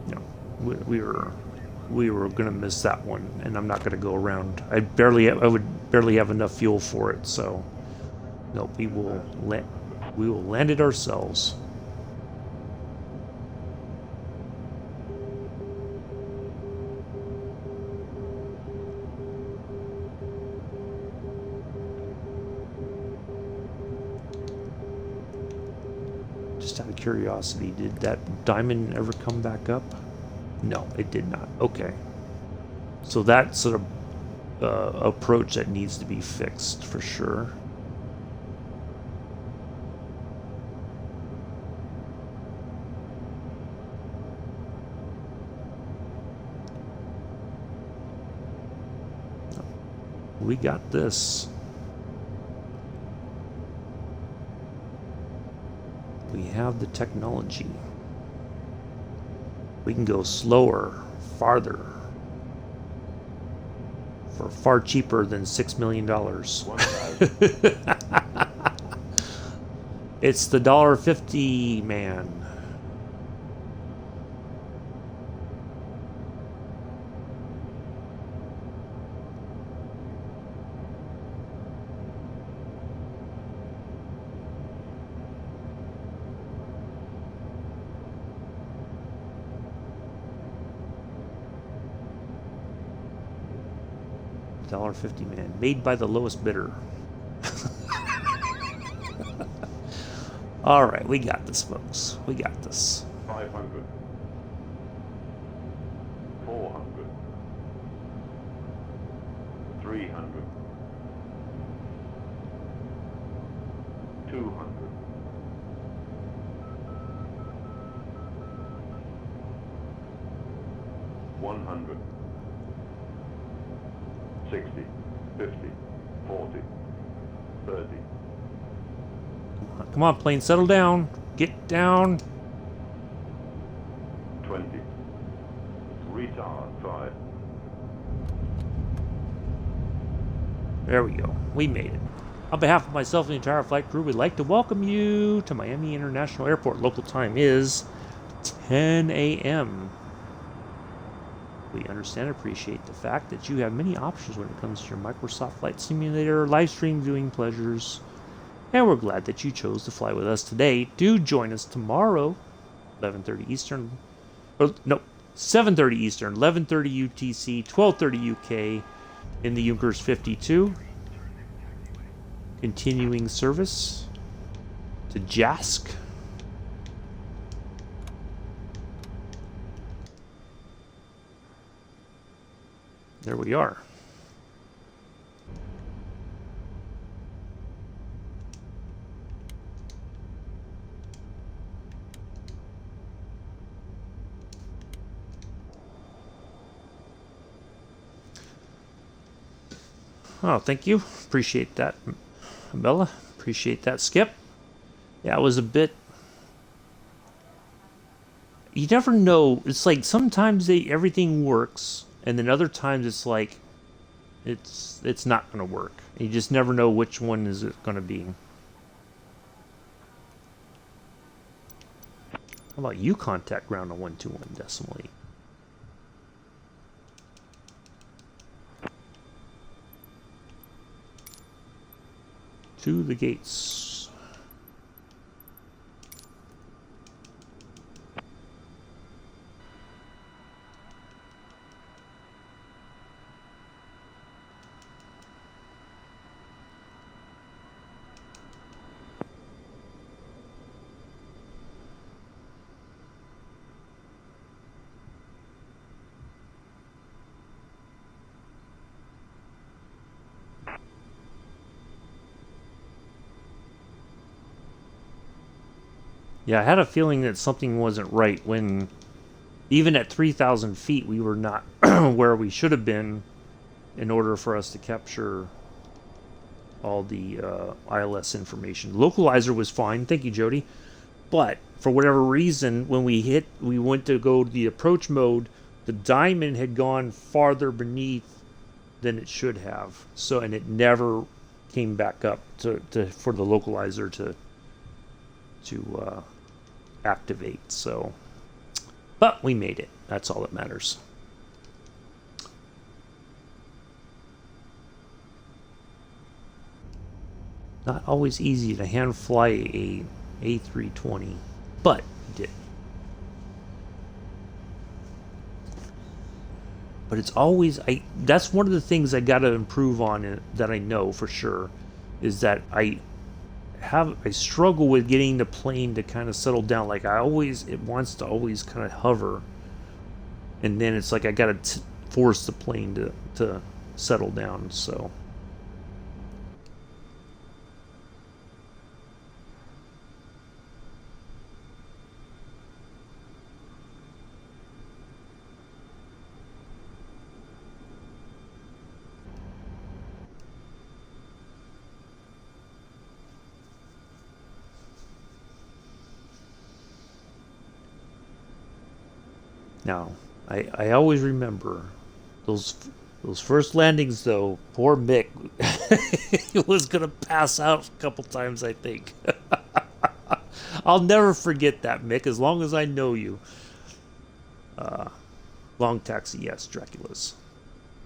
No, we were gonna miss that one, and I'm not gonna go around. I would barely have enough fuel for it, so no, we will land it ourselves. Just out of curiosity, did that diamond ever come back up? No, it did not. Okay. So that's sort of approach that needs to be fixed for sure. We got this. We have the technology. We can go slower, farther, for far cheaper than $6 million. It's the $1.50 man. $1.50 man, made by the lowest bidder. All right, we got this, folks. We got this. 500, 400, 300, 200, 100. 60, 50, 40, 30, Come on, plane, settle down. Get down. 20. Retard 5. There we go. We made it. On behalf of myself and the entire flight crew, we'd like to welcome you to Miami International Airport. Local time is 10 a.m. We understand and appreciate the fact that you have many options when it comes to your Microsoft Flight Simulator live stream viewing pleasures. And we're glad that you chose to fly with us today. Do join us tomorrow, 11:30 Eastern. No, 7:30 Eastern, 11:30 UTC, 12:30 UK in the Junkers 52. Continuing service to Jask. There we are. Oh, thank you. Appreciate that, Bella. Appreciate that, Skip. Yeah, it was a bit... You never know. It's like sometimes everything works, and then other times it's like it's not going to work. You just never know which one is it going to be. How about you contact ground on 121 decimal 8? To the gates. Yeah, I had a feeling that something wasn't right when, even at 3,000 feet, we were not where we should have been in order for us to capture all the ILS information. Localizer was fine, thank you, Jody. But for whatever reason, when we went to go to the approach mode, the diamond had gone farther beneath than it should have. So, and it never came back up for the localizer to activate. So, but we made it. That's all that matters. Not always easy to hand fly a A320, but did. But it's always that's one of the things I got to improve on, that I know for sure, is that I struggle with getting the plane to kind of settle down. Like it wants to always kind of hover, and then it's like I gotta force the plane to settle down. So now, I always remember those first landings, though. Poor Mick, he was gonna pass out a couple times, I think. I'll never forget that, Mick, as long as I know you. Long taxi, yes, Dracula's.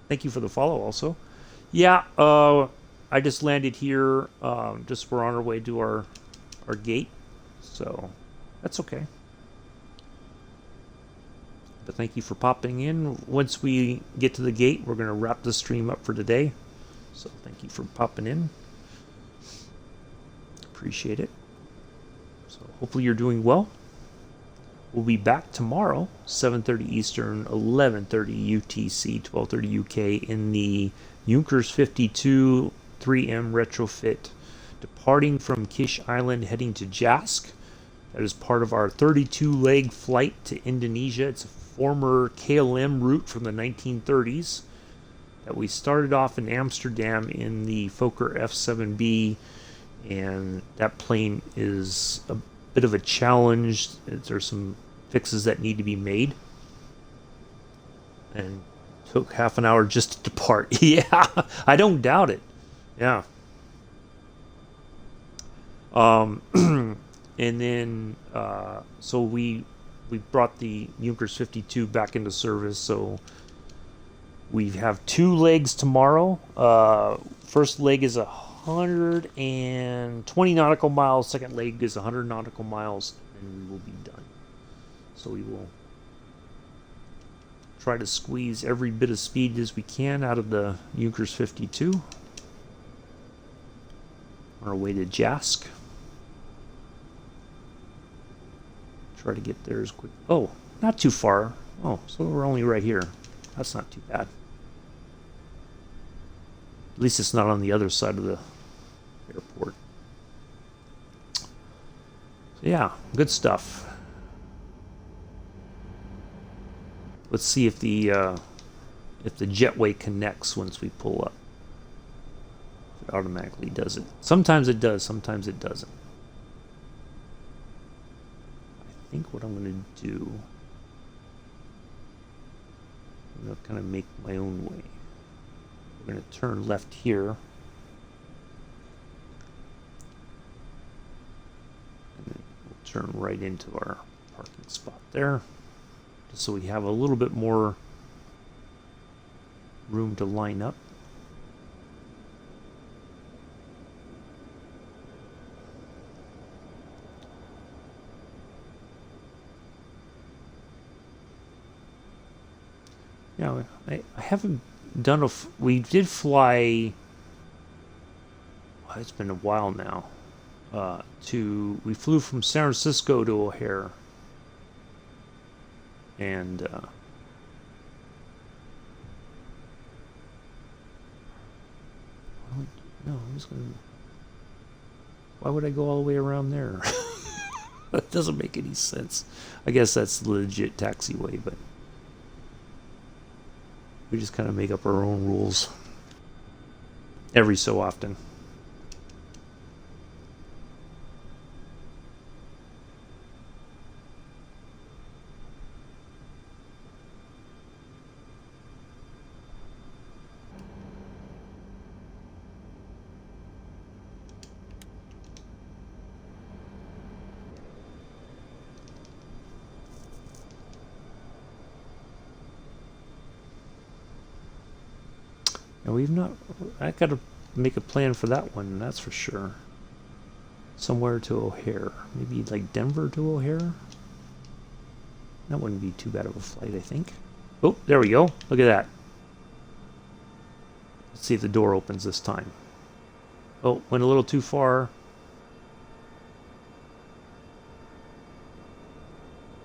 Thank you for the follow, also. Yeah, I just landed here. Just we're on our way to our gate, so that's okay. But thank you for popping in. Once we get to the gate, we're going to wrap the stream up for today. So thank you for popping in. Appreciate it. So hopefully you're doing well. We'll be back tomorrow, 7:30 Eastern, 11:30 UTC, 12:30 UK in the Junkers 52 3M retrofit, departing from Kish Island, heading to Jask. That is part of our 32-leg flight to Indonesia. It's a former KLM route from the 1930s that we started off in Amsterdam in the Fokker F-7B, and that plane is a bit of a challenge. There's some fixes that need to be made, and took half an hour just to depart. Yeah, I don't doubt it. Yeah. And then so we brought the Junkers 52 back into service. So we have 2 legs tomorrow. First leg is 120 nautical miles. Second leg is 100 nautical miles, and we will be done. So we will try to squeeze every bit of speed as we can out of the Junkers 52 on our way to Jask. Try to get there as quick. Oh, not too far. Oh, so we're only right here. That's not too bad. At least it's not on the other side of the airport. So yeah, good stuff. Let's see if the jetway connects once we pull up. It automatically does it. Sometimes it does, sometimes it doesn't. I think what I'm going to do, I'm going to kind of make my own way. We're going to turn left here. And then we'll turn right into our parking spot there. Just so we have a little bit more room to line up. Yeah, I haven't done we did fly, well, it's been a while now, we flew from San Francisco to O'Hare, and no, I'm just gonna, why would I go all the way around there? That doesn't make any sense. I guess that's the legit taxiway, but we just kind of make up our own rules every so often. And I gotta make a plan for that one, that's for sure. Somewhere to O'Hare. Maybe like Denver to O'Hare? That wouldn't be too bad of a flight, I think. Oh, there we go. Look at that. Let's see if the door opens this time. Oh, went a little too far.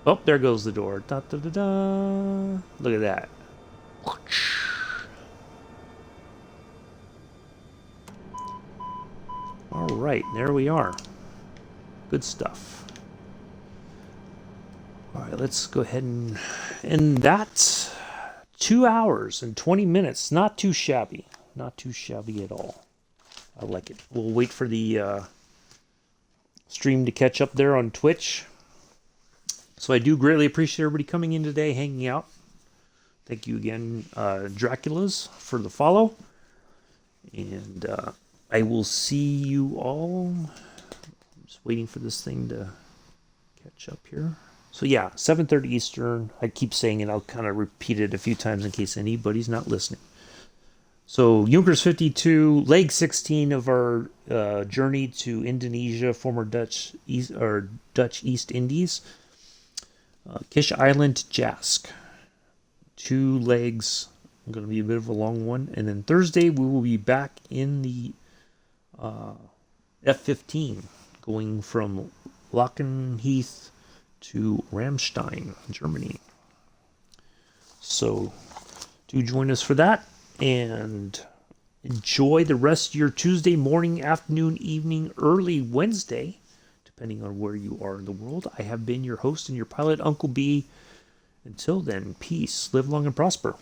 Oh, there goes the door. Da, da, da, da. Look at that. All right, there we are. Good stuff. All right, let's go ahead and end that. 2 hours and 20 minutes. Not too shabby. Not too shabby at all. I like it. We'll wait for the stream to catch up there on Twitch. So I do greatly appreciate everybody coming in today, hanging out. Thank you again, Draculas, for the follow. And I will see you all. I'm just waiting for this thing to catch up here. So yeah, 7:30 Eastern. I keep saying it. I'll kind of repeat it a few times in case anybody's not listening. So Junkers 52, leg 16 of our journey to Indonesia, former Dutch East Indies. Kish Island to Jask. 2 legs. Going to be a bit of a long one. And then Thursday we will be back in the F-15, going from Lockenheath to Ramstein, Germany. So do join us for that, and enjoy the rest of your Tuesday morning, afternoon, evening, early Wednesday, depending on where you are in the world. I have been your host and your pilot, Uncle B. Until then, peace, live long and prosper.